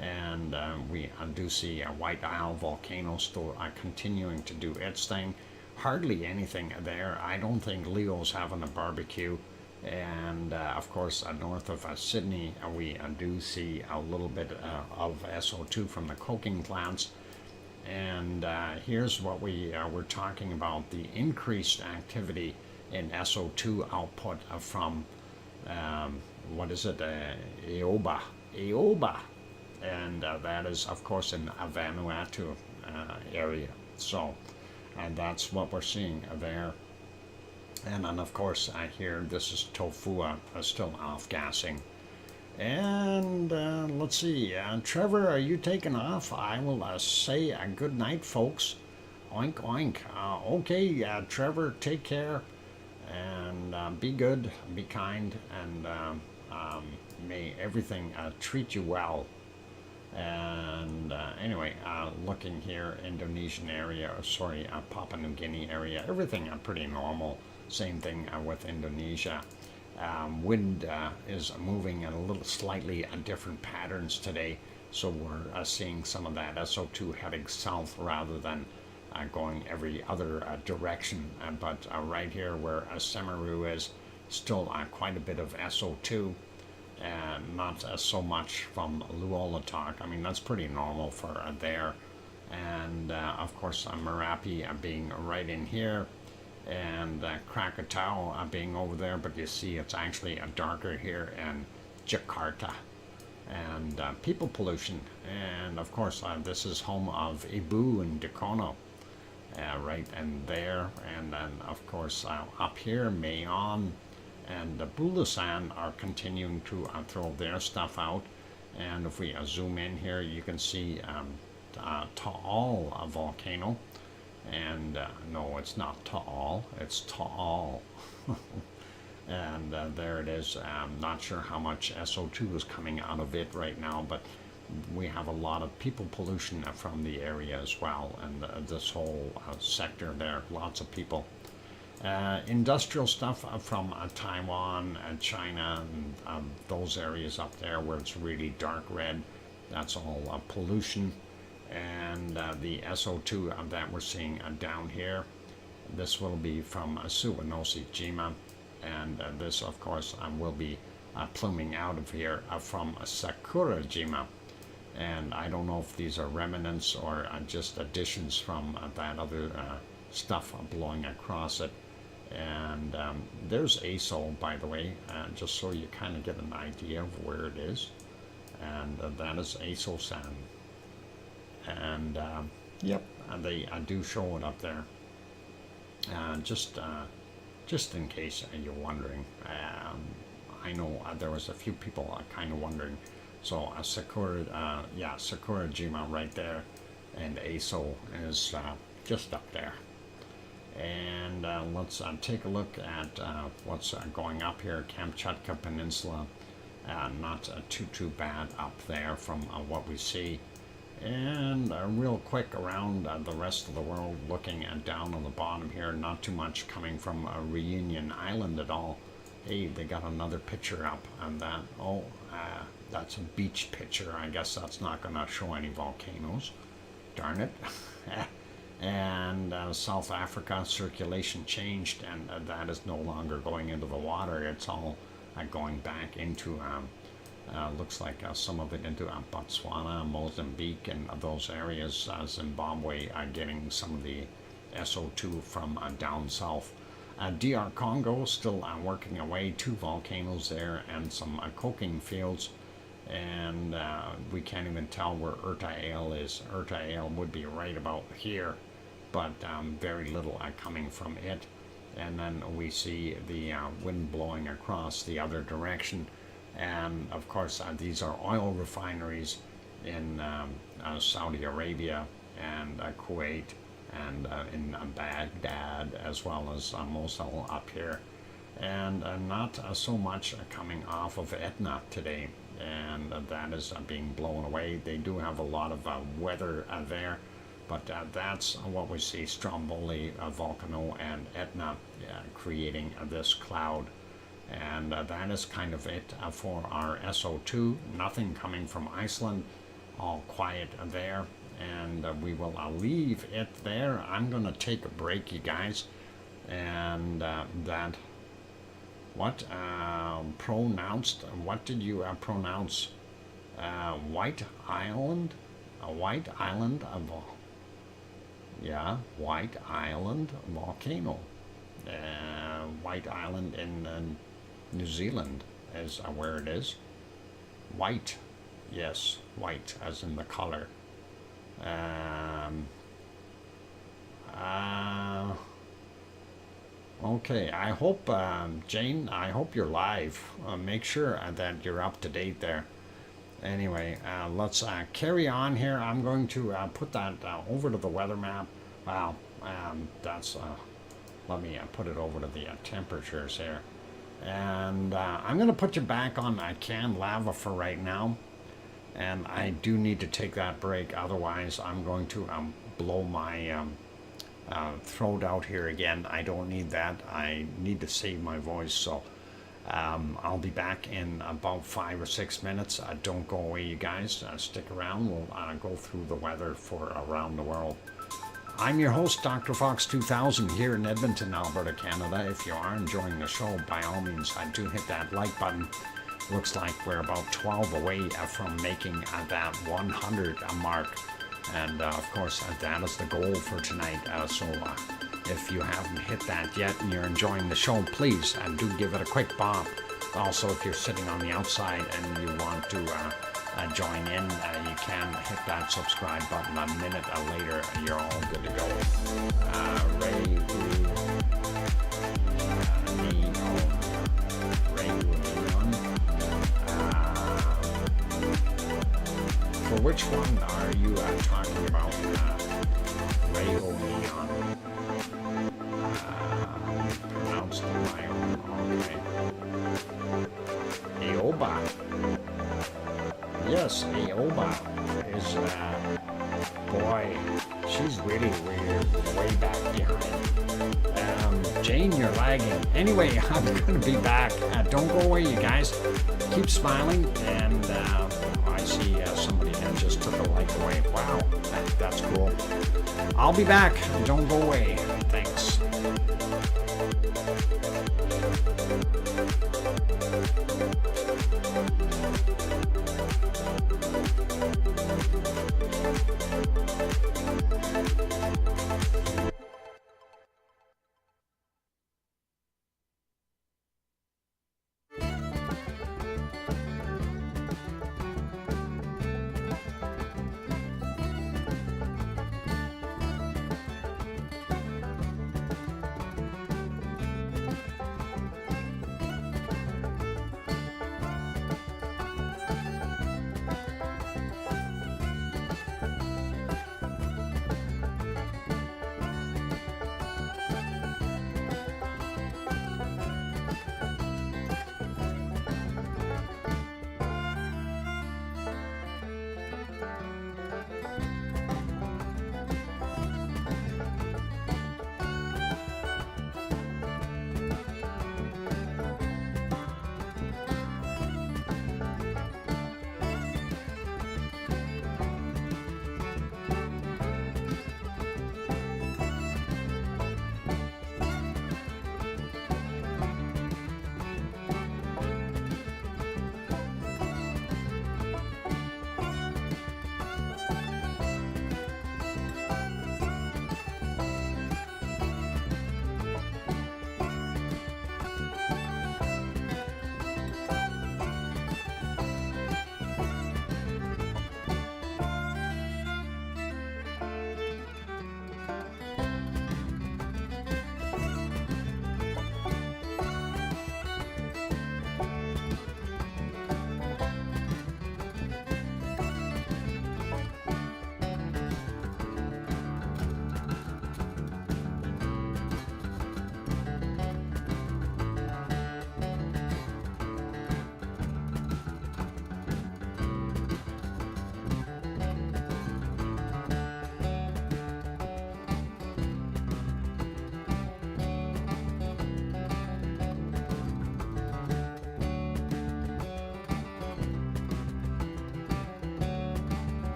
And we do see a White Isle volcano still continuing to do its thing. Hardly anything there. I don't think Leo's having a barbecue. And of course, north of Sydney, we do see a little bit of SO2 from the coking plants. And here's what we were talking about, the increased activity in SO2 output from, what is it, Eoba. And that is, of course, in Vanuatu area. So that's what we're seeing there. And then, of course, here, this is Tofua still off-gassing. And let's see, Trevor, are you taking off? I will say good night, folks. Oink, oink. Okay, Trevor, take care. And be good, be kind, and may everything treat you well. And anyway, looking here, Indonesian area, sorry, Papua New Guinea area, everything pretty normal. Same thing with Indonesia. Wind is moving in a little slightly different patterns today, so we're seeing some of that SO2 heading south rather than going every other direction. But right here where Semeru is, still quite a bit of SO2, and not so much from Luolatok. I mean, that's pretty normal for there. And of course, Merapi being right in here, and Krakatau being over there, but you see it's actually darker here in Jakarta. And people pollution, and of course this is home of Ibu and Dakono, right and there. And then of course up here Mayon and Bulasan are continuing to throw their stuff out. And if we zoom in here, you can see Taal volcano. And no, it's not Taal, it's Taal. And there it is. I'm not sure how much SO2 is coming out of it right now, but we have a lot of people pollution from the area as well, and this whole sector there, lots of people. Industrial stuff from Taiwan and China and those areas up there where it's really dark red, that's all pollution. And the SO2 that we're seeing down here, this will be from Suwanosi-jima, and this of course will be pluming out of here from Sakurajima. And I don't know if these are remnants or just additions from that other stuff blowing across it. And there's ASO, by the way, just so you kind of get an idea of where it is. And that is ASO-san. And yep, they do show it up there. Just in case you're wondering, I know there was a few people kind of wondering. So Sakurajima right there, and ASO is just up there. And let's take a look at what's going up here, Kamchatka Peninsula. Not too bad up there from what we see. And real quick around the rest of the world, looking down on the bottom here, not too much coming from Reunion Island at all. Hey, they got another picture up on that. Oh, That's a beach picture. I guess that's not going to show any volcanoes. Darn it. And South Africa, circulation changed, and that is no longer going into the water. It's all going back into, looks like some of it into Botswana, Mozambique, and those areas. Zimbabwe getting some of the SO2 from down south. DR Congo still working away, 2 volcanoes there and some coking fields. And we can't even tell where Eruption is. Eruption would be right about here, but very little coming from it. And then we see the wind blowing across the other direction. And of course, these are oil refineries in Saudi Arabia and Kuwait and in Baghdad, as well as Mosul up here. And not so much coming off of Etna today, and that is being blown away. They do have a lot of weather there, but that's what we see: Stromboli, Volcano, and Etna creating this cloud. And that is kind of it for our SO2. Nothing coming from Iceland, all quiet there. And we will leave it there. I'm going to take a break, you guys. And what did you pronounce? White Island? A White Island? Yeah, White Island volcano. White Island in New Zealand is where it is. White, yes, white as in the color. Okay, I hope, Jane, I hope you're live. Make sure that you're up to date there. Anyway, let's carry on here. I'm going to put that over to the weather map. Wow, that's, let me put it over to the temperatures here. And I'm going to put you back on canned lava for right now. And I do need to take that break, otherwise I'm going to blow my throat out here again. I don't need that. I need to save my voice, so I'll be back in about 5 or 6 minutes. Don't go away, you guys. Stick around. We'll go through the weather for around the world. I'm your host, DrFox2000, here in Edmonton, Alberta, Canada. If you are enjoying the show, by all means, do hit that like button. Looks like we're about 12 away from making that 100 mark. And of course, that is the goal for tonight. So if you haven't hit that yet and you're enjoying the show, please do give it a quick bop. Also, if you're sitting on the outside and you want to join in, you can hit that subscribe button. A minute later, you're all good to go. For which one are you talking about? Ray O'Neon. Pronounced my own. Okay. Aoba. Yes, Aoba is, boy, she's really way back behind. Jane, you're lagging. Anyway, I'm going to be back. Don't go away, you guys. Keep smiling, and I see somebody that just took a like away. Wow, that's cool. I'll be back. Don't go away. Thanks.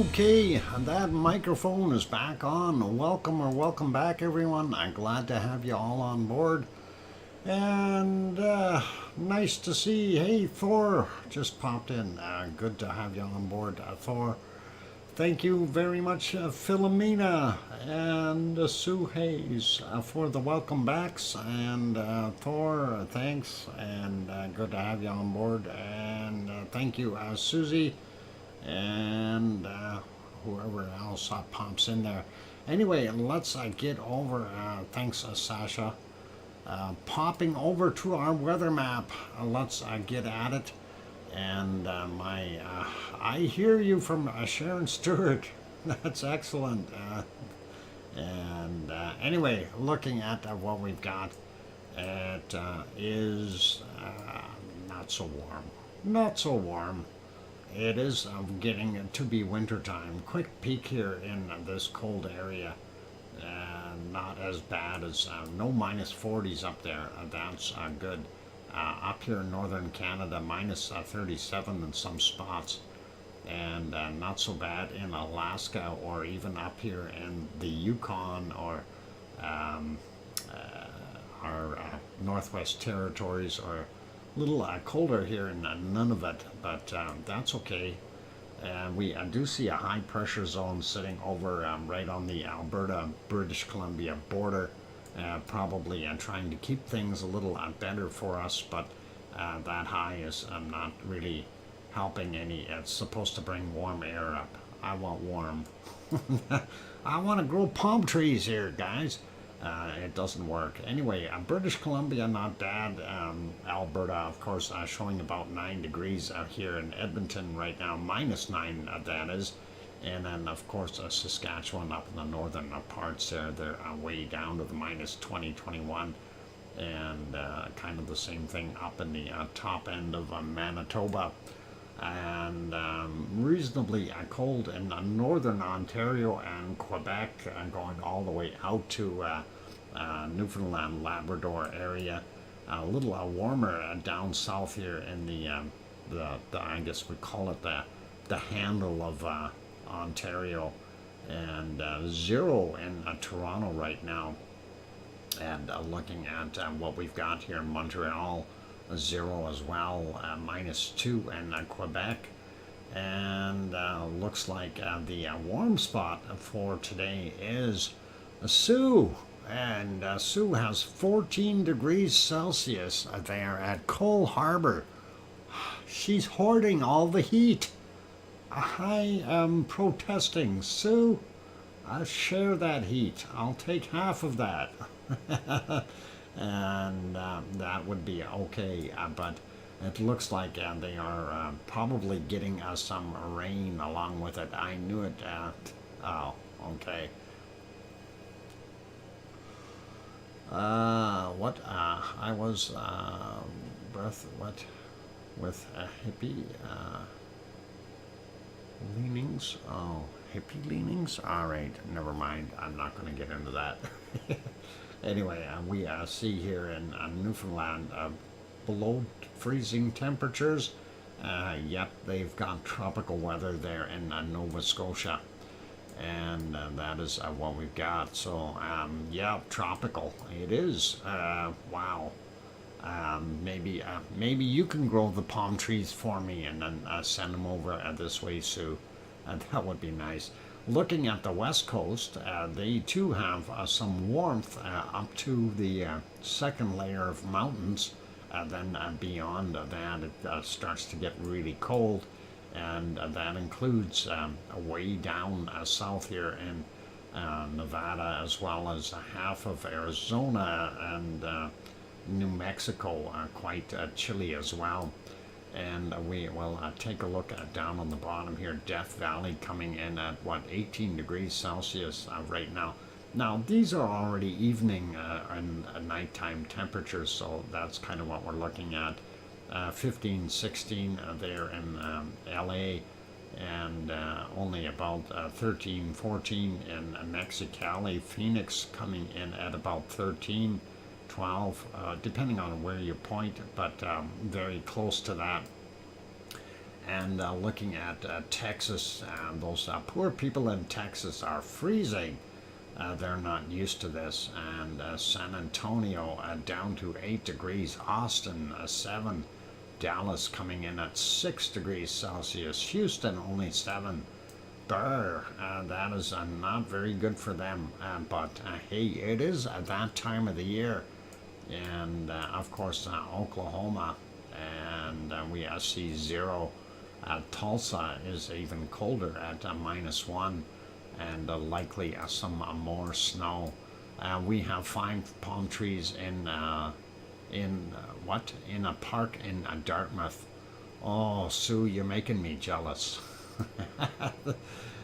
Okay, that microphone is back on. Welcome back, everyone. I'm glad to have you all on board. And nice to see, hey, Thor just popped in. Good to have you on board, Thor. Thank you very much, Philomena and Sue Hayes, for the welcome backs. And Thor, thanks, and good to have you on board. And thank you, Susie, and whoever else pops in there. Anyway, let's get over. Thanks, Sasha. Popping over to our weather map. Let's get at it. And I hear you from Sharon Stewart. That's excellent. Anyway, looking at what we've got, it is not so warm. Not so warm. It is getting to be wintertime. Quick peek here in this cold area. Not as bad as no minus 40s up there. That's good. Up here in northern Canada, minus 37 in some spots. And not so bad in Alaska or even up here in the Yukon or our Northwest Territories, or a little colder here in Nunavut, but that's okay. We do see a high pressure zone sitting over right on the Alberta British Columbia border, probably trying to keep things a little better for us, but that high is not really helping any. It's supposed to bring warm air up. I want warm. I want to grow palm trees here, guys. It doesn't work. Anyway, British Columbia, not bad. Alberta, of course, showing about 9 degrees out here in Edmonton right now, minus 9, that is. And then, of course, Saskatchewan up in the northern parts there, they're way down to the minus 20, 21. And kind of the same thing up in the top end of Manitoba. And reasonably cold in northern Ontario and Quebec, going all the way out to Newfoundland, Labrador area. A little warmer down south here in the I guess we call it the handle of Ontario, and 0 in Toronto right now. And looking at what we've got here in Montreal, 0 as well, minus 2 in Quebec. And looks like the warm spot for today is Sue. And Sue has 14 degrees Celsius there at Cole Harbor. She's hoarding all the heat. I am protesting. Sue, I'll share that heat. I'll take half of that. And that would be okay, but it looks like they are probably getting some rain along with it. I knew it. Oh, okay. What? I was with hippie leanings. Oh, hippie leanings. All right, never mind. I'm not going to get into that. Anyway, we see here in Newfoundland below freezing temperatures. Yep, they've got tropical weather there in Nova Scotia. And that is what we've got. So, yeah, tropical. It is. Wow. Maybe you can grow the palm trees for me and then send them over this way, Sue. That would be nice. Looking at the west coast, they too have some warmth up to the second layer of mountains. Then beyond that, it starts to get really cold. And that includes way down south here in Nevada, as well as half of Arizona and New Mexico, quite chilly as well. And we will take a look down on the bottom here. Death Valley coming in at 18 degrees Celsius right now. Now these are already evening and nighttime temperatures, so that's kind of what we're looking at. 15, 16 there in LA, and only about 13, 14 in Mexicali. Phoenix coming in at about 13, 12, depending on where you point, but very close to that. And looking at Texas, those poor people in Texas are freezing. They're not used to this. And San Antonio down to 8 degrees. Austin 7. Dallas coming in at 6 degrees Celsius. Houston only 7. Brr, that is not very good for them. But hey, it is at that time of the year. And of course, Oklahoma, and we see 0. Tulsa is even colder at -1, and likely some more snow. We have 5 palm trees in a park in Dartmouth. Oh, Sue, you're making me jealous.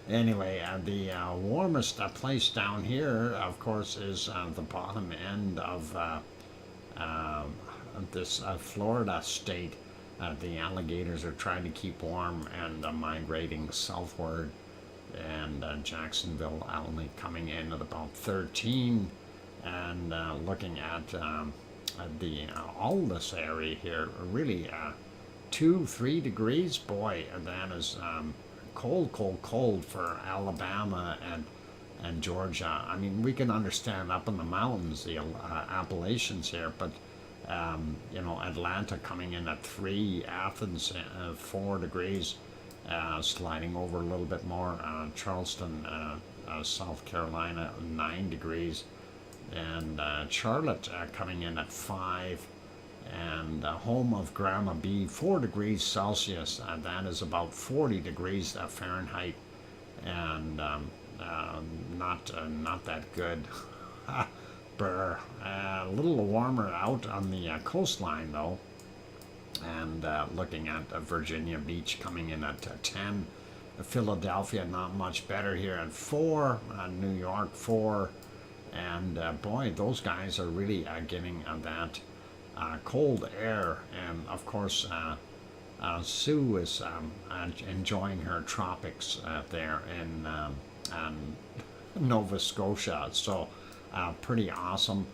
Anyway, the warmest place down here, of course, is the bottom end of this Florida state. The alligators are trying to keep warm and migrating southward, and Jacksonville only coming in at about 13, and looking at the all this area here, really 2-3 degrees. Boy, that is cold for Alabama and Georgia. I mean, we can understand up in the mountains, the Appalachians here, but Atlanta coming in at 3, Athens 4 degrees, sliding over a little bit more. Charleston, South Carolina, 9 degrees, and Charlotte coming in at 5, and home of Grandma B, 4 degrees Celsius. That is about 40 degrees Fahrenheit, and not that good. Brr. A little warmer out on the coastline though, and looking at Virginia Beach coming in at 10. Philadelphia not much better here at 4. New York 4, and boy, those guys are really getting that cold air. And of course, Sue is enjoying her tropics there in Nova Scotia. So pretty awesome.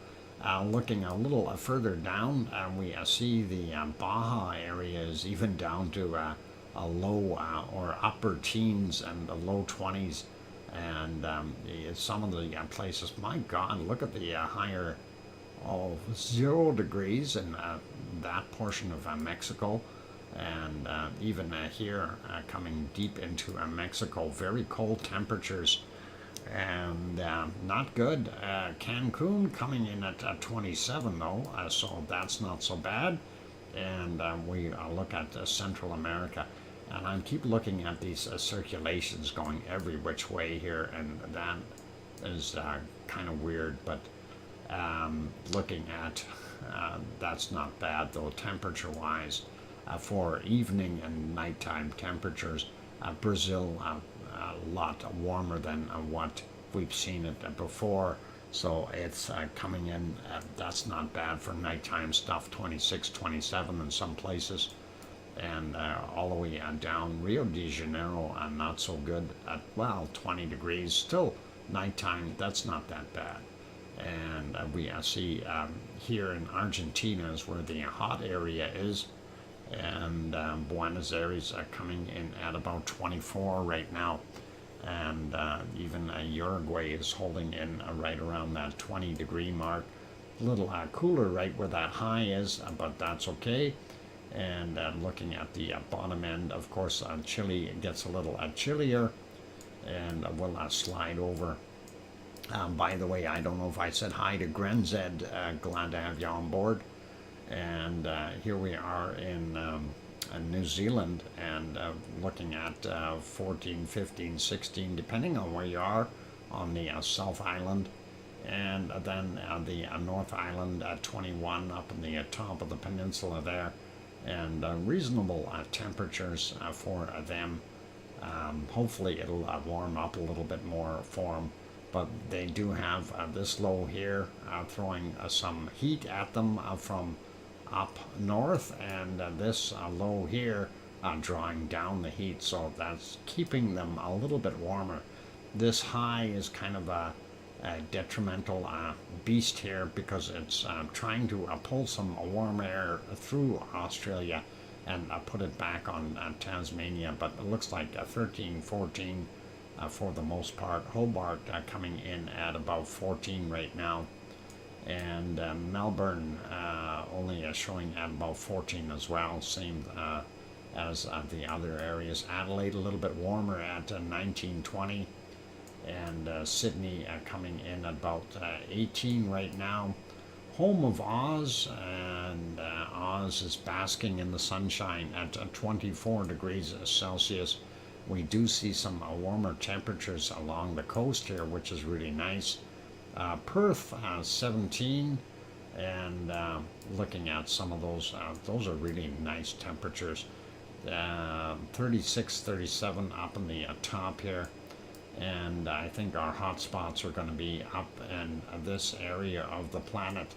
Looking a little further down, we see the Baja area is even down to a low or upper teens and low 20s, and some of the places, my God, look at the higher 0 degrees in that portion of Mexico, and even here coming deep into Mexico, very cold temperatures. And not good. Cancun coming in at 27 though, so that's not so bad. And we look at Central America, and I keep looking at these circulations going every which way here, and that is kind of weird. But looking at that's not bad though, temperature-wise, for evening and nighttime temperatures. Brazil. A lot warmer than what we've seen it before, so it's coming in, that's not bad for nighttime stuff, 26, 27 in some places, and all the way down Rio de Janeiro, not so good at, well, 20 degrees, still nighttime, that's not that bad. And we see here in Argentina is where the hot area is, and Buenos Aires coming in at about 24 right now, and even Uruguay is holding in right around that 20 degree mark. A little cooler right where that high is, but that's okay. And looking at the bottom end, of course, Chile gets a little chillier, and we'll slide over. By the way, I don't know if I said hi to Grenzed, glad to have you on board. And here we are in New Zealand, and looking at 14, 15, 16, depending on where you are on the South Island, and then the North Island at 21 up in the top of the peninsula there, and reasonable temperatures for them. Hopefully it'll warm up a little bit more for them, but they do have this low here throwing some heat at them from up north, and this low here drawing down the heat, so that's keeping them a little bit warmer. This high is kind of a detrimental beast here, because it's trying to pull some warm air through Australia and put it back on Tasmania, but it looks like 13, 14 for the most part. Hobart coming in at about 14 right now, and Melbourne only showing at about 14 as well, same as the other areas. Adelaide a little bit warmer at 19, 20, and Sydney coming in at about 18 right now. Home of Oz, and Oz is basking in the sunshine at 24 degrees Celsius. We do see some warmer temperatures along the coast here, which is really nice. Perth 17, and looking at some of those are really nice temperatures. 36, 37 up in the top here, and I think our hot spots are going to be up in this area of the planet.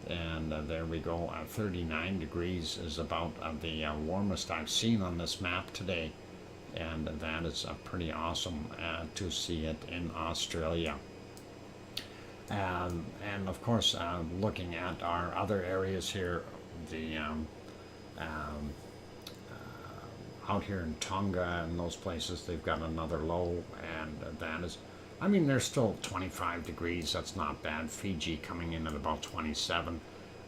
And there we go. 39 degrees is about the warmest I've seen on this map today, and that is pretty awesome to see it in Australia. And of course, looking at our other areas here, the out here in Tonga and those places, they've got another low, and that is, I mean, they're still 25 degrees. That's not bad. Fiji coming in at about 27.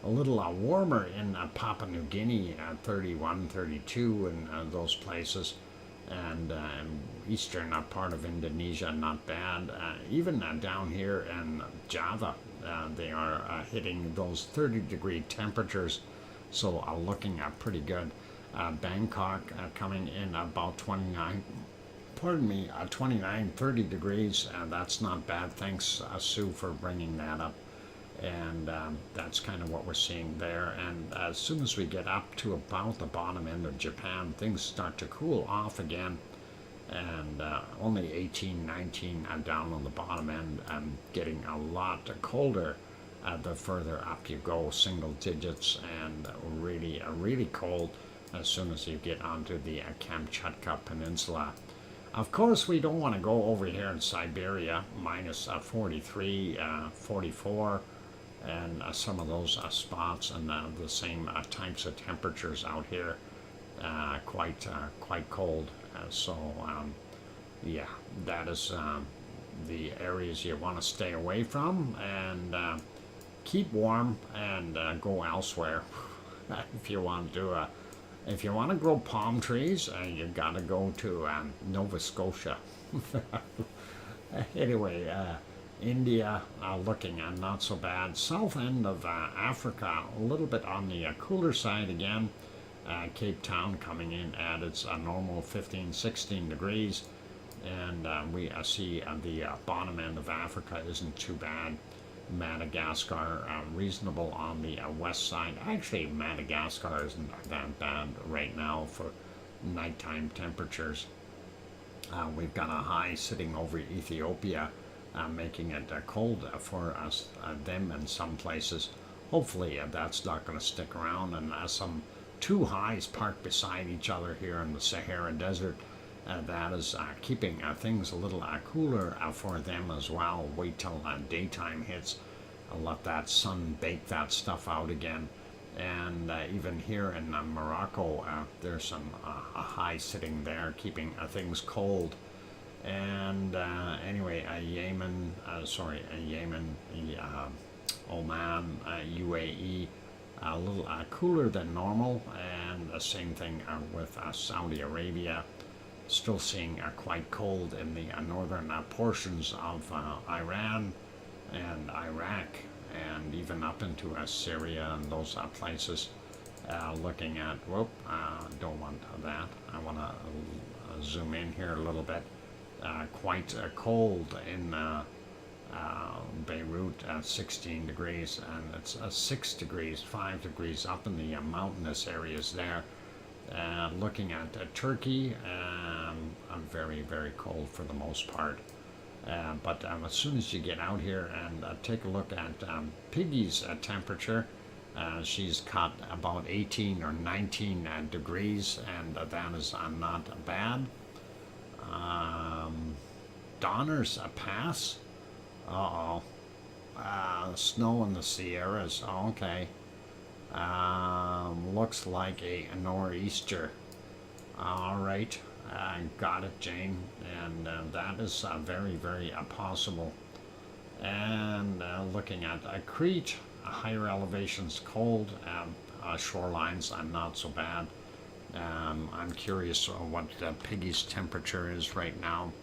A little warmer in Papua New Guinea at 31, 32 in those places. And eastern part of Indonesia, not bad. Even down here in Java, they are hitting those 30-degree temperatures, so looking pretty good. Bangkok coming in about 29, 29, 30 degrees. That's not bad. Thanks, Sue, for bringing that up. And that's kind of what we're seeing there. And as soon as we get up to about the bottom end of Japan, things start to cool off again. And only 18, 19 down on the bottom end, and getting a lot colder the further up you go, single digits, and really cold as soon as you get onto the Kamchatka Peninsula. Of course, we don't want to go over here in Siberia, minus 43, 44, and some of those spots, and the same types of temperatures out here, quite cold. Yeah, that is the areas you want to stay away from, and keep warm, and go elsewhere. If you want to if you want to grow palm trees, you got to go to Nova Scotia. Anyway, India looking not so bad. South end of Africa, a little bit on the cooler side again. Cape Town coming in at its normal 15, 16 degrees. And we see the bottom end of Africa isn't too bad. Madagascar reasonable on the west side. Actually, Madagascar isn't that bad right now for nighttime temperatures. We've got a high sitting over Ethiopia, making it cold for us, them in some places. Hopefully that's not going to stick around, and some two highs parked beside each other here in the Sahara Desert. That is keeping things a little cooler for them as well. Wait till daytime hits. Let that sun bake that stuff out again. And even here in Morocco, there's some a high sitting there, keeping things cold. And anyway, Yemen, Oman, UAE, a little cooler than normal. And the same thing with Saudi Arabia. Still seeing quite cold in the northern portions of Iran and Iraq, and even up into Syria and those places. Looking at, don't want that. I want to zoom in here a little bit. Quite cold in Beirut at 16 degrees, and it's 6 degrees, 5 degrees up in the mountainous areas there. Looking at Turkey, very, very cold for the most part. But as soon as you get out here and take a look at Piggy's temperature, she's caught about 18 or 19 degrees, and that is not bad. Donner's Pass. Snow in the Sierras. Okay. Looks like a nor'easter. All right, got it, Jane. And that is very, very possible. And looking at Crete, higher elevations cold, shorelines not so bad. I'm curious what Piggy's temperature is right now,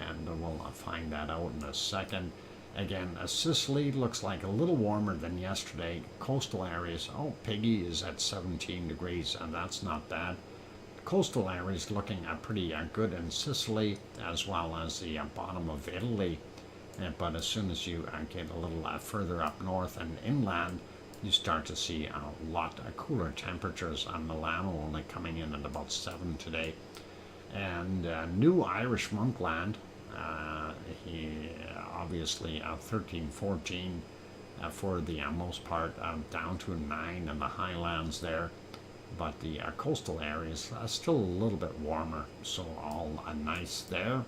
and we'll find that out in a second. Again, Sicily looks like a little warmer than yesterday. Coastal areas, oh, Piggy is at 17 degrees, and that's not bad. Coastal areas looking pretty good in Sicily, as well as the bottom of Italy. But as soon as you get a little further up north and inland, you start to see a lot cooler temperatures. On Milano only coming in at about 7 today. And new Irish Monkland, he obviously 13, 14 for the most part, down to 9 in the highlands there. But the coastal areas still a little bit warmer, so all nice there.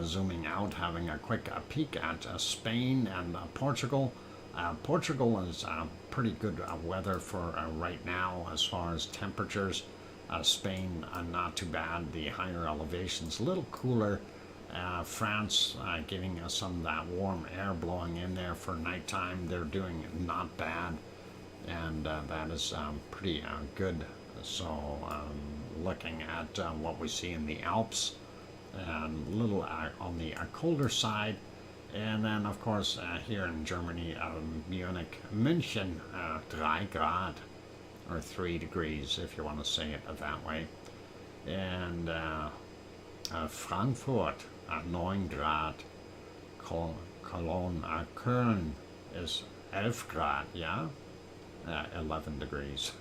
Zooming out, having a quick peek at Spain and Portugal. Portugal is pretty good weather for right now as far as temperatures. Spain, not too bad. The higher elevations, a little cooler. France, getting some of that warm air blowing in there for nighttime. They're doing not bad, and that is pretty good. So, looking at what we see in the Alps, and a little on the colder side. And then, of course, here in Germany, Munich, München, 3 Grad, or 3 degrees, if you want to say it that way. And Frankfurt, 9 Grad. Cologne, Köln is 11 Grad, yeah? 11 degrees.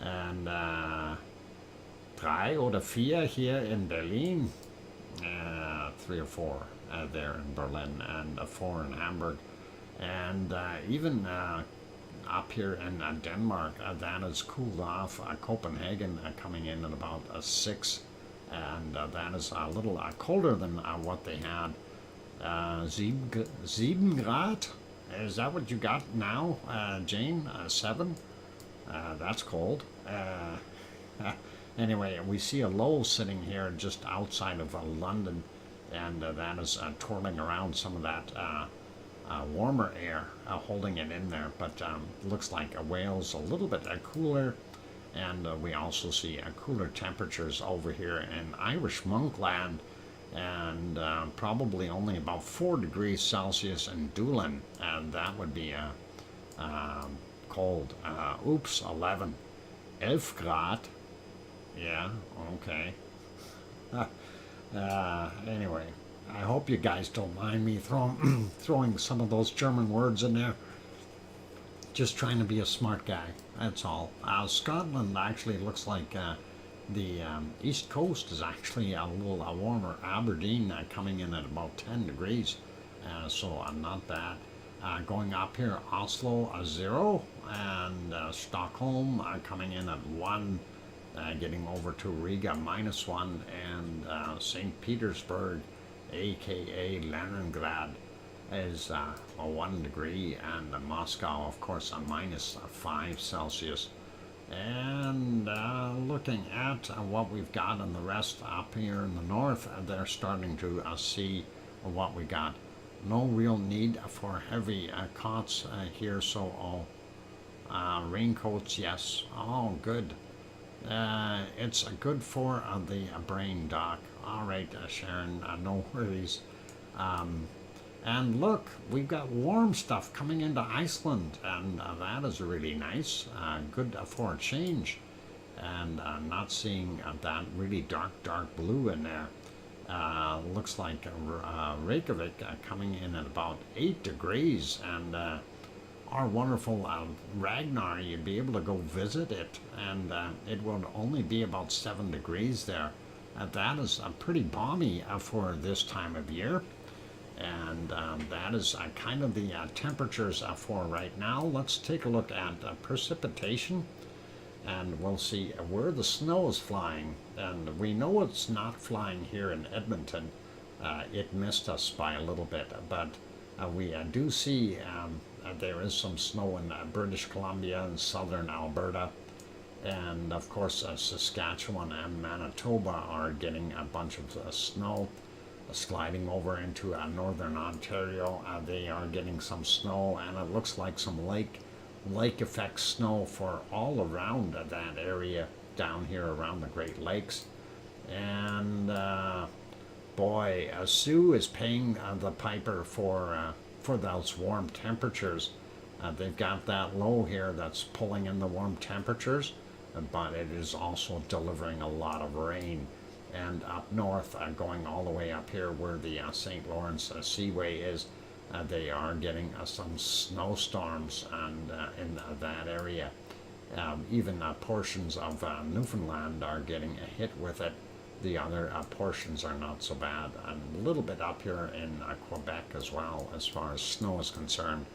And 3 or 4 here in Berlin, 3 or 4 there in Berlin, and 4 in Hamburg, and even up here in Denmark, that is cooled off. Copenhagen coming in at about 6, and that is a little colder than what they had. 7 Grad? Is that what you got now, Jane? 7? That's cold. Anyway, we see a low sitting here just outside of London, and that is twirling around some of that warmer air, holding it in there. But looks like Wales a little bit cooler, and we also see cooler temperatures over here in Irish Monkland, and probably only about 4 degrees Celsius in Doolin, and that would be cold. 11. 11 Grad. Yeah, okay. Anyway, I hope you guys don't mind me throwing some of those German words in there. Just trying to be a smart guy, that's all. Scotland actually looks like the east coast is actually a little warmer. Aberdeen coming in at about 10 degrees, so not bad. Going up here, Oslo 0, and Stockholm coming in at 1. Getting over to Riga -1, and St. Petersburg, aka Leningrad, is a 1 degree, and Moscow, of course, a -5 Celsius. And looking at what we've got in the rest up here in the north, they're starting to see what we got. No real need for heavy coats here, so raincoats, yes. Oh, good. It's good for the brain, Doc. All right, Sharon, no worries. And look, we've got warm stuff coming into Iceland, and that is really nice. Good for a change. And not seeing that really dark blue in there. Looks like Reykjavik coming in at about 8 degrees, and our wonderful Ragnar, you'd be able to go visit it, and it will only be about 7 degrees there. That is pretty balmy for this time of year, and that is kind of the temperatures for right now. Let's take a look at precipitation, and we'll see where the snow is flying. And we know it's not flying here in Edmonton. It missed us by a little bit, but we do see there is some snow in British Columbia and southern Alberta. And of course, Saskatchewan and Manitoba are getting a bunch of snow. Sliding over into northern Ontario, they are getting some snow, and it looks like some lake effect snow for all around that area down here around the Great Lakes. And boy, Sue is paying the piper for those warm temperatures. They've got that low here that's pulling in the warm temperatures, but it is also delivering a lot of rain. And up north, going all the way up here where the St. Lawrence Seaway is, they are getting some snowstorms and in that area. Even portions of Newfoundland are getting a hit with it. The other portions are not so bad. And a little bit up here in Quebec as well, as far as snow is concerned.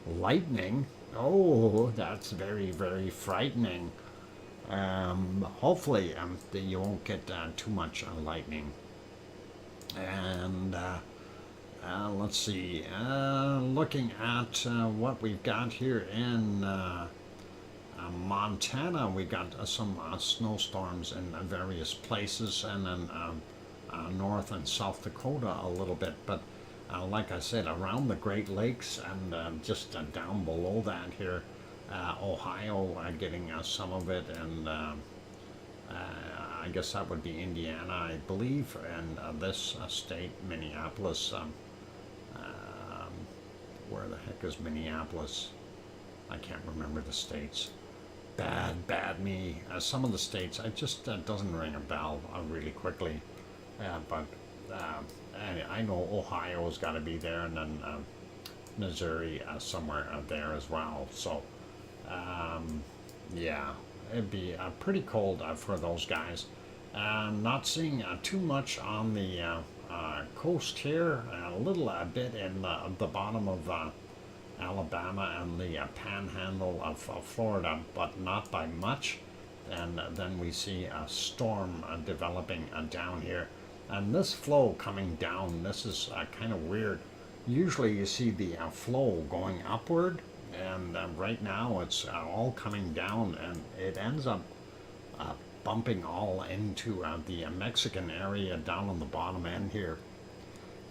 Lightning, oh, that's very, very frightening. Hopefully you won't get too much lightning. And let's see, looking at what we've got here in Montana, we got some snowstorms in various places, and then North and South Dakota a little bit. But like I said, around the Great Lakes and just down below that here, Ohio getting some of it, and I guess that would be Indiana, I believe, and this state, Minneapolis. Where the heck is Minneapolis? I can't remember the states. Bad me. Some of the states, it just doesn't ring a bell really quickly. But I know Ohio's got to be there, and then Missouri somewhere there as well. So yeah, it'd be pretty cold for those guys. Not seeing too much on the coast here, a little bit in the bottom of Alabama and the panhandle of Florida, but not by much. And then we see a storm developing down here. And this flow coming down, this is kind of weird. Usually you see the flow going upward, and right now it's all coming down, and it ends up bumping all into the Mexican area down on the bottom end here.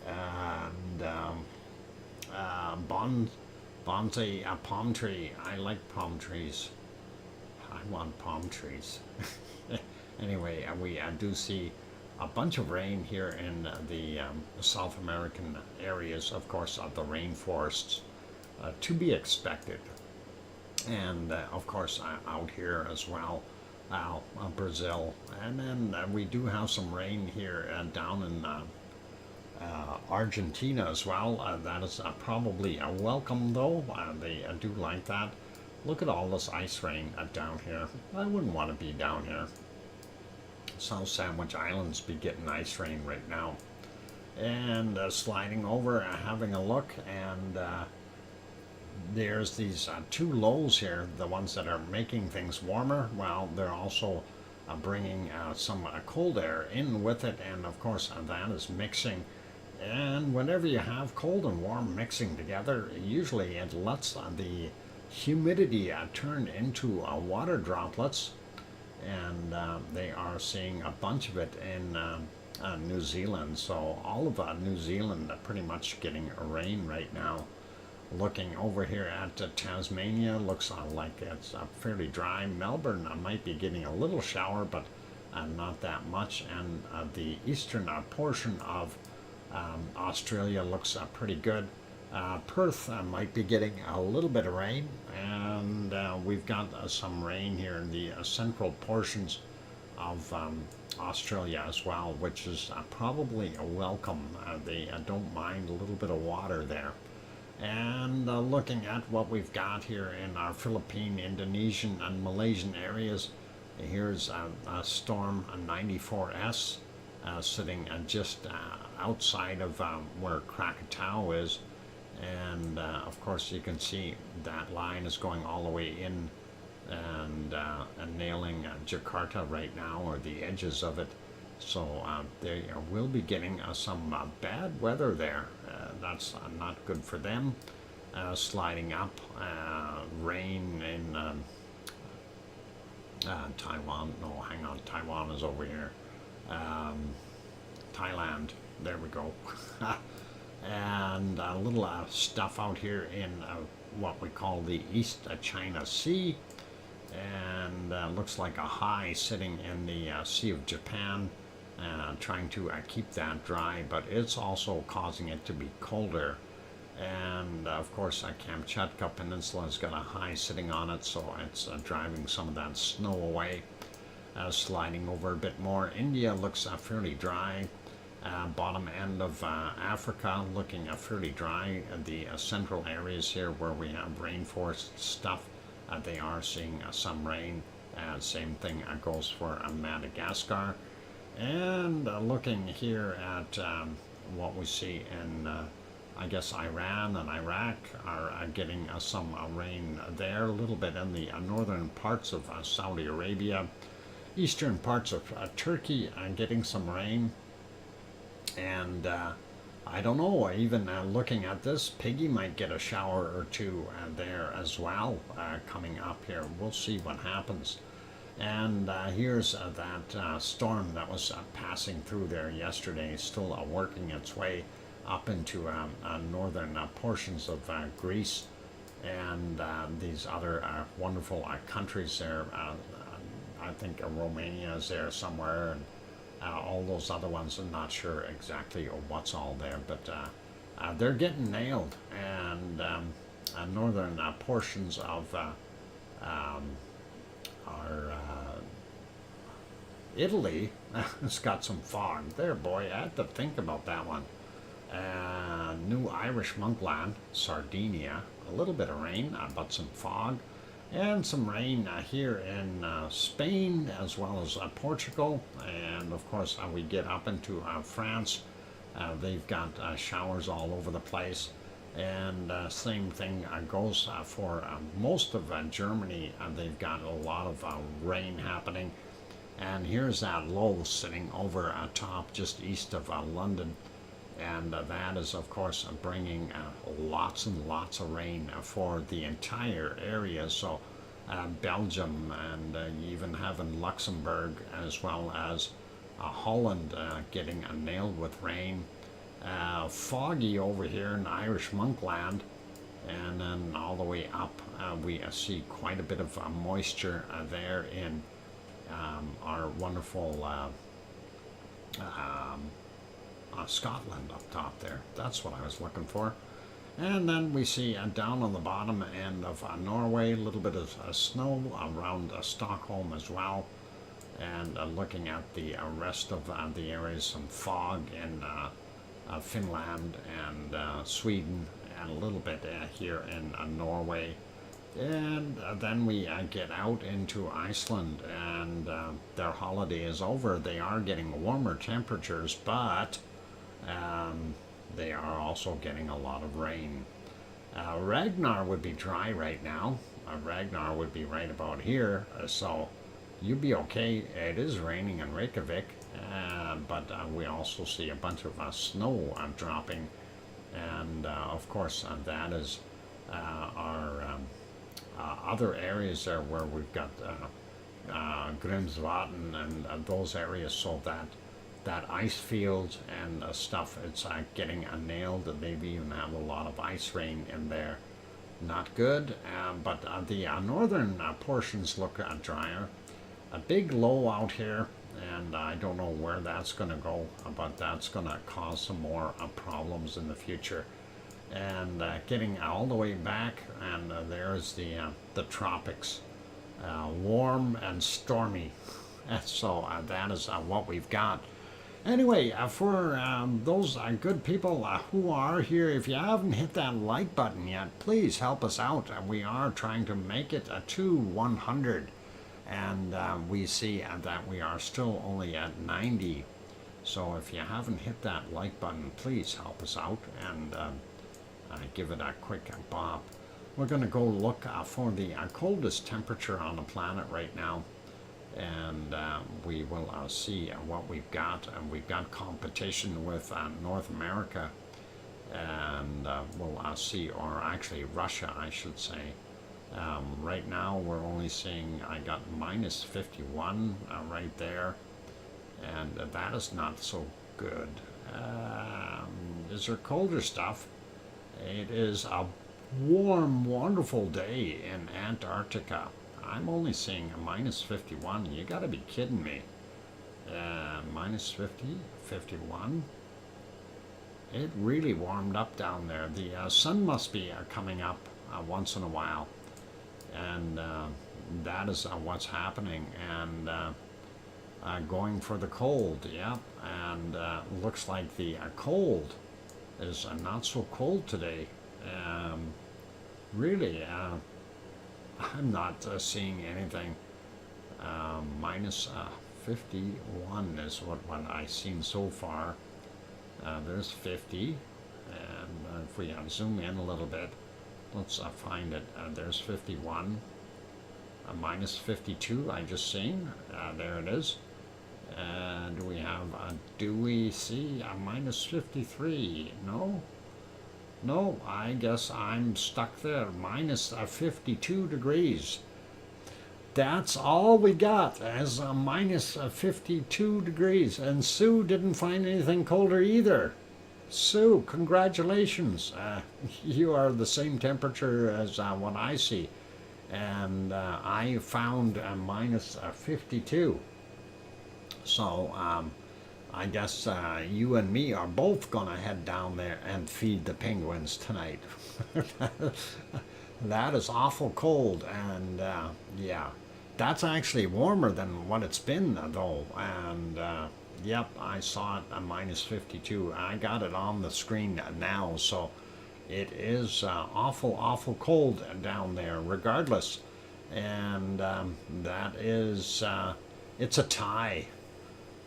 And bonsai palm tree. I like palm trees. I want palm trees. Anyway, we do see a bunch of rain here in the South American areas, of course, of the rainforests, to be expected. And of course, out here as well, Brazil. And then we do have some rain here down in Argentina as well. That is probably a welcome, though. They do like that. Look at all this ice rain down here. I wouldn't want to be down here. South Sandwich Islands be getting ice rain right now. And sliding over, having a look, and there's these two lows here, the ones that are making things warmer. Well, they're also bringing some cold air in with it, and of course that is mixing. And whenever you have cold and warm mixing together, usually it lets the humidity turn into water droplets, and they are seeing a bunch of it in New Zealand. So all of New Zealand pretty much getting rain right now. Looking over here at Tasmania, looks like it's fairly dry. Melbourne might be getting a little shower, but not that much. And the eastern portion of Australia looks pretty good. Perth might be getting a little bit of rain, and we've got some rain here in the central portions of Australia as well, which is probably a welcome. They don't mind a little bit of water there. And looking at what we've got here in our Philippine, Indonesian, and Malaysian areas, here's a storm, a 94S, sitting just outside of where Krakatau is. And of course you can see that line is going all the way in and nailing Jakarta right now, or the edges of it. So they will be getting some bad weather there. That's not good for them. sliding up. Rain in Taiwan. No, hang on. Taiwan is over here. Thailand. There we go. And a little stuff out here in what we call the East China Sea. And looks like a high sitting in the Sea of Japan, trying to keep that dry, but it's also causing it to be colder. And of course, Kamchatka Peninsula has got a high sitting on it, so it's driving some of that snow away, sliding over a bit more. India looks fairly dry. Bottom end of Africa looking fairly dry. The central areas here where we have rainforest stuff, they are seeing some rain. Same thing goes for Madagascar. And looking here at what we see in I guess Iran and Iraq are getting some rain there, a little bit in the northern parts of Saudi Arabia. Eastern parts of Turkey are getting some rain. And I don't know, even looking at this, Piggy might get a shower or two there as well coming up here. We'll see what happens. And here's that storm that was passing through there yesterday, still working its way up into northern portions of Greece and these other wonderful countries there. I think Romania is there somewhere, and all those other ones. I'm not sure exactly what's all there, but they're getting nailed. And northern portions of our Italy has got some fog there, boy. I had to think about that one. New Irish Monkland, Sardinia, a little bit of rain, but some fog, and some rain here in Spain as well as Portugal. And of course, we get up into France. They've got showers all over the place. And same thing goes for most of Germany. They've got a lot of rain happening. And here's that low sitting over top just east of London. And that is, of course, bringing lots and lots of rain for the entire area. So Belgium and even having Luxembourg as well as Holland getting nailed with rain. Foggy over here in Irish Monkland, and then all the way up we see quite a bit of moisture there in our wonderful Scotland up top there. That's what I was looking for. And then we see down on the bottom end of Norway, a little bit of snow around Stockholm as well. And looking at the rest of the areas, some fog in Finland and Sweden, and a little bit here in Norway. And then we get out into Iceland, and their holiday is over. They are getting warmer temperatures, but they are also getting a lot of rain. Ragnar would be dry right now. Ragnar would be right about here, so you'd be okay. It is raining in Reykjavik, but we also see a bunch of snow dropping, and of course that is our other areas there where we've got Grimsvatn and those areas, so that ice fields and stuff, it's getting nailed. Maybe even have a lot of ice rain in there. Not good, but the northern portions look drier. A big low out here, and I don't know where that's going to go, but that's going to cause some more problems in the future. And getting all the way back, and there's the tropics, warm and stormy. And so that is what we've got. Anyway, for those good people who are here, if you haven't hit that like button yet, please help us out. We are trying to make it to 100, and we see that we are still only at 90. So if you haven't hit that like button, please help us out and give it a quick bop. We're going to go look for the coldest temperature on the planet right now. And we will see what we've got. And we've got competition with North America. and we'll see, or actually Russia, I should say. Right now, we're only seeing, I got minus 51 right there, and that is not so good. Is there colder stuff? It is a warm, wonderful day in Antarctica. I'm only seeing a minus 51. You gotta be kidding me. Minus 50, 51. It really warmed up down there. The sun must be coming up once in a while, and that is what's happening. And going for the cold, yeah. And looks like the cold is not so cold today. Really, I'm not seeing anything. Minus 51 is what I've seen so far. There's 50, and if we zoom in a little bit, let's find it. There's 51, minus 52 I just seen. There it is. And we have, do we see a minus 53? No? No, I guess I'm stuck there. Minus 52 degrees. That's all we got as a minus 52 degrees. And Sue didn't find anything colder either. Sue, congratulations. You are the same temperature as what I see. And I found a minus 52. So I guess you and me are both going to head down there and feed the penguins tonight. That is awful cold, and yeah. That's actually warmer than what it's been, though. And yep, I saw it at minus 52. I got it on the screen now, so it is awful, awful cold down there, regardless. And that is, it's a tie.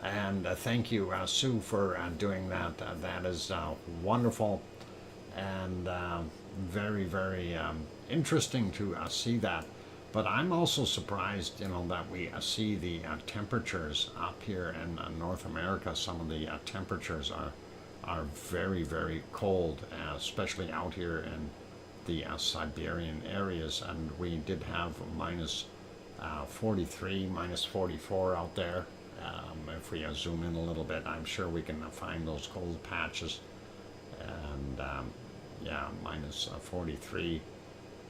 And thank you, Sue, for doing that. That is wonderful and very, very interesting to see that. But I'm also surprised, that we see the temperatures up here in North America. Some of the temperatures are very, very cold, especially out here in the Siberian areas. And we did have minus 43, minus 44 out there. If we zoom in a little bit, I'm sure we can find those cold patches. And yeah, minus 43.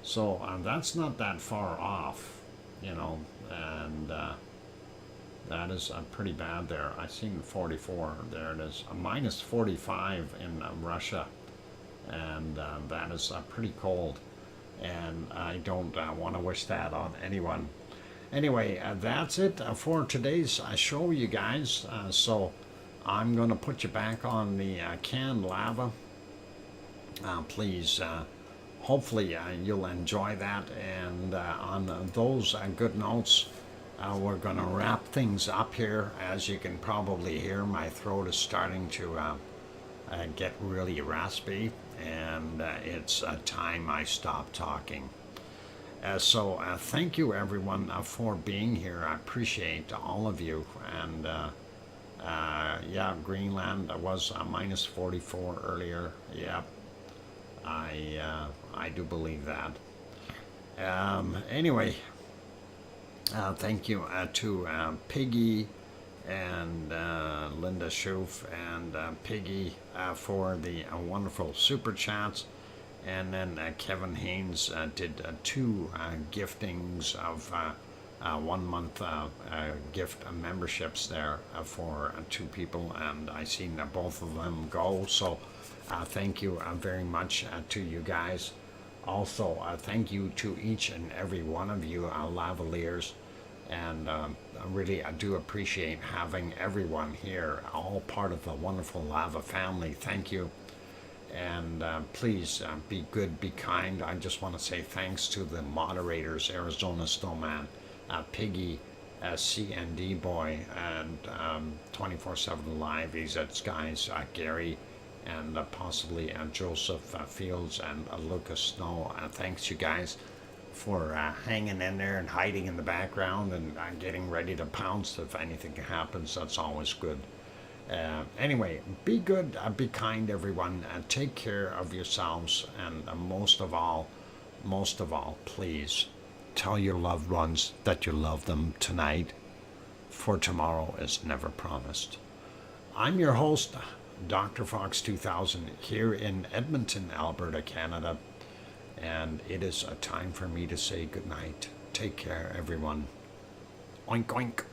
So that's not that far off, and that is pretty bad there. I seen 44, there it is. A minus 45 in Russia, and that is pretty cold, and I don't want to wish that on anyone. Anyway, that's it for today's show, you guys. So I'm going to put you back on the canned lava. Please, hopefully you'll enjoy that. And on those good notes, we're going to wrap things up here. As you can probably hear, my throat is starting to get really raspy, and it's time I stop talking. So thank you, everyone, for being here. I appreciate all of you. And yeah, Greenland was minus 44 earlier. Yep, I do believe that. Anyway, thank you to Piggy and Linda Schoof and Piggy for the wonderful super chats. And then Kevin Haynes did 2 giftings of 1 month gift memberships there for 2 people, and I seen both of them go. So thank you very much to you guys. Also, thank you to each and every one of you lavaliers, and really I do appreciate having everyone here, all part of the wonderful lava family. Thank you. And please be good, be kind. I just want to say thanks to the moderators, Arizona Snowman, Piggy, CND Boy, and 24/7 Live, EZ Skies, Gary, and possibly Joseph Fields and Lucas Snow. Thanks, you guys, for hanging in there and hiding in the background and getting ready to pounce if anything happens. That's always good. Anyway, be good, be kind, everyone, and take care of yourselves. And most of all, please tell your loved ones that you love them tonight, for tomorrow is never promised. I'm your host, Dr. Fox 2000, here in Edmonton, Alberta, Canada, and it is a time for me to say goodnight. Take care, everyone. Oink, oink.